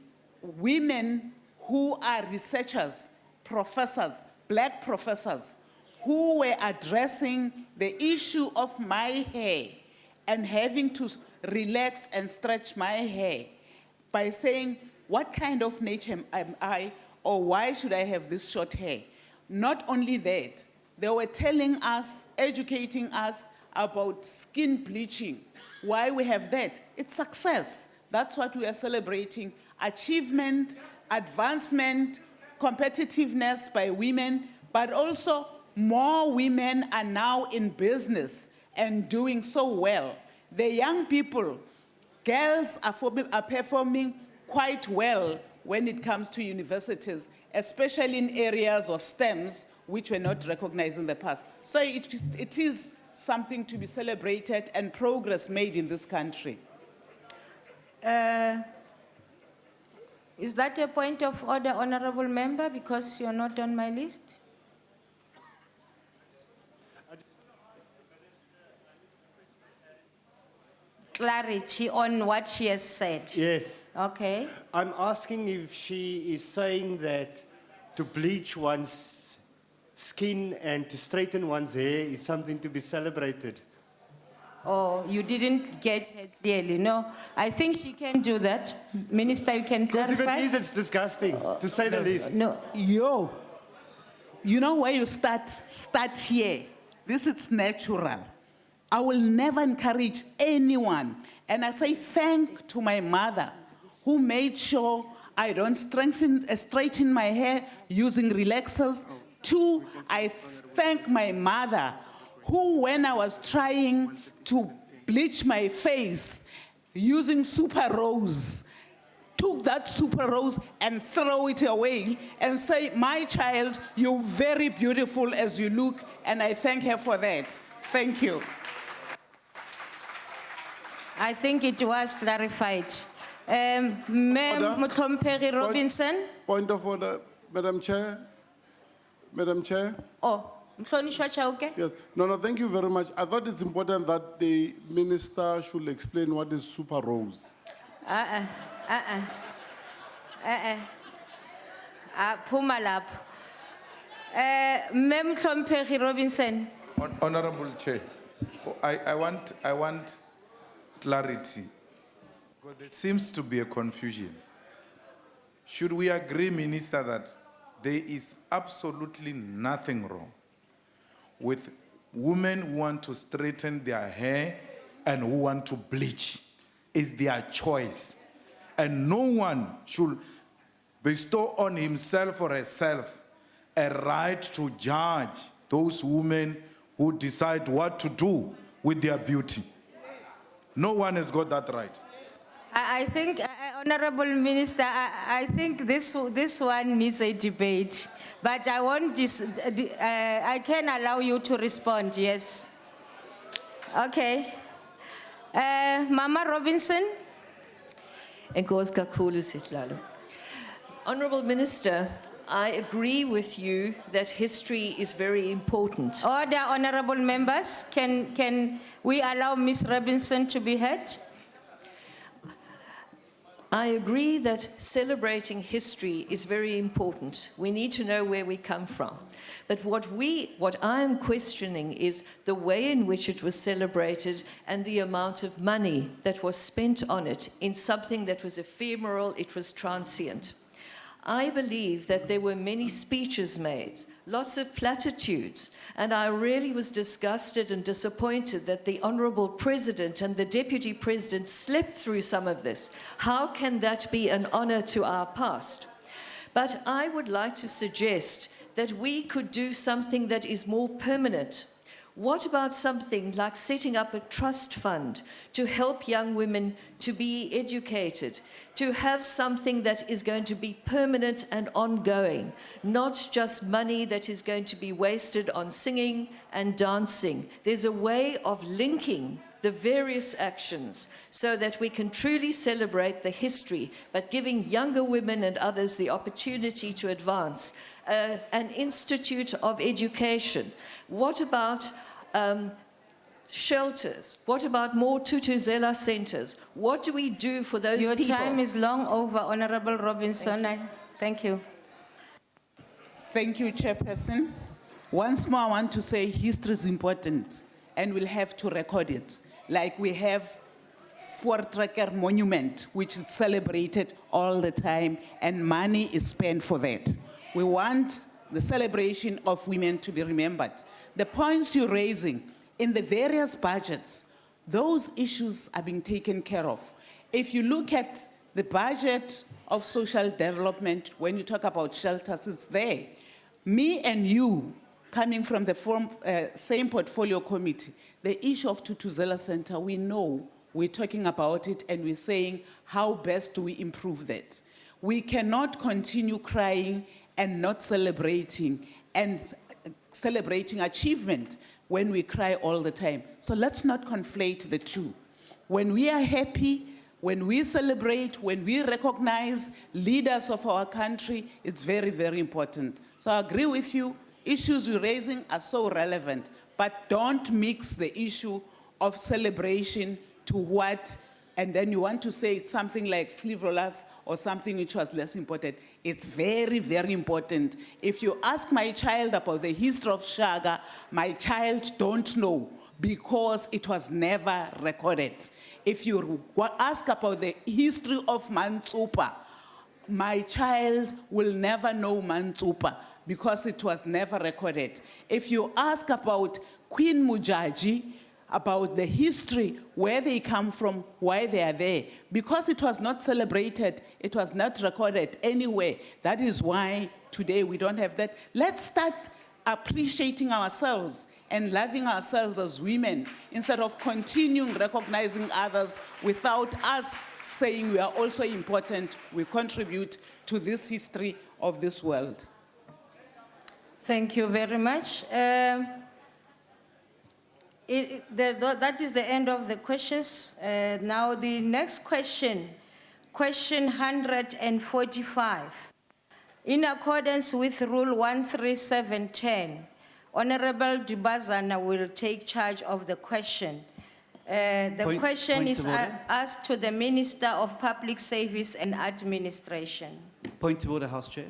women who are researchers, professors, black professors, who were addressing the issue of my hair and having to relax and stretch my hair by saying, what kind of nature am I, or why should I have this short hair? Not only that, they were telling us, educating us about skin bleaching. Why we have that? It's success. That's what we are celebrating. Achievement, advancement, competitiveness by women, but also more women are now in business and doing so well. The young people, girls are performing quite well when it comes to universities, especially in areas of STEMs, which were not recognized in the past. So it is something to be celebrated and progress made in this country. Is that a point of order, honorable member, because you're not on my list? Clarity on what she has said. Yes. Okay. I'm asking if she is saying that to bleach one's skin and to straighten one's hair is something to be celebrated. Oh, you didn't get her clearly. No, I think she can do that. Minister, you can clarify. Because if it is, it's disgusting, to say the least. No, you know where you start here. This is natural. I will never encourage anyone. And I say thank to my mother who made sure I don't straighten my hair using relaxers. 2, I thank my mother who, when I was trying to bleach my face using Super Rose, took that Super Rose and throw it away and say, my child, you're very beautiful as you look, and I thank her for that. Thank you. I think it was clarified. Ma'am Mutlomperi Robinson. Point of order, Madam Chair. Madam Chair. Oh, Mhlonishwa Chauke. Yes. No, thank you very much. I thought it's important that the minister should explain what is Super Rose. Phuma lapho. Ma'am Mutlomperi Robinson. Honorable Chair, I want clarity. Because there seems to be a confusion. Should we agree, Minister, that there is absolutely nothing wrong with women who want to straighten their hair and who want to bleach. It's their choice. And no one should bestow on himself or herself a right to judge those women who decide what to do with their beauty. No one has got that right. I think, Honorable Minister, I think this one needs a debate, but I won't. I can allow you to respond. Yes. Okay. Mama Robinson. Honourable Minister, I agree with you that history is very important. Order, honourable members. Can we allow Ms. Robinson to be heard? I agree that celebrating history is very important. We need to know where we come from. But what I am questioning is the way in which it was celebrated and the amount of money that was spent on it in something that was ephemeral, it was transient. I believe that there were many speeches made, lots of platitudes, and I really was disgusted and disappointed that the Honourable President and the Deputy President slept through some of this. How can that be an honour to our past? But I would like to suggest that we could do something that is more permanent. What about something like setting up a trust fund to help young women to be educated, to have something that is going to be permanent and ongoing, not just money that is going to be wasted on singing and dancing? There's a way of linking the various actions so that we can truly celebrate the history, but giving younger women and others the opportunity to advance. An institute of education. What about shelters? What about more Tutuzela centers? What do we do for those people? Your time is long over, Honorable Robinson. Thank you. Thank you, Chairperson. Once more, I want to say history is important and we'll have to record it. Like we have Voortrekker Monument, which is celebrated all the time and money is spent for that. We want the celebration of women to be remembered. The points you're raising in the various budgets, those issues are being taken care of. If you look at the budget of social development, when you talk about shelters, it's there. Me and you, coming from the same portfolio committee, the issue of Tutuzela Center, we know, we're talking about it and we're saying, how best do we improve that? We cannot continue crying and not celebrating achievement when we cry all the time. So let's not conflate the two. When we are happy, when we celebrate, when we recognize leaders of our country, it's very, very important. So I agree with you, issues you're raising are so relevant, but don't mix the issue of celebration to what, and then you want to say it's something like frivolous or something which was less important. It's very, very important. If you ask my child about the history of Shaga, my child don't know because it was never recorded. If you ask about the history of Mantsupa, my child will never know Mantsupa because it was never recorded. If you ask about Queen Mujaji, about the history, where they come from, why they are there. Because it was not celebrated, it was not recorded anywhere. That is why today we don't have that. Let's start appreciating ourselves and loving ourselves as women instead of continuing recognizing others without us saying we are also important, we contribute to this history of this world. Thank you very much. That is the end of the questions. Now the next question, question 145. In accordance with Rule 13710, Honorable Dubazana will take charge of the question. The question is asked to the Minister of Public Service and Administration. Point of order, House Chair.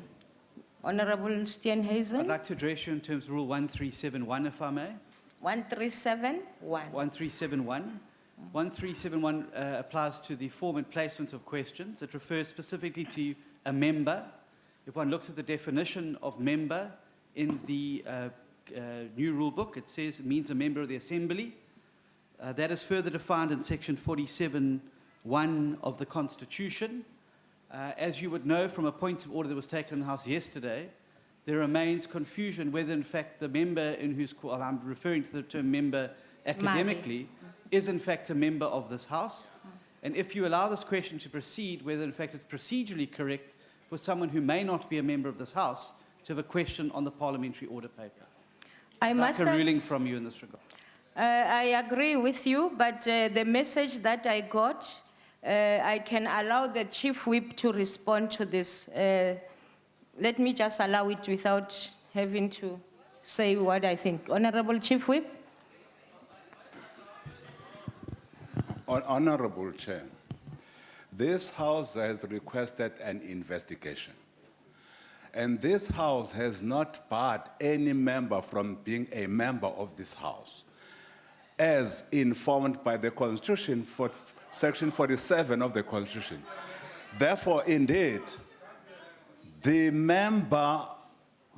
Honorable Steenhuisen. I'd like to address you in terms of Rule 1371, if I may. 1371. 1371. 1371 applies to the form and placement of questions. It refers specifically to a member. If one looks at the definition of member in the new rule book. It says it means a member of the Assembly. That is further defined in section 47(1) of the Constitution. As you would know from a point of order that was taken in the House yesterday, there remains confusion whether in fact the member in whose, I'm referring to the term member academically, is in fact a member of this House. And if you allow this question to proceed, whether in fact it's procedurally correct for someone who may not be a member of this House to have a question on the parliamentary order paper. I must like a ruling from you in this regard. I agree with you, but the message that I got, I can allow the Chief Whip to respond to this. Let me just allow it without having to say what I think. Honorable Chief Whip. Honorable Chair, this House has requested an investigation. And this House has not barred any member from being a member of this House, as informed by the Constitution, for Section 47 of the Constitution. Therefore, indeed, the member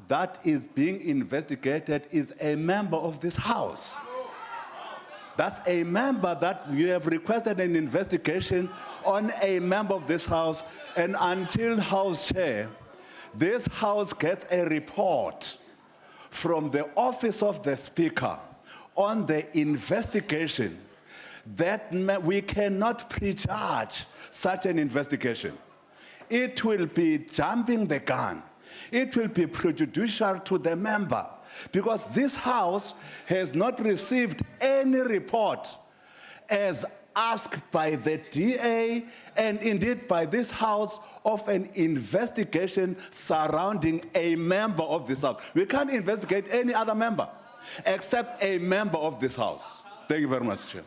that is being investigated is a member of this House. That's a member that you have requested an investigation on a member of this House, and until House Chair, this House gets a report from the Office of the Speaker on the investigation, that we cannot prejudge such an investigation. It will be jumping the gun. It will be prejudicial to the member, because this House has not received any report as asked by the DA and indeed by this House of an investigation surrounding a member of this House. We can't investigate any other member except a member of this House. Thank you very much, Chair.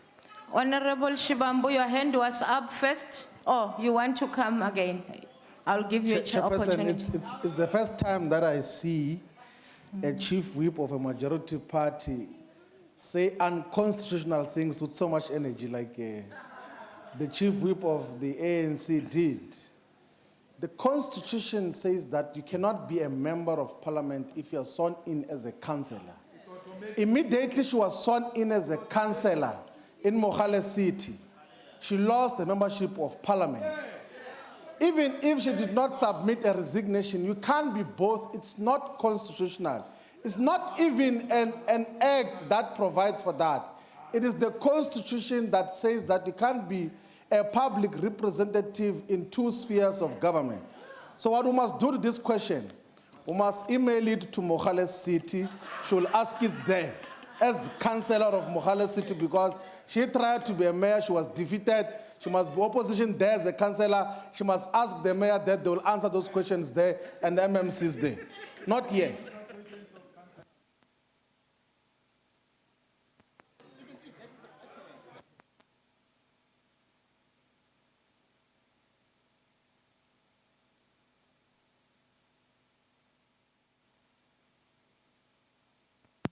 Honorable Shibambu, your hand was up first. Oh, you want to come again? I'll give you an opportunity. It's the first time that I see a chief whip of a majority party say unconstitutional things with so much energy like the chief whip of the ANC did. The Constitution says that you cannot be a member of parliament if you are sworn in as a councillor. Immediately she was sworn in as a councillor in Mogale City, she lost the membership of parliament. Even if she did not submit a resignation, you can't be both. It's not constitutional. It's not even an act that provides for that. It is the Constitution that says that you can't be a public representative in two spheres of government. So what we must do to this question, we must email it to Mogale City. She will ask it there as councillor of Mogale City, because she tried to be a mayor, she was defeated. She must be opposition there as a councillor. She must ask the mayor that they will answer those questions there and the MMCs there. Not here.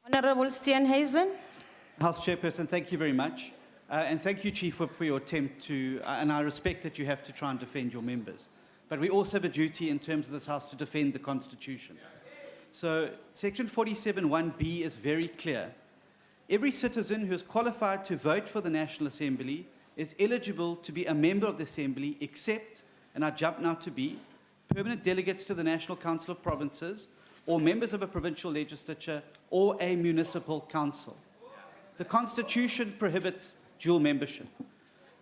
Honorable Steenhuisen. House Chairperson, thank you very much. And thank you, Chief Whip, for your attempt to, and I respect that you have to try and defend your members. But we also have a duty in terms of this House to defend the Constitution. So Section 47(1)(b) is very clear. Every citizen who is qualified to vote for the National Assembly is eligible to be a member of the Assembly except, and I jump now to B, permanent delegates to the National Council of Provinces or members of a provincial legislature or a municipal council. The Constitution prohibits dual membership.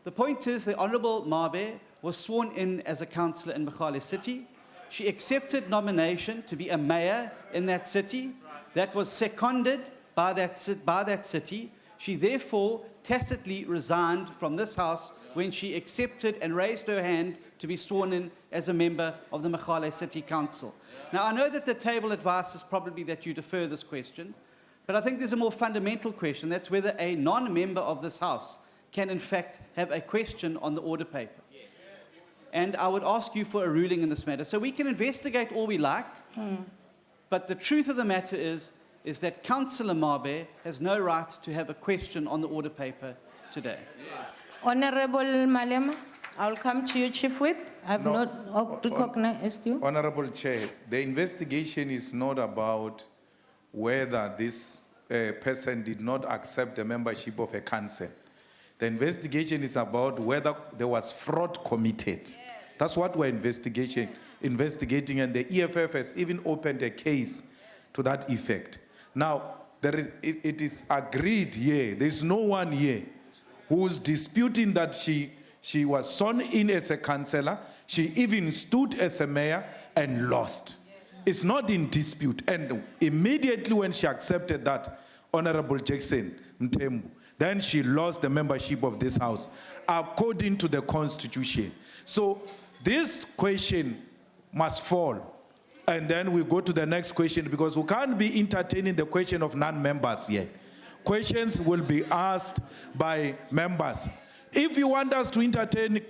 The point is the Honourable Mabe was sworn in as a councillor in Mogale City. She accepted nomination to be a mayor in that city. That was seconded by that city. She therefore tacitly resigned from this House when she accepted and raised her hand to be sworn in as a member of the Mogale City Council. Now, I know that the table advice is probably that you defer this question, but I think there's a more fundamental question. That's whether a non-member of this House can, in fact, have a question on the order paper. And I would ask you for a ruling in this matter. So we can investigate all we like, but the truth of the matter is that Councillor Mabe has no right to have a question on the order paper today. Honorable Malema, I'll come to you, Chief Whip. I've not recognized you. Honorable Chair, the investigation is not about whether this person did not accept the membership of a council. The investigation is about whether there was fraud committed. That's what we're investigating, and the EFF has even opened a case to that effect. Now, it is agreed here, there's no one here who's disputing that she was sworn in as a councillor, she even stood as a mayor and lost. It's not in dispute. And immediately when she accepted that, Honorable Jackson Mthembu, then she lost the membership of this house, according to the Constitution. So this question must fall. And then we go to the next question, because we can't be entertaining the question of non-members yet. Questions will be asked by members. If you want us to entertain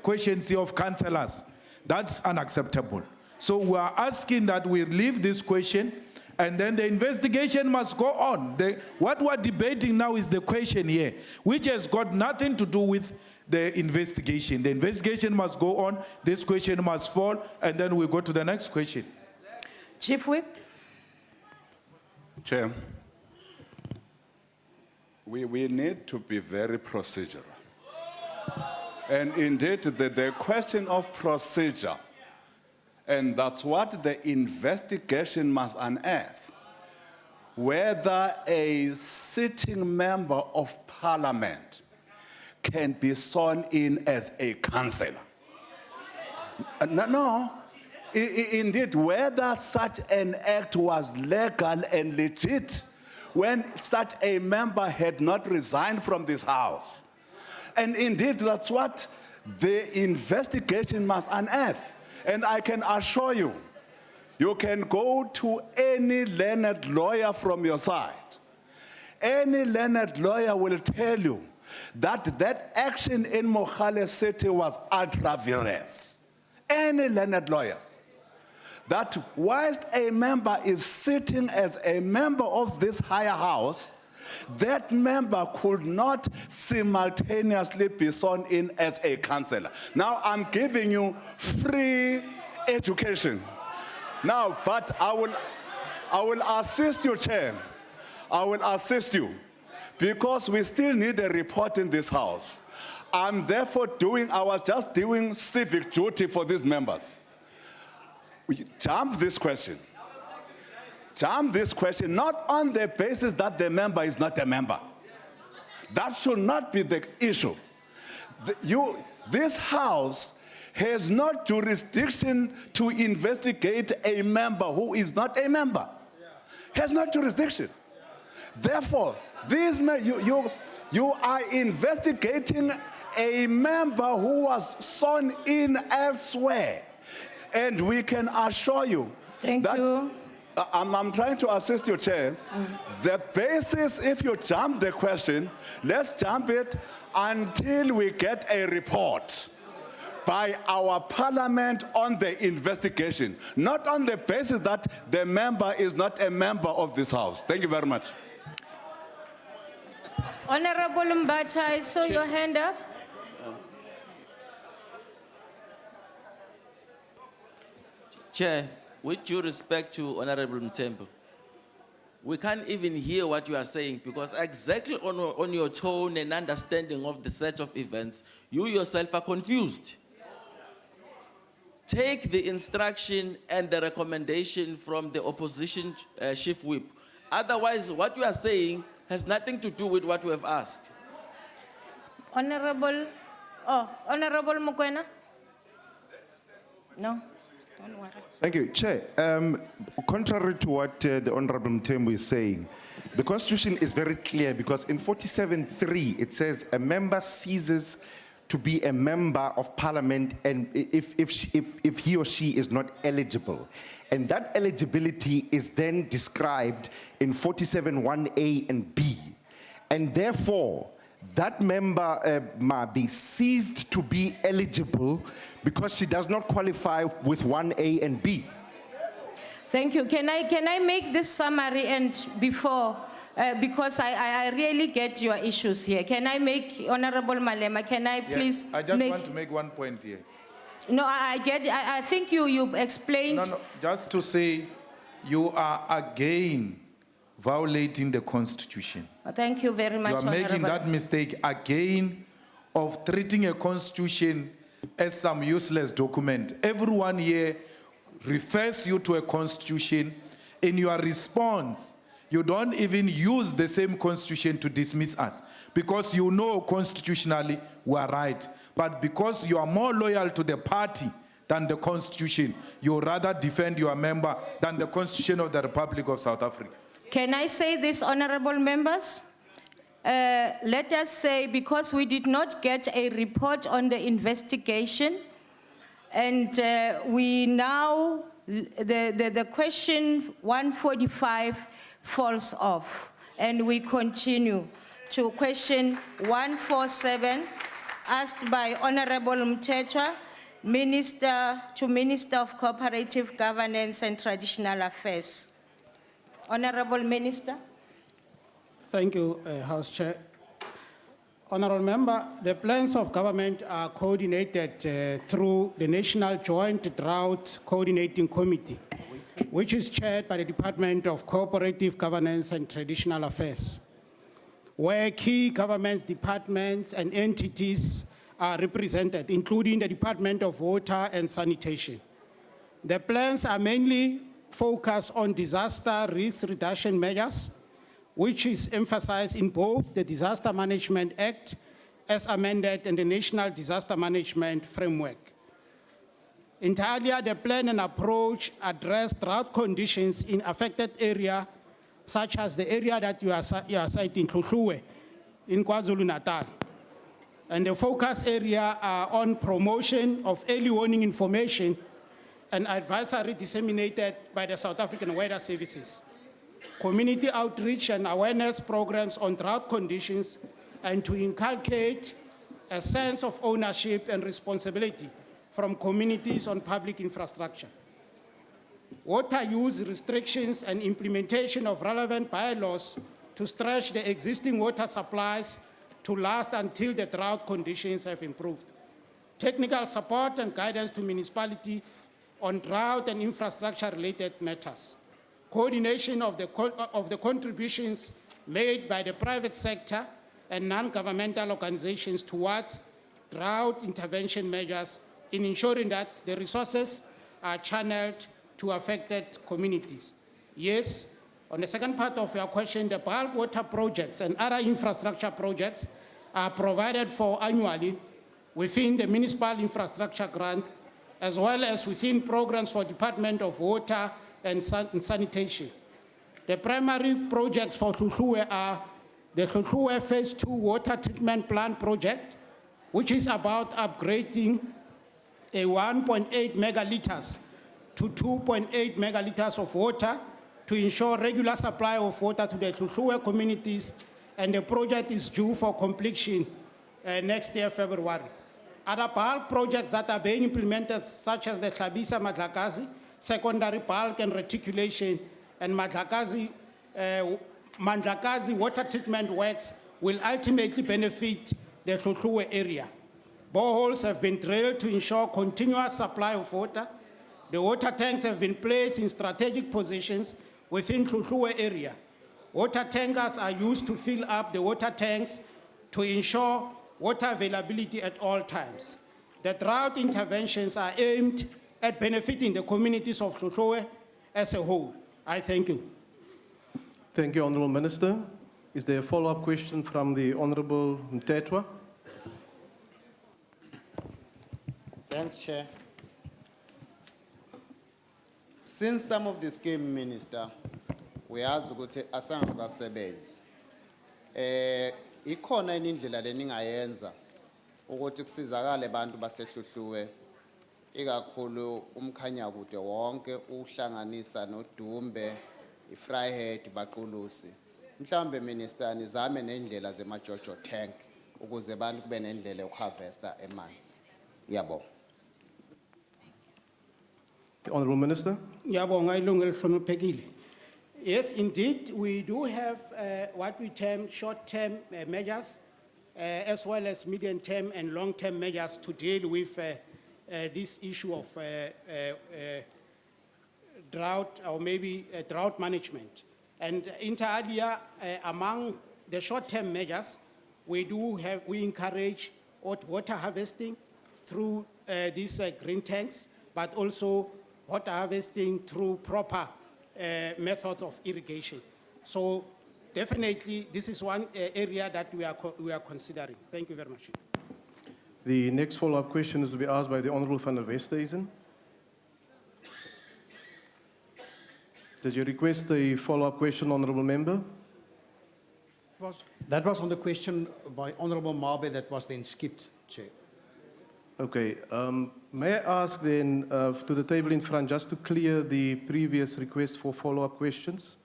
questions of councillors, that's unacceptable. So we are asking that we leave this question, and then the investigation must go on. What we're debating now is the question here, which has got nothing to do with the investigation. The investigation must go on, this question must fall, and then we go to the next question. Chief Whip. Chair, we need to be very procedural. And indeed, the question of procedure, and that's what the investigation must unearth, whether a sitting member of parliament can be sworn in as a councillor. No. Indeed, whether such an act was legal and legit when such a member had not resigned from this house. And indeed, that's what the investigation must unearth. And I can assure you, you can go to any learned lawyer from your side. Any learned lawyer will tell you that that action in Mogale City was ultra vires. Any learned lawyer. That whilst a member is sitting as a member of this higher house, that member could not simultaneously be sworn in as a councillor. Now I'm giving you free education. Now, but I will assist you, Chair. I will assist you, because we still need a report in this house. I'm therefore I was just doing civic duty for these members. Jump this question. Jump this question, not on the basis that the member is not a member. That should not be the issue. This house has no jurisdiction to investigate a member who is not a member. Has no jurisdiction. Therefore, you are investigating a member who was sworn in elsewhere. And we can assure you that I'm trying to assist you, Chair. The basis, if you jump the question, let's jump it until we get a report by our parliament on the investigation, not on the basis that the member is not a member of this house. Thank you very much. Honorable Mbatha, I saw your hand up. Chair, with due respect to Honorable Mthembu, we can't even hear what you are saying, because exactly on your tone and understanding of the set of events, you yourself are confused. Take the instruction and the recommendation from the opposition chief whip. Otherwise, what you are saying has nothing to do with what we have asked. Honorable Mokoena? No, don't worry. Thank you, Chair. Contrary to what the Honorable Mthembu is saying, the Constitution is very clear, because in 47(3) it says a member ceases to be a member of parliament and if he or she is not eligible. And that eligibility is then described in 47(1)(a) and (b). And therefore, that member might be ceased to be eligible because she does not qualify with 1A and B. Thank you. Can I make this summary and before, because I really get your issues here. Can I make, Honorable Malema, can I please I just want to make one point here. No, I think you explained. No, just to say, you are again violating the constitution. Thank you very much, You are making Honorable. that mistake again of treating a constitution as some useless document. Everyone here refers you to a constitution. In your response, you don't even use the same constitution to dismiss us because you know constitutionally we are right. But because you are more loyal to the party than the constitution, you rather defend your member than the constitution of the Republic of South Africa. Can I say this, honorable members? Let us say, because we did not get a report on the investigation, and we now, the question 145 falls off, and we continue to question 147, asked by Honorable Mtetwa, Minister of Cooperative Governance and Traditional Affairs. Honorable Minister. Thank you, House Chair. Honorable Member, the plans of government are coordinated through the National Joint Drought Coordinating Committee, which is chaired by the Department of Cooperative Governance and Traditional Affairs, where key government departments and entities are represented, including the Department of Water and Sanitation. The plans are mainly focused on disaster risk reduction measures, which is emphasized in both the Disaster Management Act as amended and the National Disaster Management Framework. Inter alia, the plan and approach address drought conditions in affected areas, such as the area that you are citing, Tlhutlhuwe, in KwaZulu-Natal. And the focus area are on promotion of early warning information and advisory disseminated by the South African Weather Services, community outreach and awareness programs on drought conditions, and to inculcate a sense of ownership and responsibility from communities on public infrastructure. Water use restrictions and implementation of relevant bylaws to stretch the existing water supplies to last until the drought conditions have improved. Technical support and guidance to municipality on drought and infrastructure-related matters. Coordination of the contributions made by the private sector and non-governmental organizations towards drought intervention measures in ensuring that the resources are channeled to affected communities. Yes, on the second part of your question, the bulk water projects and other infrastructure projects are provided for annually within the municipal infrastructure grant, as well as within programs for Department of Water and Sanitation. The primary projects for Tlhutlhuwe are the Tlhutlhuwe Phase 2 Water Treatment Plant Project, which is about upgrading a 1.8 megaliters to 2.8 megaliters of water to ensure regular supply of water to the Tlhutlhuwe communities, and the project is due for completion next year, February. Other bulk projects that are being implemented, such as the Tlhabisa Madlakazi secondary bulk and reticulation, and Mandlakazi water treatment works, will ultimately benefit the Tlhutlhuwe area. Boreholes have been drilled to ensure continuous supply of water. The water tanks have been placed in strategic positions within Tlhutlhuwe area. Water tankers are used to fill up the water tanks to ensure water availability at all times. The drought interventions are aimed at benefiting the communities of Tlhutlhuwe as a whole. I thank you. Thank you, Honourable Minister. Is there a follow-up question from the Honourable Mtetwa? Thanks, Chair. Since some of the scheme, Minister, we asked ukuthi asange basebenzi. Ikhona yini indlela leningayenza ukuthi kusizakale abantu baseHluhluwe, ikakhulu umkhanya kude wonke uhlanganisa noDumbe, iFryhead, Baqulusi. Mhlambe Minister nizame nendlela zemaJojo tank ukuze abantu kube nendlela yokuharvesta emanzi. Yabo. The Honourable Minister. Ngiyabonga ilungelo elihloniphekile. Yes, indeed, we do have what we term short-term measures, as well as medium-term and long-term measures to deal with this issue of drought, or maybe drought management. And inter alia, among the short-term measures, we encourage water harvesting through these green tanks, but also water harvesting through proper methods of irrigation. So definitely, this is one area that we are considering. Thank you very much. The next follow-up question is to be asked by the Honourable van der Westhuizen. Does you request a follow-up question, Honourable Member? That was on the question by Honourable Mabe that was then skipped, Chair. Okay. May I ask then to the table in front just to clear the previous request for follow-up questions,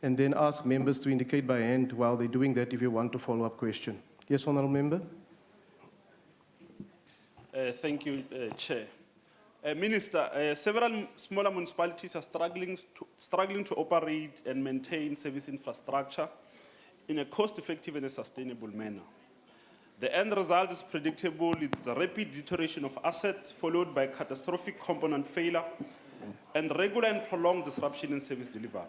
and then ask members to indicate by hand while they're doing that if you want a follow-up question. Yes, Honourable Member. Thank you, Chair. Minister, several smaller municipalities are struggling to operate and maintain service infrastructure in a cost-effective and a sustainable manner. The end result is predictable. It's the rapid deterioration of assets followed by catastrophic component failure and regular and prolonged disruption in service delivery.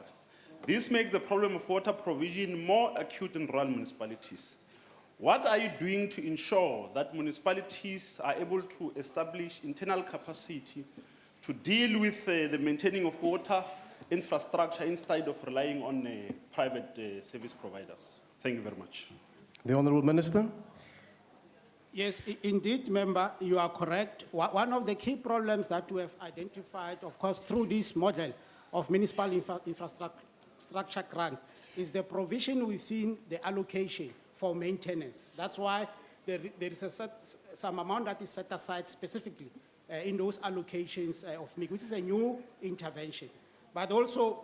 This makes the problem of water provision more acute in rural municipalities. What are you doing to ensure that municipalities are able to establish internal capacity to deal with the maintaining of water infrastructure instead of relying on private service providers? Thank you very much. The Honourable Minister. Yes, indeed, Member, you are correct. One of the key problems that we have identified, of course, through this model of municipal infrastructure grant is the provision within the allocation for maintenance. That's why there is some amount that is set aside specifically in those allocations of MIG, which is a new intervention. But also,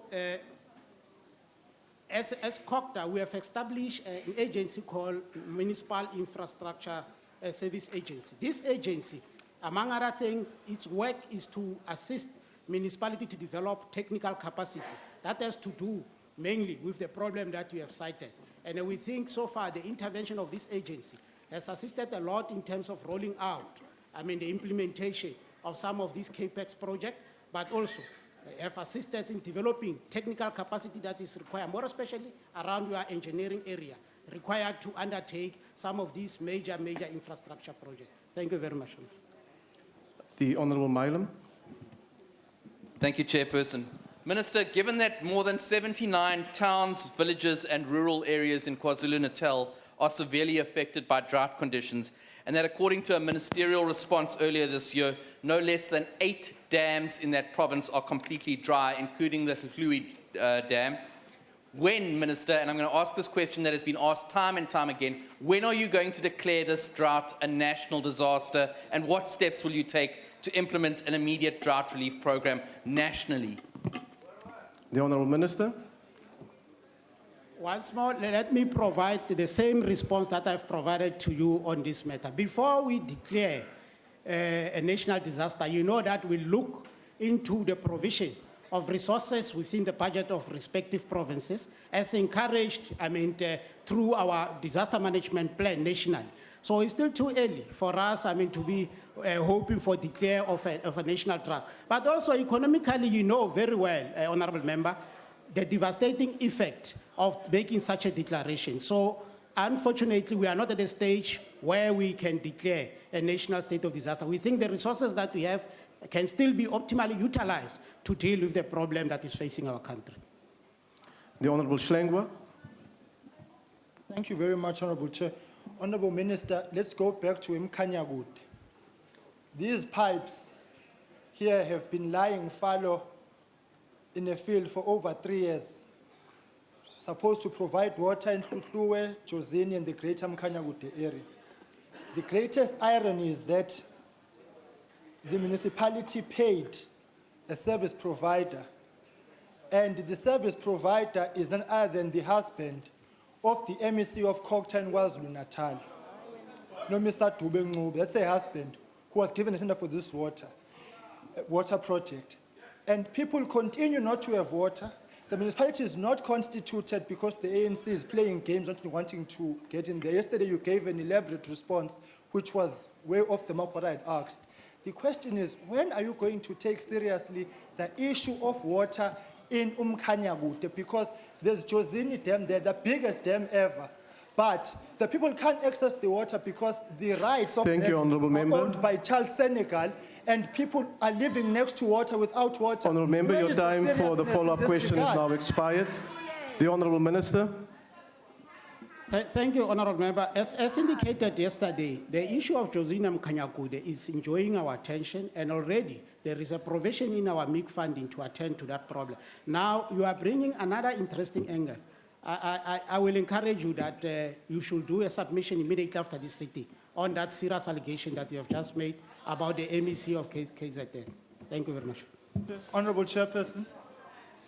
as COCTA, we have established an agency called Municipal Infrastructure Service Agency. This agency, among other things, its work is to assist municipality to develop technical capacity. That has to do mainly with the problem that you have cited. And we think so far the intervention of this agency has assisted a lot in terms of rolling out, the implementation of some of these CAPEX projects, but also have assisted in developing technical capacity that is required, more especially around your engineering area, required to undertake some of these major infrastructure projects. Thank you very much. The Honourable Milam. Thank you, Chairperson. Minister, given that more than 79 towns, villages and rural areas in KwaZulu-Natal are severely affected by drought conditions, and that according to a ministerial response earlier this year, no less than 8 dams in that province are completely dry, including the Hlui Dam, when, Minister, and I'm going to ask this question that has been asked time and time again, when are you going to declare this drought a national disaster, and what steps will you take to implement an immediate drought relief program nationally? The Honourable Minister. Once more, let me provide the same response that I've provided to you on this matter. Before we declare a national disaster, you know that we look into the provision of resources within the budget of respective provinces, as encouraged, through our disaster management plan nationally. So it's still too early for us, to be hoping for declare of a national drought. But also economically, you know very well, Honourable Member, the devastating effect of making such a declaration. So unfortunately, we are not at a stage where we can declare a national state of disaster. We think the resources that we have can still be optimally utilized to deal with the problem that is facing our country. The Honourable Schlengwa. Thank you very much, Honourable Chair. Honourable Minister, let's go back to Mkanyagud. These pipes here have been lying fallow in a field for over 3 years, supposed to provide water in Hlulwe, Jozini, and the greater Mkanyagud area. The greatest irony is that the municipality paid a service provider, and the service provider is none other than the husband of the MEC of COCTA and KwaZulu-Natal. No, Mr. Dube Ngube, that's a husband who was given a tender for this water project. And people continue not to have water. The municipality is not constituted because the ANC is playing games, not wanting to get in there. Yesterday you gave an elaborate response, which was way off the mark what I had asked. The question is, when are you going to take seriously the issue of water in Umkhanyagude because there's Josini Dam there, the biggest dam ever. But the people can't access the water because the rights of Thank that you, Honourable Member. are owned by Charles Senegal, and people are living next to water without water. Honourable Member, Where your is the time for the seriousness in follow-up this question is regard? now expired. The Honourable Minister. Thank you, Honourable Member. As indicated yesterday, the issue of Josina Mkanyakude is enjoying our attention, and already there is a provision in our MIG funding to attend to that problem. Now, you are bringing another interesting angle. I will encourage you that you should do a submission immediately after this sitting on that serious allegation that you have just made about the MEC of KZN. Thank you very much. Honourable Chairperson.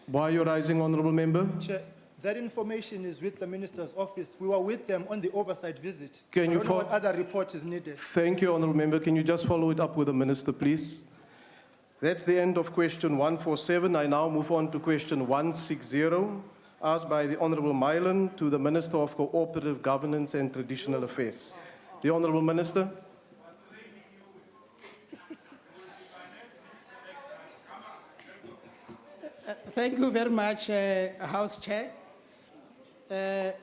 Why are you rising, Honourable Member? Chair, that information is with the Minister's office. We were with them on the oversight visit. Can I you don't know what other report is needed. Thank you, Honourable Member. Can you just follow it up with the Minister, please? That's the end of question 147. I now move on to question 160, asked by the Honourable Mylan to the Minister of Cooperative Governance and Traditional Affairs. The Honourable Minister. Thank you very much, House Chair. A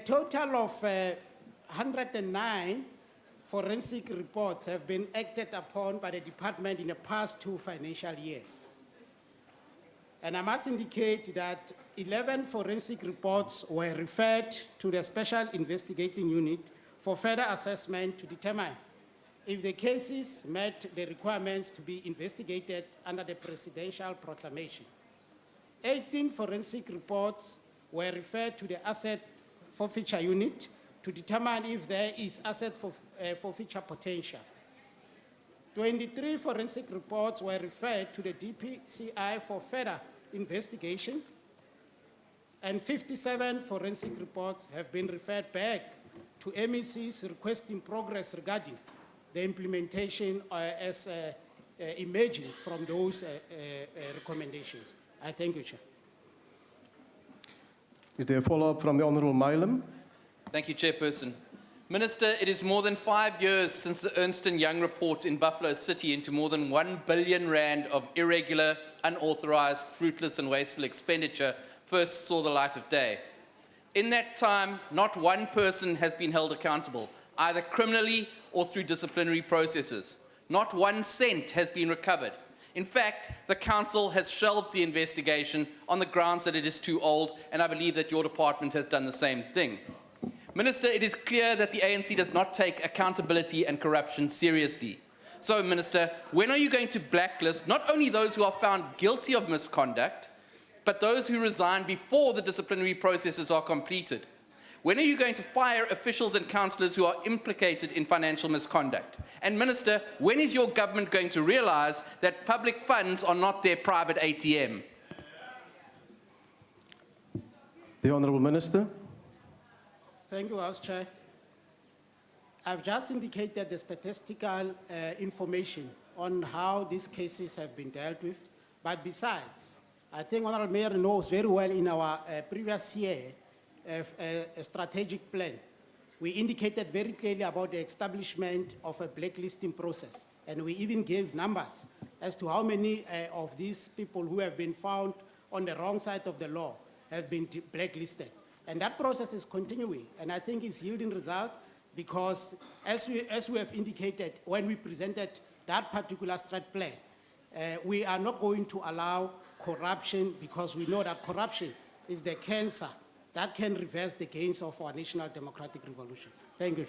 total of 109 forensic reports have been acted upon by the department in the past 2 financial years. And I must indicate that 11 forensic reports were referred to the Special Investigating Unit for further assessment to determine if the cases met the requirements to be investigated under the presidential proclamation. 18 forensic reports were referred to the Asset Forfeiture Unit to determine if there is asset forfeiture potential. 23 forensic reports were referred to the DPCI for further investigation, and 57 forensic reports have been referred back to MEC's request in progress regarding the implementation as emerging from those recommendations. I thank you, Chair. Is there a follow-up from the Honourable Mylan? Thank you, Chairperson. Minister, it is more than 5 years since the Ernst & Young report in Buffalo City into more than 1 billion rand of irregular, unauthorized, fruitless and wasteful expenditure first saw the light of day. In that time, not one person has been held accountable, either criminally or through disciplinary processes. Not 1 cent has been recovered. In fact, the Council has shelved the investigation on the grounds that it is too old, and I believe that your department has done the same thing. Minister, it is clear that the ANC does not take accountability and corruption seriously. So, Minister, when are you going to blacklist not only those who are found guilty of misconduct, but those who resign before the disciplinary processes are completed? When are you going to fire officials and councillors who are implicated in financial misconduct? And Minister, when is your government going to realise that public funds are not their private ATM? The Honourable Minister. Thank you, House Chair. I've just indicated the statistical information on how these cases have been dealt with. But besides, I think Honourable Mayor knows very well in our previous year a strategic plan, we indicated very clearly about the establishment of a blacklisting process. And we even gave numbers as to how many of these people who have been found on the wrong side of the law have been blacklisted. And that process is continuing, and I think it's yielding results because, as we have indicated when we presented that particular strat plan, we are not going to allow corruption because we know that corruption is the cancer that can reverse the gains of our national democratic revolution. Thank you.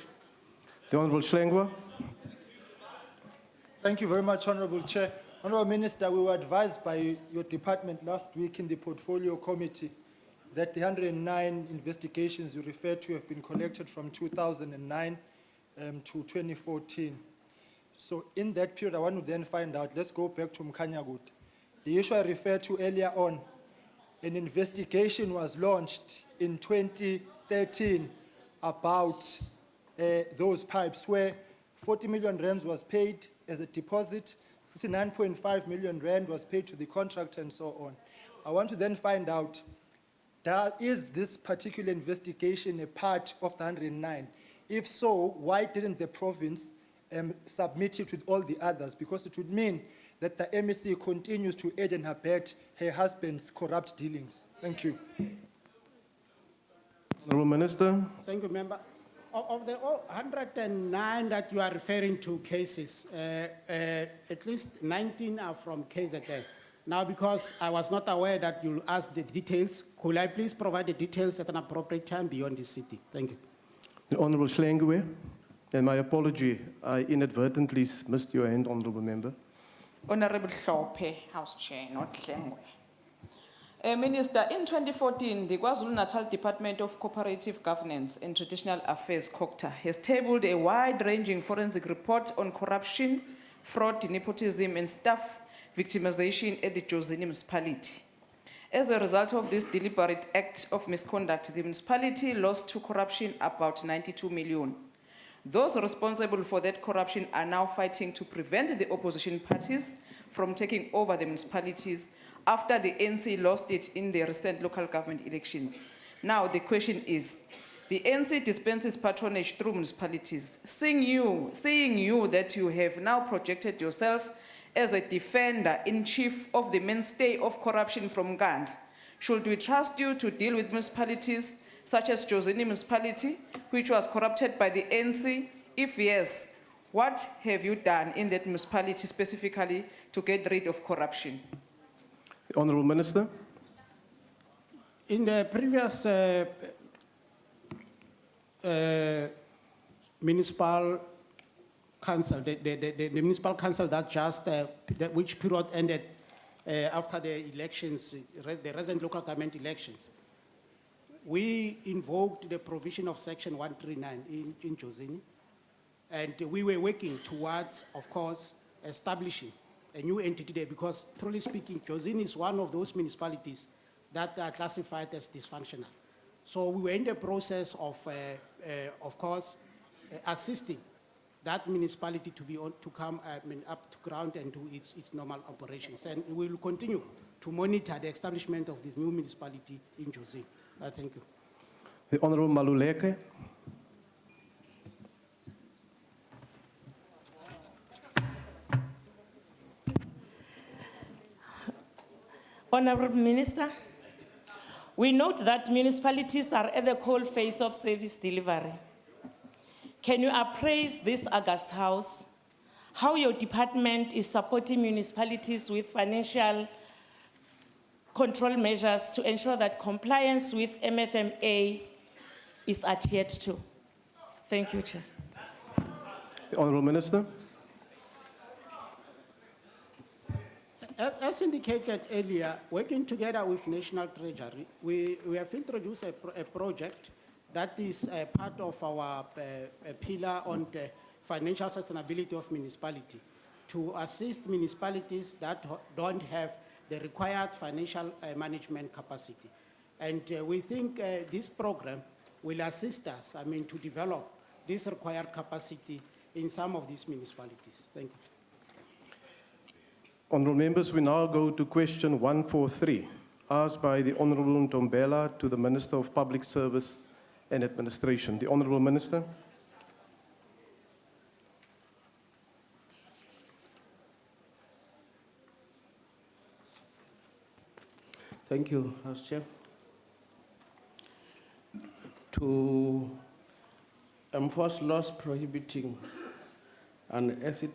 The Honourable Schlengwa. Thank you very much, Honourable Chair. Honourable Minister, we were advised by your department last week in the Portfolio Committee that the 109 investigations you referred to have been collected from 2009 to 2014. So in that period, I want to then find out, let's go back to Mkhanyagut. The issue I referred to earlier on, an investigation was launched in 2013 about those pipes where 40 million rands was paid as a deposit, 69.5 million rand was paid to the contractor and so on. I want to then find out, is this particular investigation a part of the 109? If so, why didn't the province submit it with all the others? Because it would mean that the MEC continues to aid and abet her husband's corrupt dealings? Thank you. Honourable Minister. Thank you, Member. Of the 109 that you are referring to cases, at least 19 are from KZN. Now, because I was not aware that you'll ask the details, could I please provide the details at an appropriate time beyond this city? Thank you. The Honourable Schlengwe, and my apology, I inadvertently missed your hand, Honourable Member. Honorable Hlophe, House Chair, not Hlengwe. Minister, in 2014, the KwaZulu-Natal Department of Cooperative Governance and Traditional Affairs, COGTA, has tabled a wide-ranging forensic report on corruption, fraud, nepotism, and staff victimization at the Jozini municipality. As a result of this deliberate act of misconduct, the municipality lost to corruption about 92 million. Those responsible for that corruption are now fighting to prevent the opposition parties from taking over the municipalities after the ANC lost it in the recent local government elections. Now the question is, the ANC dispenses patronage through municipalities. Seeing you that you have now projected yourself as a defender-in-chief of the mainstay of corruption from Gand, should we trust you to deal with municipalities such as Jozini municipality, which was corrupted by the ANC? If yes, what have you done in that municipality specifically to get rid of corruption? Honourable Minister. In the previous municipal council, the municipal council that just, which period ended after the elections, the recent local government elections, we invoked the provision of Section 139 in Jozini, and we were working towards, of course, establishing a new entity there, because truly speaking, Jozini is one of those municipalities that are classified as dysfunctional. So we were in the process of course, assisting that municipality to come up to ground and do its normal operations. And we will continue to monitor the establishment of this new municipality in Jozini. Thank you. The Honourable Maluleke. Honourable Minister, we note that municipalities are at the cold face of service delivery. Can you appraise this august House how your department is supporting municipalities with financial control measures to ensure that compliance with MFMA is adhered to? Thank you, Chair. The Honourable Minister. As indicated earlier, working together with National Treasury, we have introduced a project that is part of our pillar on the financial sustainability of municipality to assist municipalities that don't have the required financial management capacity. And we think this program will assist us, to develop this required capacity in some of these municipalities. Thank you. Honourable members, we now go to question 143, asked by the Honourable Ntombela to the Minister of Public Service and Administration. The Honourable Minister. Thank you, House Chair. To enforce laws prohibiting unethical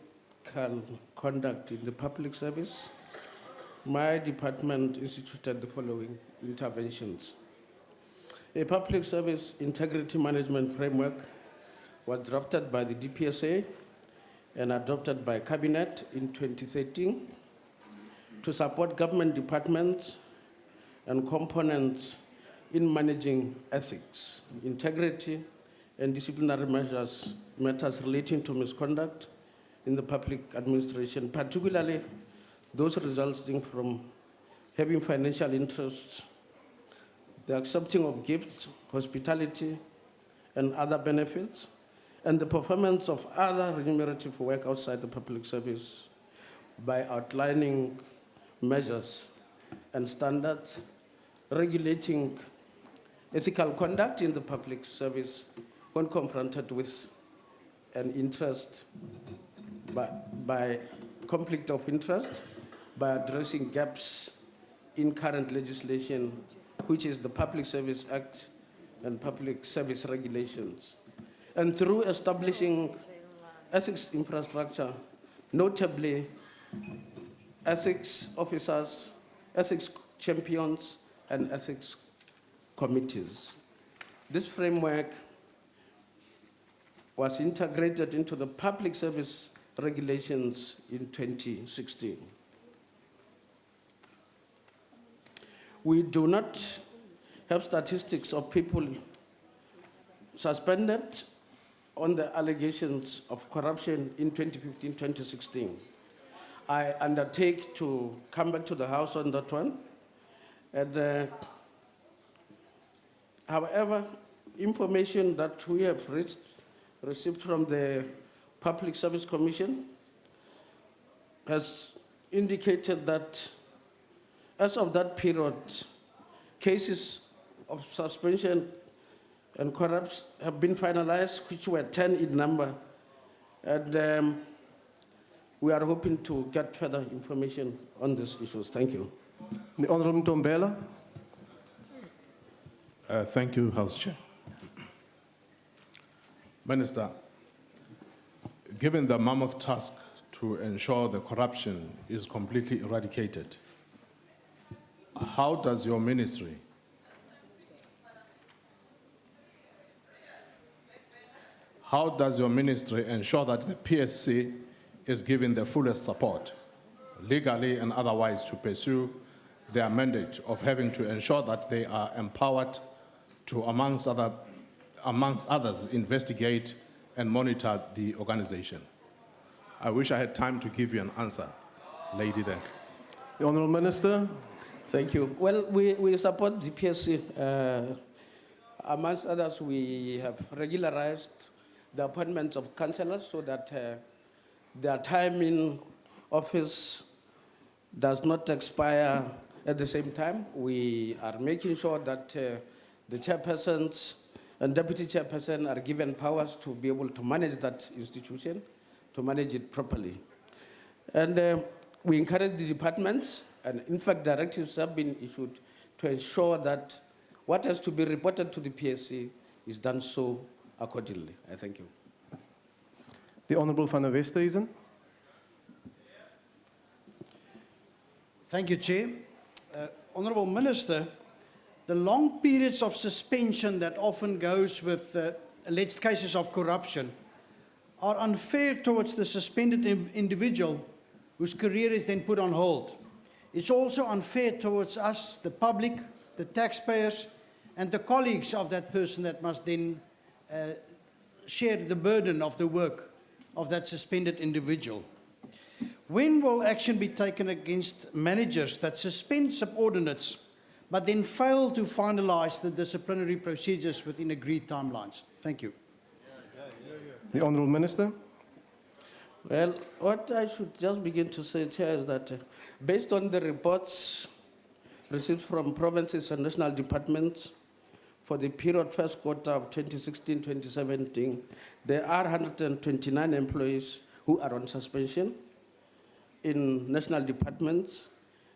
conduct in the public service, my department instituted the following interventions. A public service integrity management framework was drafted by the DPSA and adopted by Cabinet in 2013 to support government departments and components in managing ethics, integrity, and disciplinary matters relating to misconduct in the public administration, particularly those resulting from having financial interests, the accepting of gifts, hospitality, and other benefits, and the performance of other remunerative work outside the public service by outlining measures and standards regulating ethical conduct in the public service when confronted with an interest by conflict of interest by addressing gaps in current legislation, which is the Public Service Act and Public Service Regulations, and through establishing ethics infrastructure, notably ethics officers, ethics champions, and ethics committees. This framework was integrated into the Public Service Regulations in 2016. We do not have statistics of people suspended on the allegations of corruption in 2015-2016. I undertake to come back to the House on that one. And, however, information that we have received from the Public Service Commission has indicated that as of that period, cases of suspension and corruption have been finalized, which were 10 in number. And we are hoping to get further information on these issues. Thank you. The Honourable Ntombela. Thank you, House Chair. Minister, given the mammoth task to ensure the corruption is completely eradicated, how does your ministry ensure that the PSC is given the fullest support, legally and otherwise, to pursue their mandate of having to ensure that they are empowered to, amongst others, investigate and monitor the organization? I wish I had time to give you an answer, lady there. The Honourable Minister. Thank you. Well, we support the PSC. Amongst others, we have regularized the appointments of councillors so that their time in office does not expire at the same time. We are making sure that the chairpersons and deputy chairperson are given powers to be able to manage that institution, to manage it properly. And we encourage the departments, and in fact directives have been issued to ensure that what has to be reported to the PSC is done so accordingly. I thank you. The Honourable Van der Westhuizen. Thank you, Chair. Honourable Minister, the long periods of suspension that often goes with alleged cases of corruption are unfair towards the suspended individual whose career is then put on hold. It's also unfair towards us, the public, the taxpayers, and the colleagues of that person that must then share the burden of the work of that suspended individual. When will action be taken against managers that suspend subordinates but then fail to finalize the disciplinary procedures within agreed timelines? Thank you. The Honourable Minister. Well, what I should just begin to say, Chair, is that based on the reports received from provinces and national departments for the period first quarter of 2016-2017, there are 129 employees who are on suspension in national departments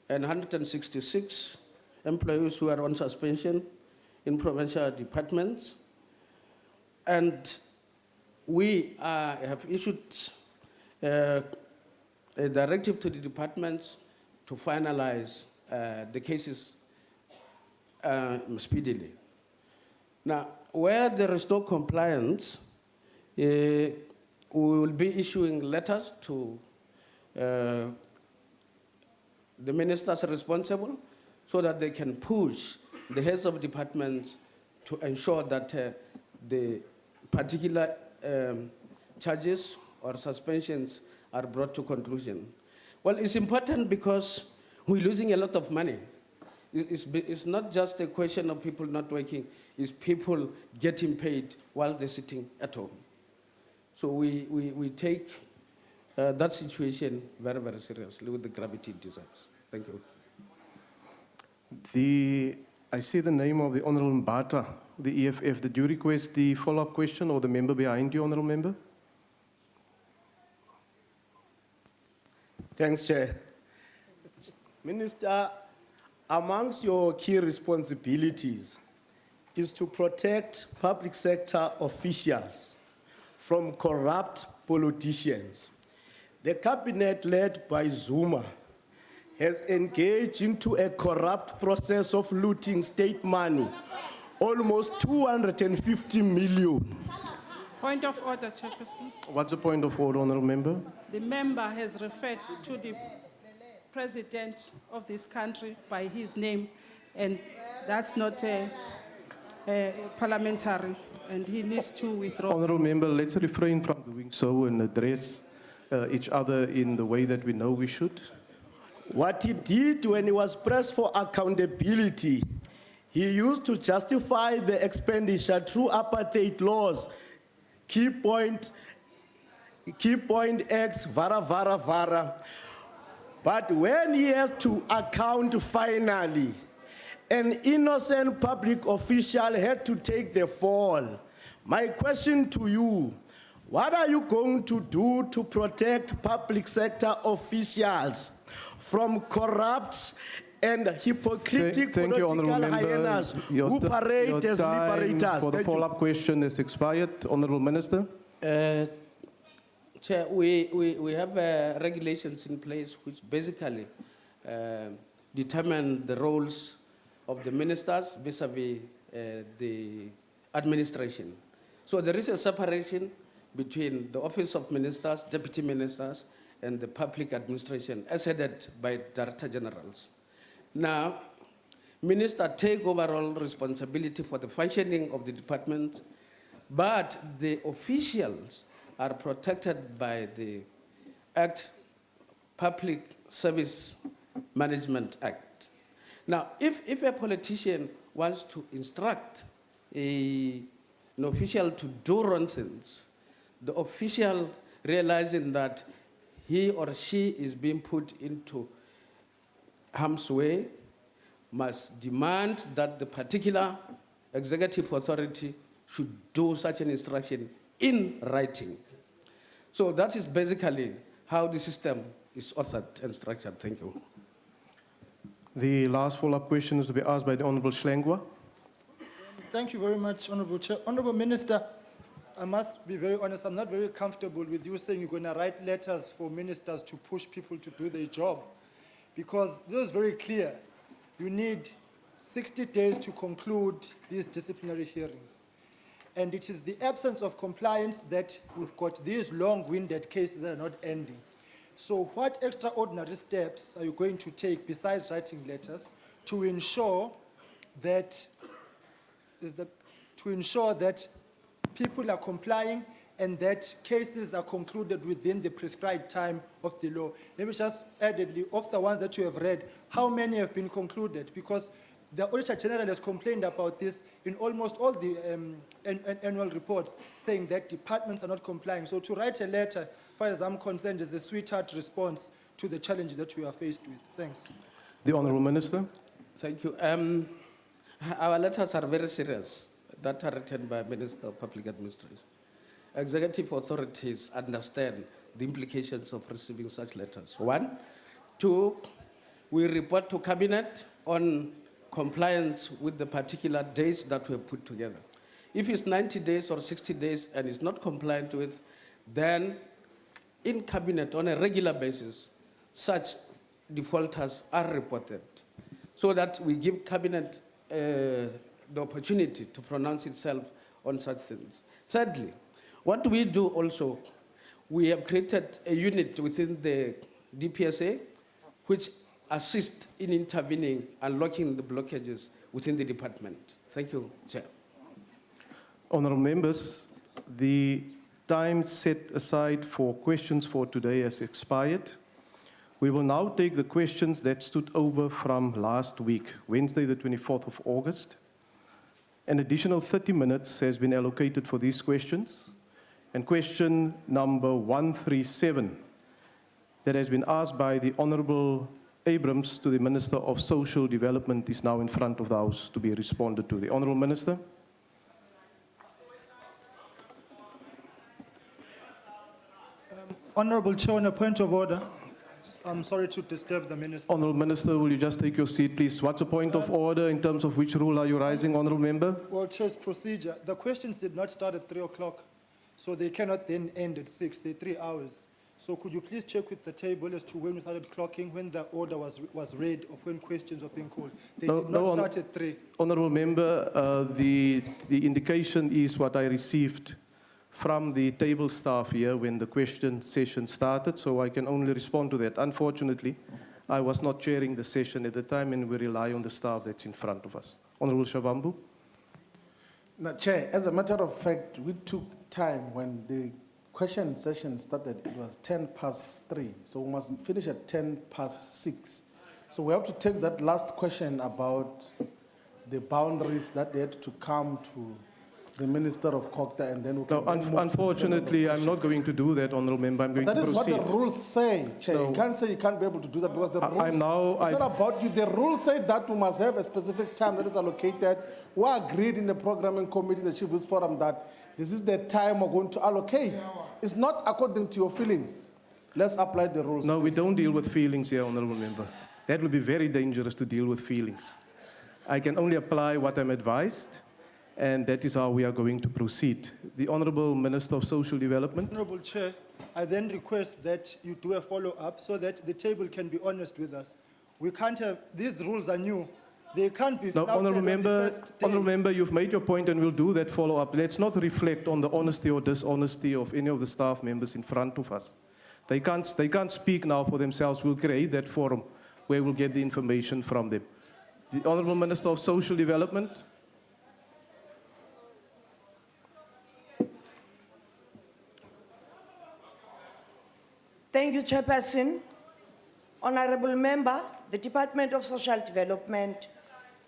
and 166 employees who are on suspension in provincial departments. And we have issued a directive to the departments to finalize the cases speedily. Now, where there is no compliance, we will be issuing letters to the ministers responsible so that they can push the heads of departments to ensure that the particular charges or suspensions are brought to conclusion. Well, it's important because we're losing a lot of money. It's not just a question of people not working, it's people getting paid while they're sitting at home. So we take that situation very, very seriously with the gravity it deserves. Thank you. I see the name of the Honourable Mbata, the EFF. Did you request the follow-up question, or the member behind you, Honourable Member? Thanks, Chair. Minister, amongst your key responsibilities is to protect public sector officials from corrupt politicians. The cabinet led by Zuma has engaged into a corrupt process of looting state money, almost 250 million. Point of order, Chairperson. What's the point of order, honourable member? The member has referred to the president of this country by his name, and that's not parliamentary, and he needs to withdraw. Honourable member, let's refrain from doing so and address each other in the way that we know we should. What he did when he was pressed for accountability, he used to justify the expenditure through apartheid laws. Key point X, vara. But when he had to account finally, an innocent public official had to take the fall. My question to you, what are you going to do to protect public sector officials from corrupt and hypocritical political hyenas who parade as liberators? For the follow-up question is expired. Honourable Minister. Chair, we have regulations in place which basically determine the roles of the ministers vis-a-vis the administration. So there is a separation between the office of ministers, deputy ministers, and the public administration, as headed by director generals. Now, ministers take overall responsibility for the functioning of the department, but the officials are protected by the Act, Public Service Management Act. Now, if a politician wants to instruct an official to do nonsense, the official realizing that he or she is being put into harm's way must demand that the particular executive authority should do such an instruction in writing. So that is basically how the system is authored and structured. Thank you. The last follow-up question is to be asked by the Honourable Schlengwa. Thank you very much, Honourable Chair. Honourable Minister, I must be very honest, I'm not very comfortable with you saying you're going to write letters for ministers to push people to do their job, because this is very clear. You need 60 days to conclude these disciplinary hearings. And it is the absence of compliance that we've got these long-winded cases that are not ending. So what extraordinary steps are you going to take besides writing letters to ensure that people are complying and that cases are concluded within the prescribed time of the law? Let me just addedly, of the ones that you have read, how many have been concluded? Because the Auditor General has complained about this in almost all the annual reports, saying that departments are not complying. So to write a letter, as far as I'm concerned, is the sweetheart response to the challenge that we are faced with. Thanks. The Honourable Minister. Thank you. Our letters are very serious, that are written by Minister of Public Administration. Executive authorities understand the implications of receiving such letters. 1. 2, we report to Cabinet on compliance with the particular dates that we have put together. If it's 90 days or 60 days and it's not compliant with, then in Cabinet on a regular basis, such defaulters are reported so that we give Cabinet the opportunity to pronounce itself on such things. Thirdly, what we do also, we have created a unit within the DPSA which assist in intervening and locking the blockages within the department. Thank you, Chair. Honourable members, the time set aside for questions for today has expired. We will now take the questions that stood over from last week, Wednesday the 24th of August. An additional 30 minutes has been allocated for these questions. And question number 137 that has been asked by the Honourable Abrams to the Minister of Social Development is now in front of the House to be responded to. The Honourable Minister. Honourable Chair, on a point of order. I'm sorry to disturb the minister. Honourable Minister, will you just take your seat, please? What's the point of order in terms of which rule are you raising, Honourable Member? Well, Chair's procedure, the questions did not start at 3 o'clock, so they cannot then end at 6. They're 3 hours. So could you please check with the table as to when we started clocking, when the order was read, of when questions were being called? They did not start at 3. Honourable Member, the indication is what I received from the table staff here when the question session started, so I can only respond to that. Unfortunately, I was not chairing the session at the time, and we rely on the staff that's in front of us. Honourable Shavambu. Now, Chair, as a matter of fact, we took time when the question session started. It was 3:10, so we must finish at 6:10. So we have to take that last question about the boundaries that they had to come to the Minister of Kokta, and then we can Unfortunately, I'm not going to do that, Honourable Member. I'm going to proceed. That is what the rules say, Chair. No. You can't say you can't be able to do that because the rules, I'm now- it's not about you. The rules say that we must have a specific time that is allocated. We agreed in the programming committee, the Chief Whips Forum, that this is the time we're going to allocate. It's not according to your feelings. Let's apply the rules. No, we please. don't deal with feelings here, Honourable Member. That would be very dangerous to deal with feelings. I can only apply what I'm advised, and that is how we are going to proceed. The Honourable Minister of Social Development. Honourable Chair, I then request that you do a follow-up so that the table can be honest with us. We can't have, these rules are new. They can't be. No, Honourable Member, you've made your point, and we'll do that follow-up. Let's not reflect on the honesty or dishonesty of any of the staff members in front of us. They can't speak now for themselves. We'll create that forum where we'll get the information from them. The Honourable Minister of Social Development. Thank you, Chairperson. Honourable Member, the Department of Social Development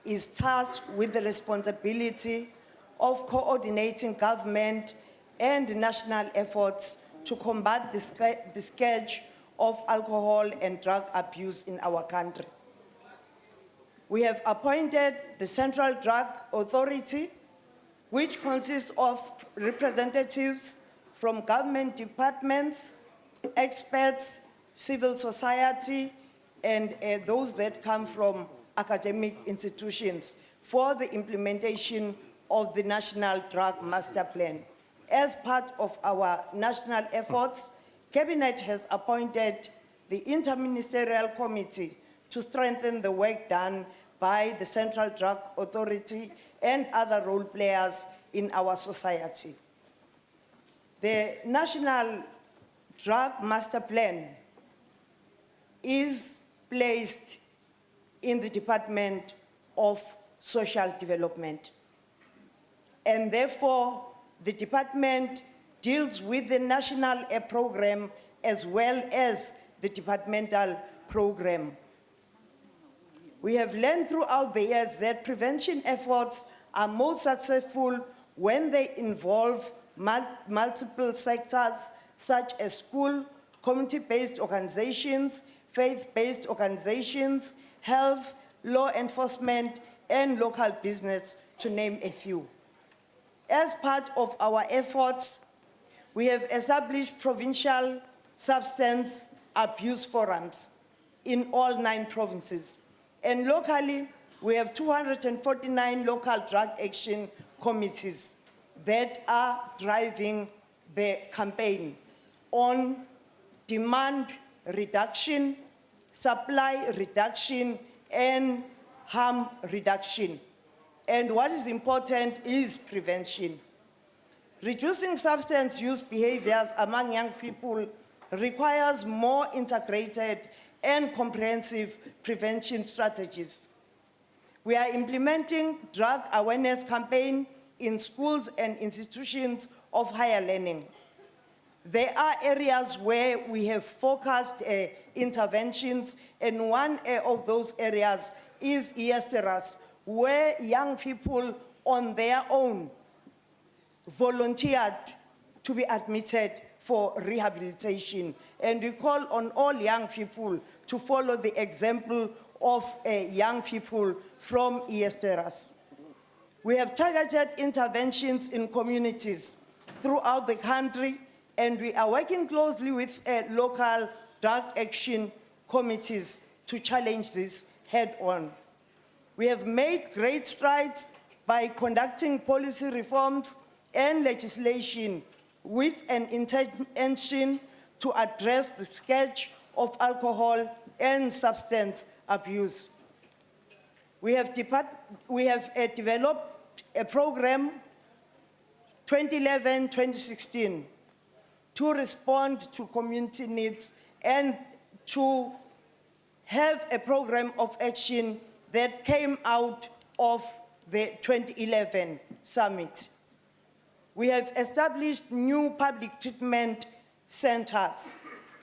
is tasked with the responsibility of coordinating government and national efforts to combat the scourge of alcohol and drug abuse in our country. We have appointed the Central Drug Authority, which consists of representatives from government departments, experts, civil society, and those that come from academic institutions for the implementation of the National Drug Master Plan. As part of our national efforts, Cabinet has appointed the Interministerial Committee to strengthen the work done by the Central Drug Authority and other role players in our society. The National Drug Master Plan is placed in the Department of Social Development. And therefore, the department deals with the national program as well as the departmental program. We have learned throughout the years that prevention efforts are most successful when they involve multiple sectors such as school, community-based organizations, faith-based organizations, health, law enforcement, and local business, to name a few. As part of our efforts, we have established provincial substance abuse forums in all 9 provinces. And locally, we have 249 local drug action committees that are driving the campaign on demand reduction, supply reduction, and harm reduction. And what is important is prevention. Reducing substance use behaviors among young people requires more integrated and comprehensive prevention strategies. We are implementing drug awareness campaign in schools and institutions of higher learning. There are areas where we have focused interventions, and one of those areas is ESTRAS, where young people on their own volunteered to be admitted for rehabilitation. And we call on all young people to follow the example of young people from ESTRAS. We have targeted interventions in communities throughout the country, and we are working closely with local drug action committees to challenge this head on. We have made great strides by conducting policy reforms and legislation with an intention to address the scourge of alcohol and substance abuse. We have developed a program 2011-2016 to respond to community needs and to have a program of action that came out of the 2011 summit. We have established new public treatment centers,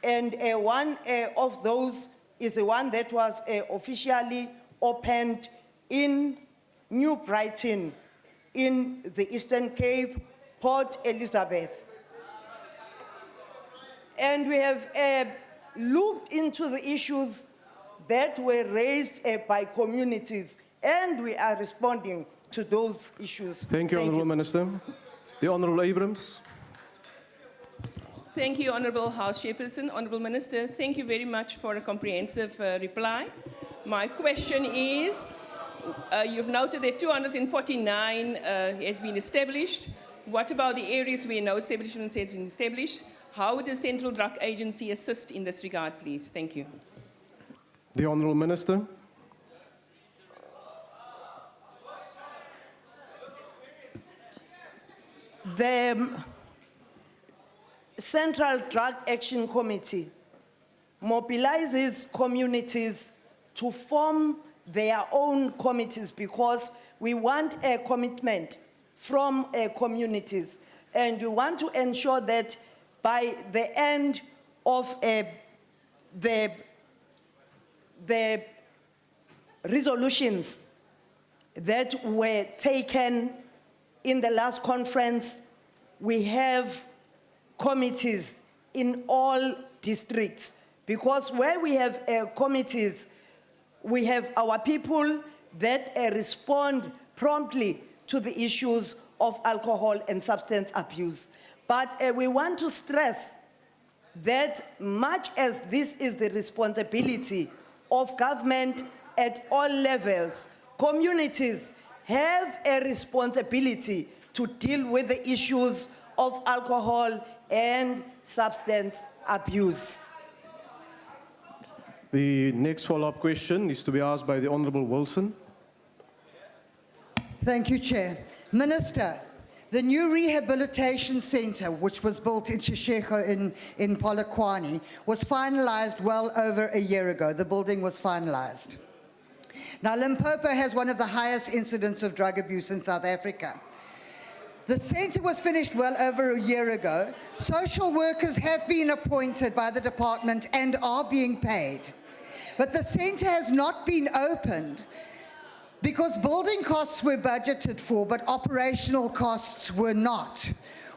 and one of those is the one that was officially opened in New Brighton in the Eastern Cape, Port Elizabeth. And we have looked into the issues that were raised by communities, and we are responding to those issues. Thank you, Honourable Minister. The Honourable Abrams. Thank you, Honourable House Chairperson. Honourable Minister, thank you very much for a comprehensive reply. My question is, you've noted that 249 has been established. What about the areas where no establishment has been established? How would the Central Drug Agency assist in this regard, please? Thank you. The Honourable Minister. The Central Drug Action Committee mobilizes communities to form their own committees because we want a commitment from communities, and we want to ensure that by the end of the resolutions that were taken in the last conference, we have committees in all districts, because where we have committees, we have our people that respond promptly to the issues of alcohol and substance abuse. But we want to stress that much as this is the responsibility of government at all levels, communities have a responsibility to deal with the issues of alcohol and substance abuse. The next follow-up question is to be asked by the Honourable Wilson. Thank you, Chair. Minister, the new rehabilitation centre, which was built in Shisheko in Polokwane, was finalised well over a year ago. The building was finalised. Now, Limpopo has one of the highest incidents of drug abuse in South Africa. The centre was finished well over a year ago. Social workers have been appointed by the department and are being paid. But the centre has not been opened because building costs were budgeted for, but operational costs were not.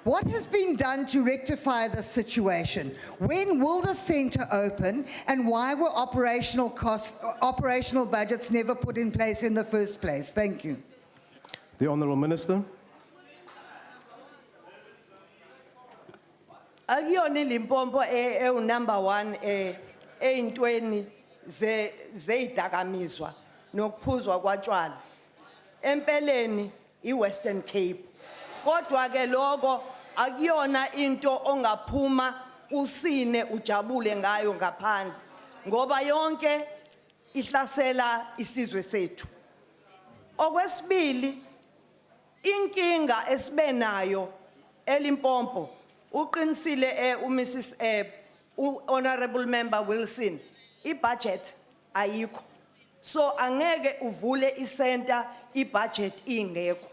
What has been done to rectify this situation? When will the centre open, and why were operational budgets never put in place in the first place? Thank you. The Honourable Minister. Akuyona iLimpopo number one eyintweni zeyidakamizwa nokuphuzwa kwatshwala. Empeleni iWestern Cape. Kodwa ke lokho akuyona into ongaphuma usine ujabule ngayo ngaphandle ngoba yonke ihlasela isizwe sethu. Okwesibili, inkinga esibe nayo eLimpopo uqinisile uMrs Honourable Member Wilson, ibudget ayikho. So angeke uvule isenta ibudget ingekho.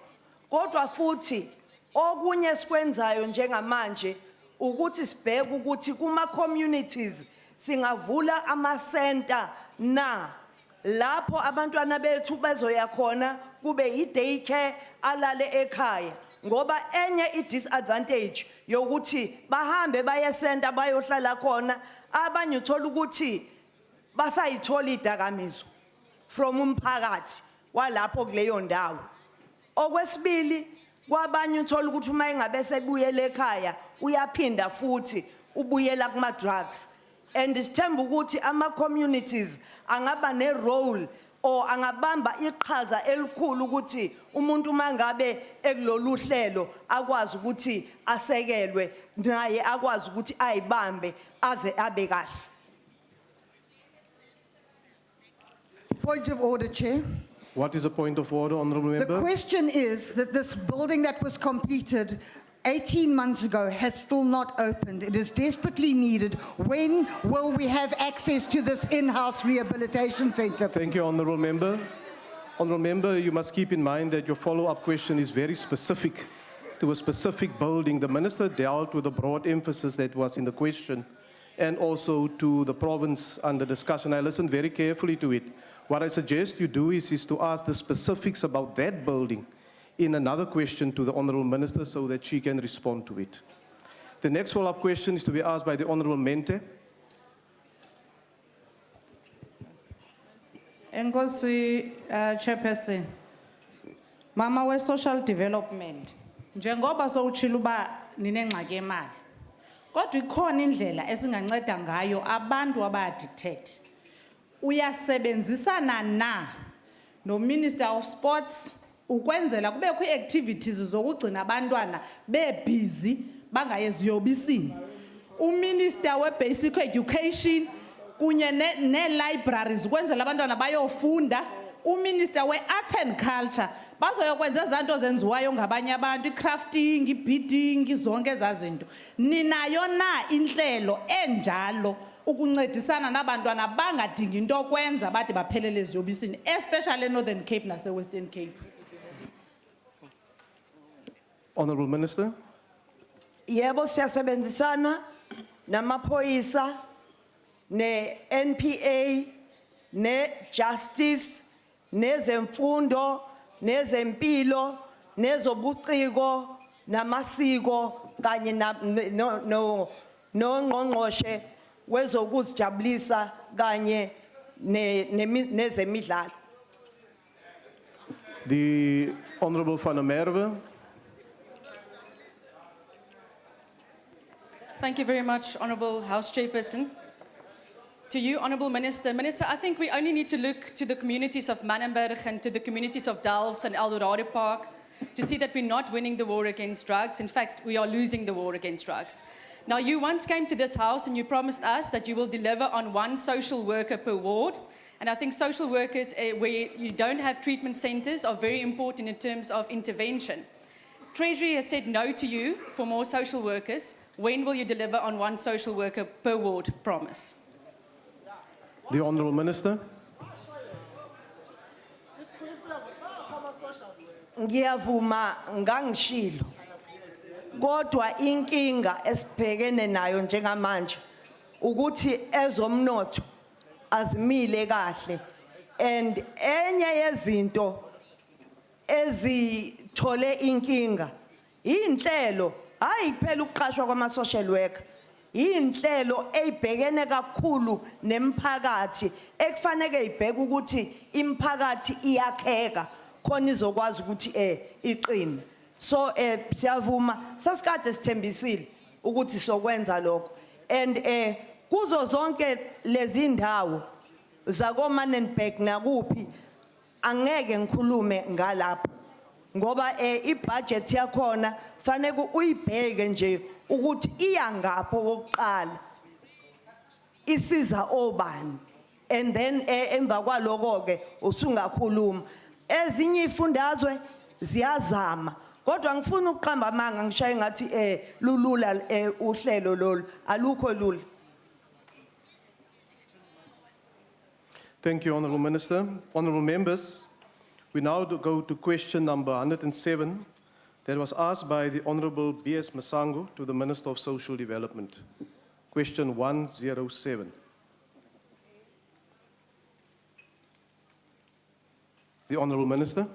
Kodwa futhi okunye sikwenzayo njengamanje ukuthi sibheke ukuthi kuma communities singavula ama-center na lapho abantwana bethu bezoya khona kube i-daycare alale ekhaya, ngoba enye i-disadvantage yokuthi bahambe baye center bayohlala khona abanye uthola ukuthi basayithola idakamizwa from umphakathi walapho kuleyo ndawo. Okwesibili, kwabanye uthola ukuthi uma engabe sebuyela ekhaya uyaphinda futhi ubuyela kuma drugs. And sithemba ukuthi ama-communities angaba ne-role or angabamba iqhaza elikhulu ukuthi umuntu mangabe ekulolu hlelo akwazi ukuthi asekelwe naye akwazi ukuthi ayibambe aze abe kahle. Point of order, Chair. What is a point of order, honourable member? The question is that this building that was completed 18 months ago has still not opened. It is desperately needed. When will we have access to this in-house rehabilitation centre? Thank you, honourable member. Honourable member, you must keep in mind that your follow-up question is very specific to a specific building. The minister dealt with the broad emphasis that was in the question and also to the province under discussion. I listened very carefully to it. What I suggest you do is to ask the specifics about that building in another question to the Honourable Minister so that she can respond to it. The next follow-up question is to be asked by the Honourable Mente. Enkosi, Chairperson. Mama we social development. Njengoba sowutshilo uba ninengxaki yemali. Kodwa ikhona indlela esinganceda ngayo abantu aba-addicted. Uyasebenzisana na no Minister of Sports ukwenzela kubekho ii-activities zokugcina abantwana bebhizi bangayeziyobisini. Uminister we-basic education kunye nee-libraries ukwenzela abantwana bayofunda. Uminister we-arts and culture bazoyokwenza ezanto zenziwayo ngabanye abantu, i-crafting, i-beading, zonke ezaa zinto. Ninayo na inhlelo enjalo ukuncedisana nabantwana bangadingi into okwenza bathi baphelele eziyobisini, especially Northern Cape nase-Western Cape? Honourable Minister. Yebo siyasebenzisana namaphoyisa ne-NPA ne-Justice nezemfundo nezempilo nezobuciko namasiko kanye nongqongqoshe wezokuzijabulisa kanye nezemidlalo. The Honourable Van der Merwe. Thank you very much, Honourable House Chairperson. To you, Honourable Minister. Minister, I think we only need to look to the communities of Manenberg and to the communities of Delft and Eldorado Park to see that we're not winning the war against drugs. In fact, we are losing the war against drugs. Now, you once came to this house and you promised us that you will deliver on 1 social worker per ward. And I think social workers where you don't have treatment centres are very important in terms of intervention. Treasury has said no to you for more social workers. When will you deliver on 1 social worker per ward promise? The Honourable Minister. Ngiyavuma ngangishilo. Kodwa inkinga esibhekene nayo njengamanje ukuthi ezomnotho azimile kahle, and enye yezinto ezithole inkinga inhlelo hayi phela ukuqashwa kwama-social worker, inhlelo eyibhekene kakhulu nemphakathi ekufanele ibheke ukuthi imiphakathi iyakheka khona izokwazi ukuthi iqine. So siyavuma sasikade sithembisile ukuthi sokwenza lokho, and kuzo zonke lezi ndawo zakoManenberg nakuphi angeke ngikhulume ngalapho ngoba ibudget yakhona fanele uyibheke nje ukuthi iya ngapho kokuqala isiza obani, and then emva kwaloko ke usungakhuluma. Ezinye ifundazwe ziyazama kodwa ngifuna ukuqamba amanga ngishaye ngathi lulula uhlelo lolu alukho lula. Thank you, Honourable Minister. Honourable members, we now go to question number 107 that was asked by the Honourable B.S. Masango to the Minister of Social Development. Question 107. The Honourable Minister.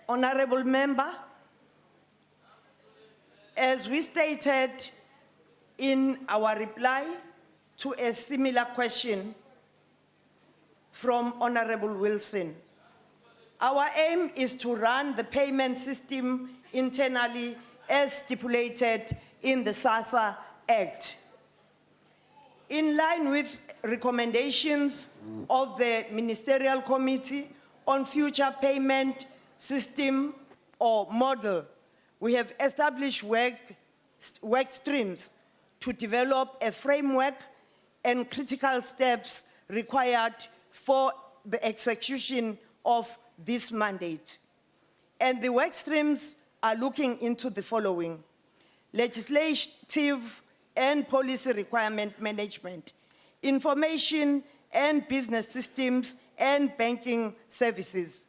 Honourable Member, as we stated in our reply to a similar question from Honourable Wilson, our aim is to run the payment system internally as stipulated in the SASSA Act. In line with recommendations of the Ministerial Committee on Future Payment System or Model, we have established work streams to develop a framework and critical steps required for the execution of this mandate. And the work streams are looking into the following: legislative and policy requirement management, information and business systems and banking services.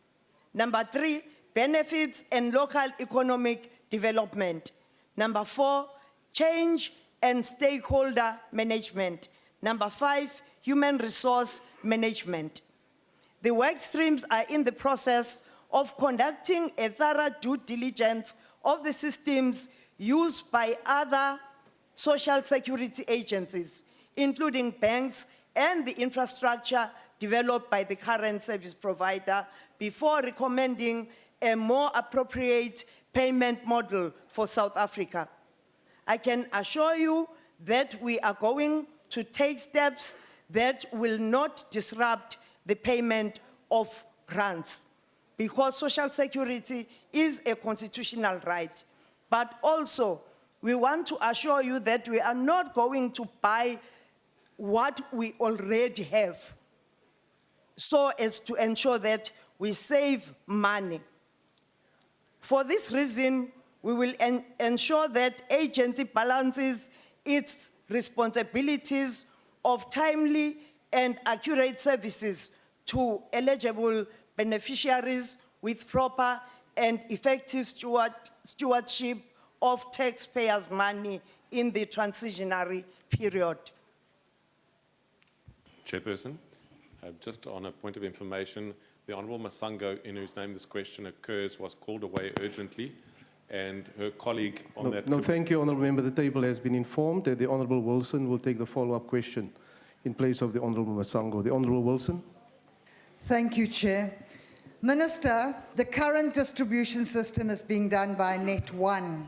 Number 3, benefits and local economic development. Number 4, change and stakeholder management. Number 5, human resource management. The work streams are in the process of conducting a thorough due diligence of the systems used by other social security agencies, including banks and the infrastructure developed by the current service provider, before recommending a more appropriate payment model for South Africa. I can assure you that we are going to take steps that will not disrupt the payment of grants, because social security is a constitutional right. But also, we want to assure you that we are not going to buy what we already have, so as to ensure that we save money. For this reason, we will ensure that agency balances its responsibilities of timely and accurate services to eligible beneficiaries with proper and effective stewardship of taxpayers' money in the transitionary period. Chairperson, just on a point of information, the Honourable Masango, in whose name this question occurs, was called away urgently, and her colleague on that... No, thank you, Honourable Member. The table has been informed that the Honourable Wilson will take the follow-up question in place of the Honourable Masango. The Honourable Wilson. Thank you, Chair. Minister, the current distribution system is being done by Net1.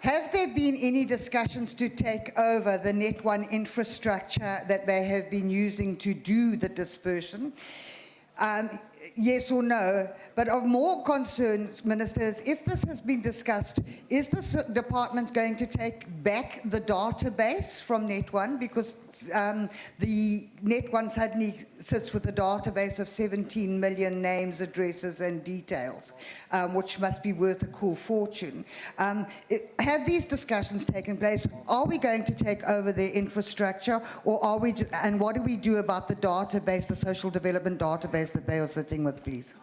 Have there been any discussions to take over the Net1 infrastructure that they have been using to do the dispersion? Yes or no? But of more concern, Ministers, if this has been discussed, is this department going to take back the database from Net1? Because the Net1 suddenly sits with a database of 17 million names, addresses and details, which must be worth a cool fortune. Have these discussions taken place? Are we going to take over their infrastructure, or are we, and what do we do about the database, the social development database that they are sitting with, please?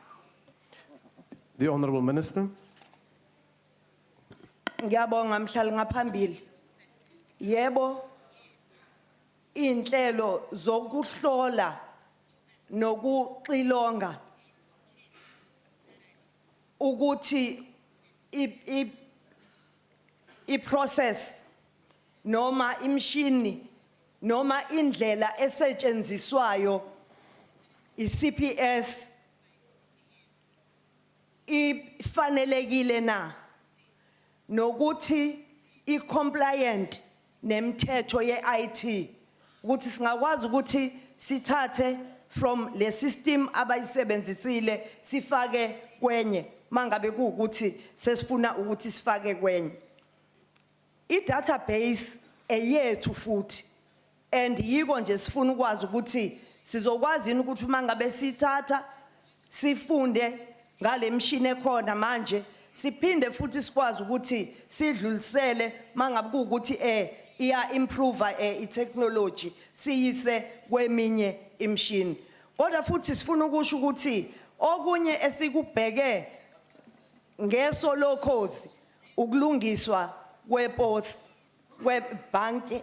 The Honourable Minister. Ngiyabonga mhlali ngaphambili. Yebo, inhlelo zokuhlola nokuxilonga ukuthi i-process noma imshini noma indlela esetshenziswayo i-CPS ifanelekile na, nokuthi i-compliant nemithetho ye-IT, ukuthi singakwazi ukuthi sithathe from le system abayisebenzisile sifake kwenye mangabe kuukuthi sesifuna ukuthi sifake kwenye. I-database eyethu futhi, and yiko nje sifuna ukwazi ukuthi sizokwazi ukuthi mangabe sithatha sifunde ngale mshini ekhona manje, siphinde futhi sikwazi ukuthi sidlulisele mangabe kuukuthi iya improve i-technology siyise kweminye imshini. Kodwa futhi sifuna ukusho ukuthi okunye esikubheke ngeso lokhozi ukulungiswa kwebhanki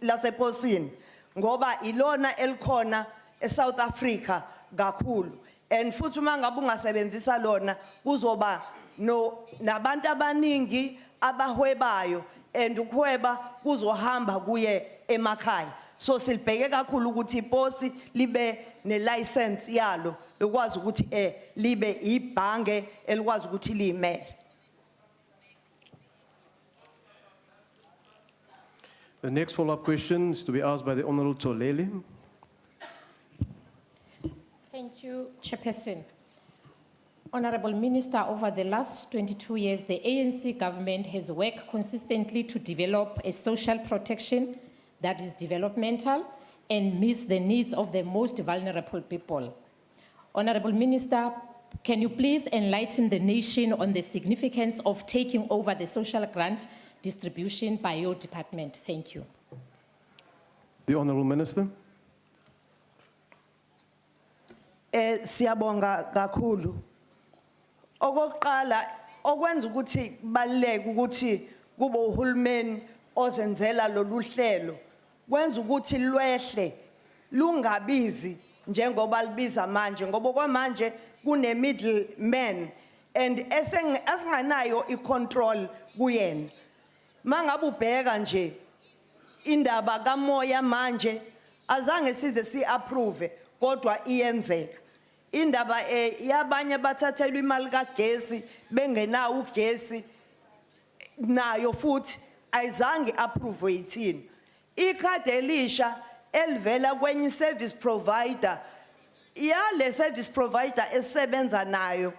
laseposini, ngoba ilona elikhona eSouth Africa kakhulu, and futhi mangabe ungasebenzisa lona kuzoba nabantu abaningi abahwebayo, and ukuhweba kuzohamba kuye emakhaya. So silibheke kakhulu ukuthi iposi libe ne-license yalo, likwazi ukuthi libe ibhange elikwazi ukuthi liyimele. The next follow-up question is to be asked by the Honourable Tolele. Thank you, Chairperson. Honorable Minister, over the last 22 years, the ANC government has worked consistently to develop a social protection that is developmental and meets the needs of the most vulnerable people. Honorable Minister, can you please enlighten the nation on the significance of taking over the social grant distribution by your department? Thank you. The Honourable Minister. Siyabonga kakhulu. Okokuqala okwenza ukuthi baleke ukuthi kube uhulumeni ozenzela lolu hlelo kwenza ukuthi lwehle lungabizi njengoba libiza manje ngoba kwamanje kune middleman and asinganayo icontrol kuyena mangabe ubheka nje indaba kamoya manje azange size siapprove kodwa iyenzeka indaba yabanye bathathelwa imali kagesi bengenawo ugesi nayo futhi ayizange approve yithini ikhadi elisha elivela kwenye service provider yale service provider esebenza nayo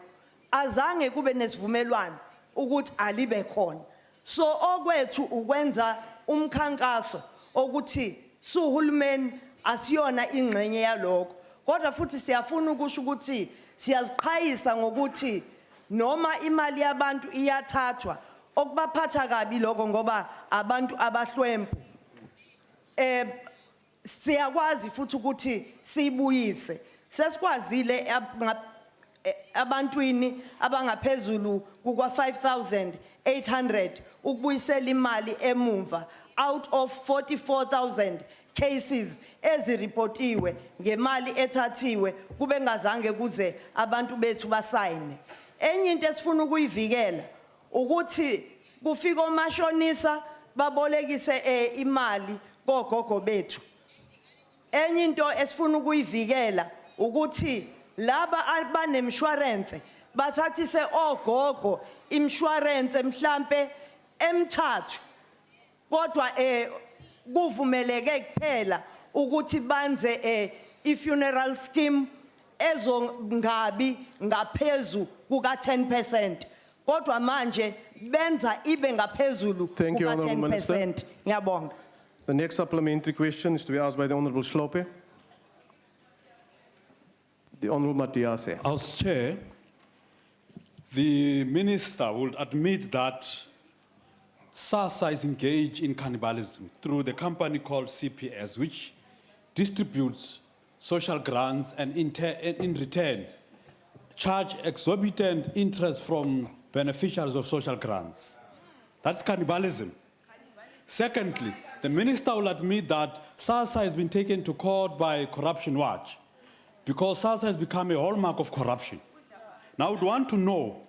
azange kube nesivumelwano ukuthi alibe khona so okwethu ukwenza umkhankaso ukuthi suhulumeni asiyona ingxenye yalokho kodwa futhi siyafuna ukusho ukuthi siyaziqhayisa ngokuthi noma imali yabantu iyathathwa okubaphatha kabi lokho ngoba abantu abahlwempu siyakwazi futhi ukuthi sibuyise sesikwazile abantwini abangaphezulu kuka 5,800 ukubuyisela imali emumva out of 44,000 cases eziripotiwe ngemali ethathiwe kube ngazange kuze abantu bethu basayine enye into esifuna ukuyivikela ukuthi kufika omashonisa babolekise imali kogogo bethu enye into esifuna ukuyivikela ukuthi laba abanemshwarense bathathise ogogo imshwarense mhlambe emthathu kodwa kuvumeleke kuphela ukuthi banze i-funeral scheme ezongabi ngaphezulu kuka 10% kodwa manje benza ibe ngaphezulu kuka 10%. Ngiyabonga. The next supplementary question is to be asked by the Honourable Slope. The Honourable Matiase. As Chair, the Minister would admit that SASSA is engaged in cannibalism through the company called CPS, which distributes social grants and in return charge exorbitant interest from beneficiaries of social grants. That's cannibalism. Secondly, the Minister will admit that SASSA has been taken to court by Corruption Watch because SASSA has become a hallmark of corruption. Now, I would want to know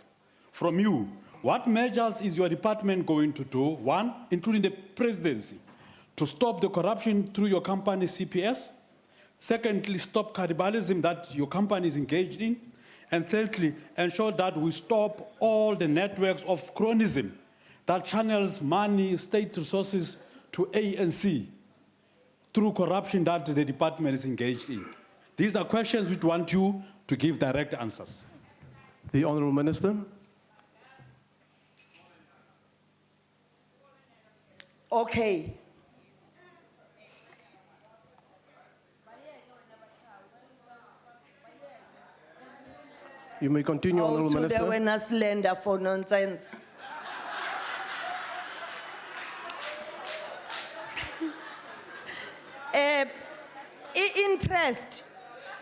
from you, what measures is your department going to do, one, including the presidency, to stop the corruption through your company CPS? Secondly, stop cannibalism that your company is engaged in? And thirdly, ensure that we stop all the networks of cronyism that channels money, state resources to ANC through corruption that the department is engaged in. These are questions we want you to give direct answers. The Honourable Minister. Okay. You may continue, Honourable Minister. To the winners lender for nonsense. I-interest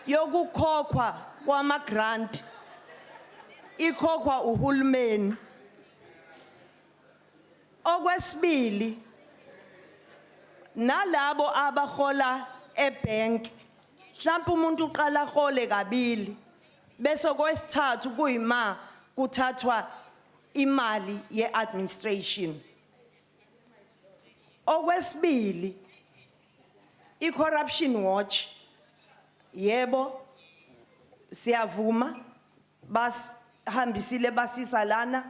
yokukhokhwa kwama-grant ikhokhwa uhulumeni. Okwesibili, nalabo abahola ebank, mhlawumbe umuntu uqala ahole kabili, bese kwesithathu kuyima kuthathwa imali ye-administration. Okwesibili, i-Corruption Watch, yebo, siyavuma, basihambisile basisa lana,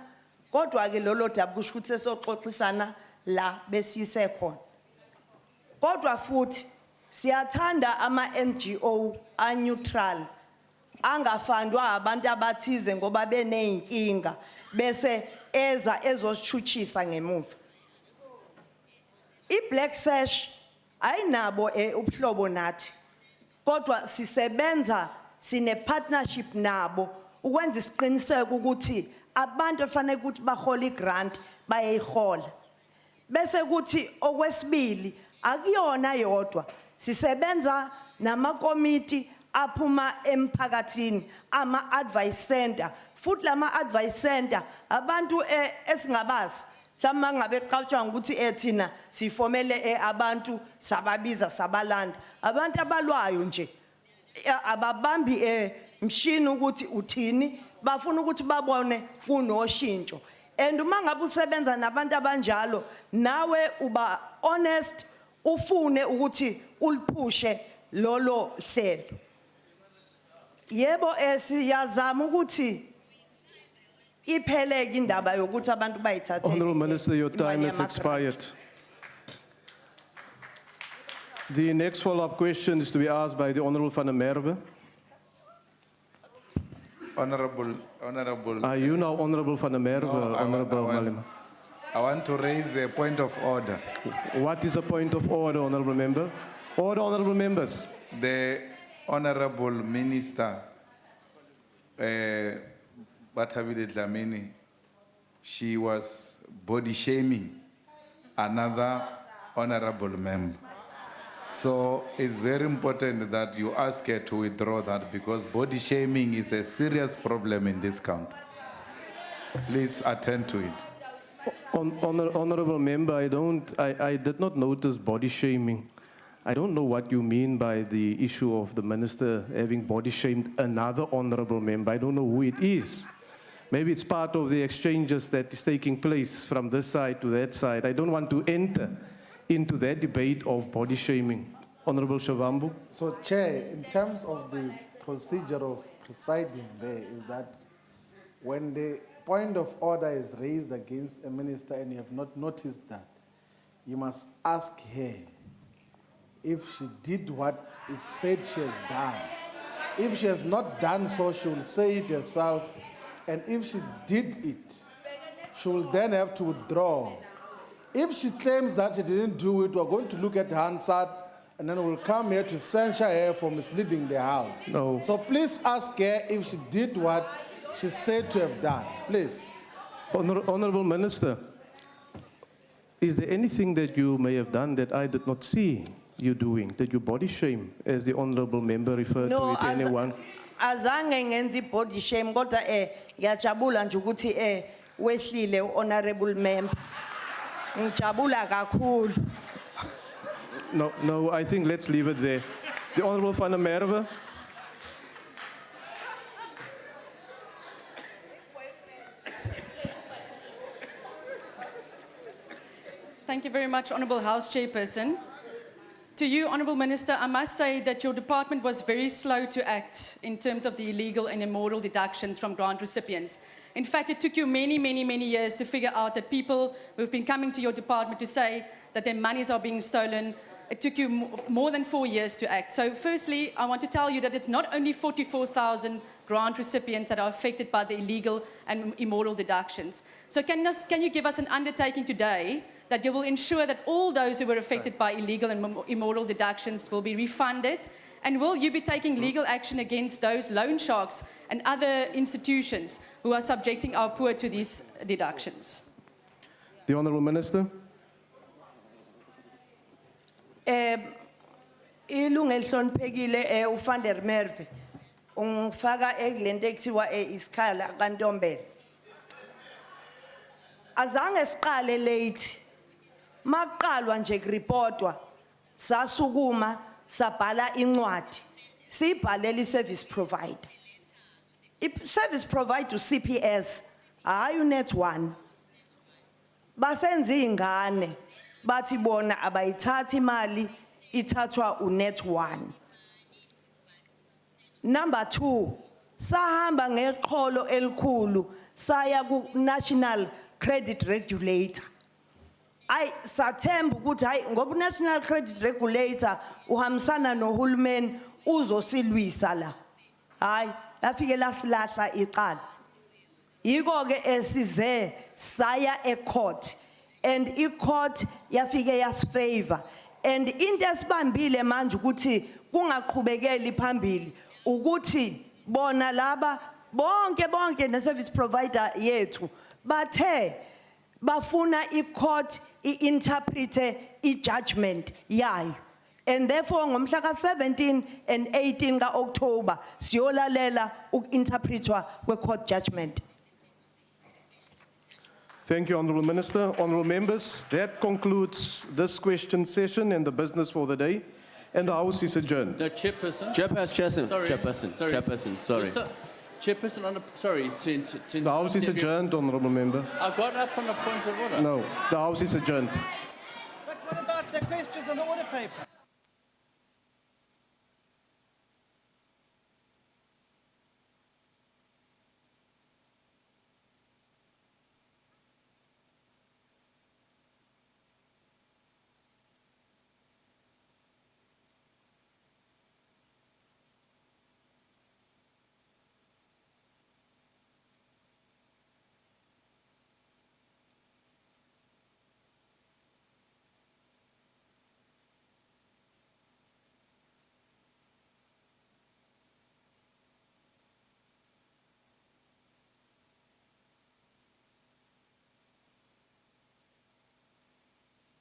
kodwa ke lolo dabu kusho ukuthi sesoxoxisana la besise khona. Kodwa futhi siyathanda ama NGO a neutral angafandwa abantu abathize ngoba beneyinkinga bese eza ezosithuthisa ngemuva. I-Black Sash ayinabo ubuhlobo nathi. Kodwa sisebenza sine partnership nabo ukwenza isiqiniseko ukuthi abantu efanele ukuthi bahola igrant bayayihola. Bese kuthi okwesibili akuyona yodwa sisebenza namakomiti aphuma emphakathini ama advice center futhi lama advice center abantu esingabazi hlama ngabe qhatshwa ukuthi ethina sifomele abantu sababiza sabalanda abantu abalwayo nje ababambi mshini ukuthi uthini bafuna ukuthi babone kunoshintsho and uma ngabe usebenza nabantu abanjalo nawe uba honest ufune ukuthi uliphushe lolo hlelo. Yebo siyazama ukuthi ipheleke indaba yokuthi abantu bayithathe. Honourable Minister, your time has expired. The next follow-up question is to be asked by the Honourable Van der Merwe. Honourable. Are you now Honourable Van der Merwe, No, Honourable Malema? I want to raise a point of order. What is a point of order, Honourable Member? Order, Honourable Members. The Honourable Minister, Batabile Dlamini, she was body shaming another honourable member. So it's very important that you ask her to withdraw that because body shaming is a serious problem in this country. Please attend to it. Honourable Member, I did not notice body shaming. I don't know what you mean by the issue of the minister having body shamed another honourable member. I don't know who it is. Maybe it's part of the exchanges that is taking place from this side to that side. I don't want to enter into that debate of body shaming. Honourable Shavambu. So, Chair, in terms of the procedure of presiding there is that when the point of order is raised against a minister and you have not noticed that, you must ask her if she did what is said she has done. If she has not done so, she will say it herself. And if she did it, she will then have to withdraw. If she claims that she didn't do it, we're going to look at Hansard and then we'll come here to censure her for misleading the House. No. So please ask her if she did what she said to have done. Please. Honourable Minister, is there anything that you may have done that I did not see you doing, that you body shame, as the Honourable Member referred to it, anyone? Azange ngenzi body shame kodwa ngiyajabula nje ukuthi wehlile honourable member. Ngijabula kakhulu. No, I think let's leave it there. The Honourable Van der Merwe. Thank you very much, Honourable House Chairperson. To you, Honourable Minister, I must say that your department was very slow to act in terms of the illegal and immoral deductions from grant recipients. In fact, it took you many, many, many years to figure out that people who've been coming to your department to say that their monies are being stolen, it took you more than 4 years to act. So firstly, I want to tell you that it's not only 44,000 grant recipients that are affected by the illegal and immoral deductions. So can you give us an undertaking today that you will ensure that all those who were affected by illegal and immoral deductions will be refunded? And will you be taking legal action against those loan sharks and other institutions who are subjecting our poor to these deductions? The Honourable Minister. Ilungu elihloniphekile uVan der Merwe ungifaka ekulento ekuthiwa isikhala kaNtombela. Azange siqale late. Maqalwa nje kurepotwa sasukuma sabhala incwadi sibhalela iservice provider. I-service provider uCPS hayi uNet1. Basenza ingane bathi bona abayithathi imali ithathwa uNet1. Number 2, sahamba ngeqholo elikhulu saya ku National Credit Regulator. Ay sathemba ukuthi hayi ngoba National Credit Regulator uhambisana nohulumeni uzosilwisa la. Hayi lafike lasilahla iqala. Yiko ke esize saya ecourt and icourt yafike yasifavor and into esibambile manje ukuthi kungaqhubekeli phambili ukuthi bona laba bonke ne service provider yethu bathe bafuna icourt interprete judgment yayo and therefore ngomhla ka 17 and 18 ka October siyolalela ukinterpretwa kwe court judgment. Thank you, Honourable Minister. Honourable members, that concludes this question session and the business for the day. And the House is adjourned. No, Chairperson. Chairperson. Sorry. Chairperson. Sorry. Chairperson. Sorry. Just, Chairperson, sorry. The House is adjourned, Honourable Member. I got up on a point of order. No, the House is adjourned. But what about the questions on the order paper?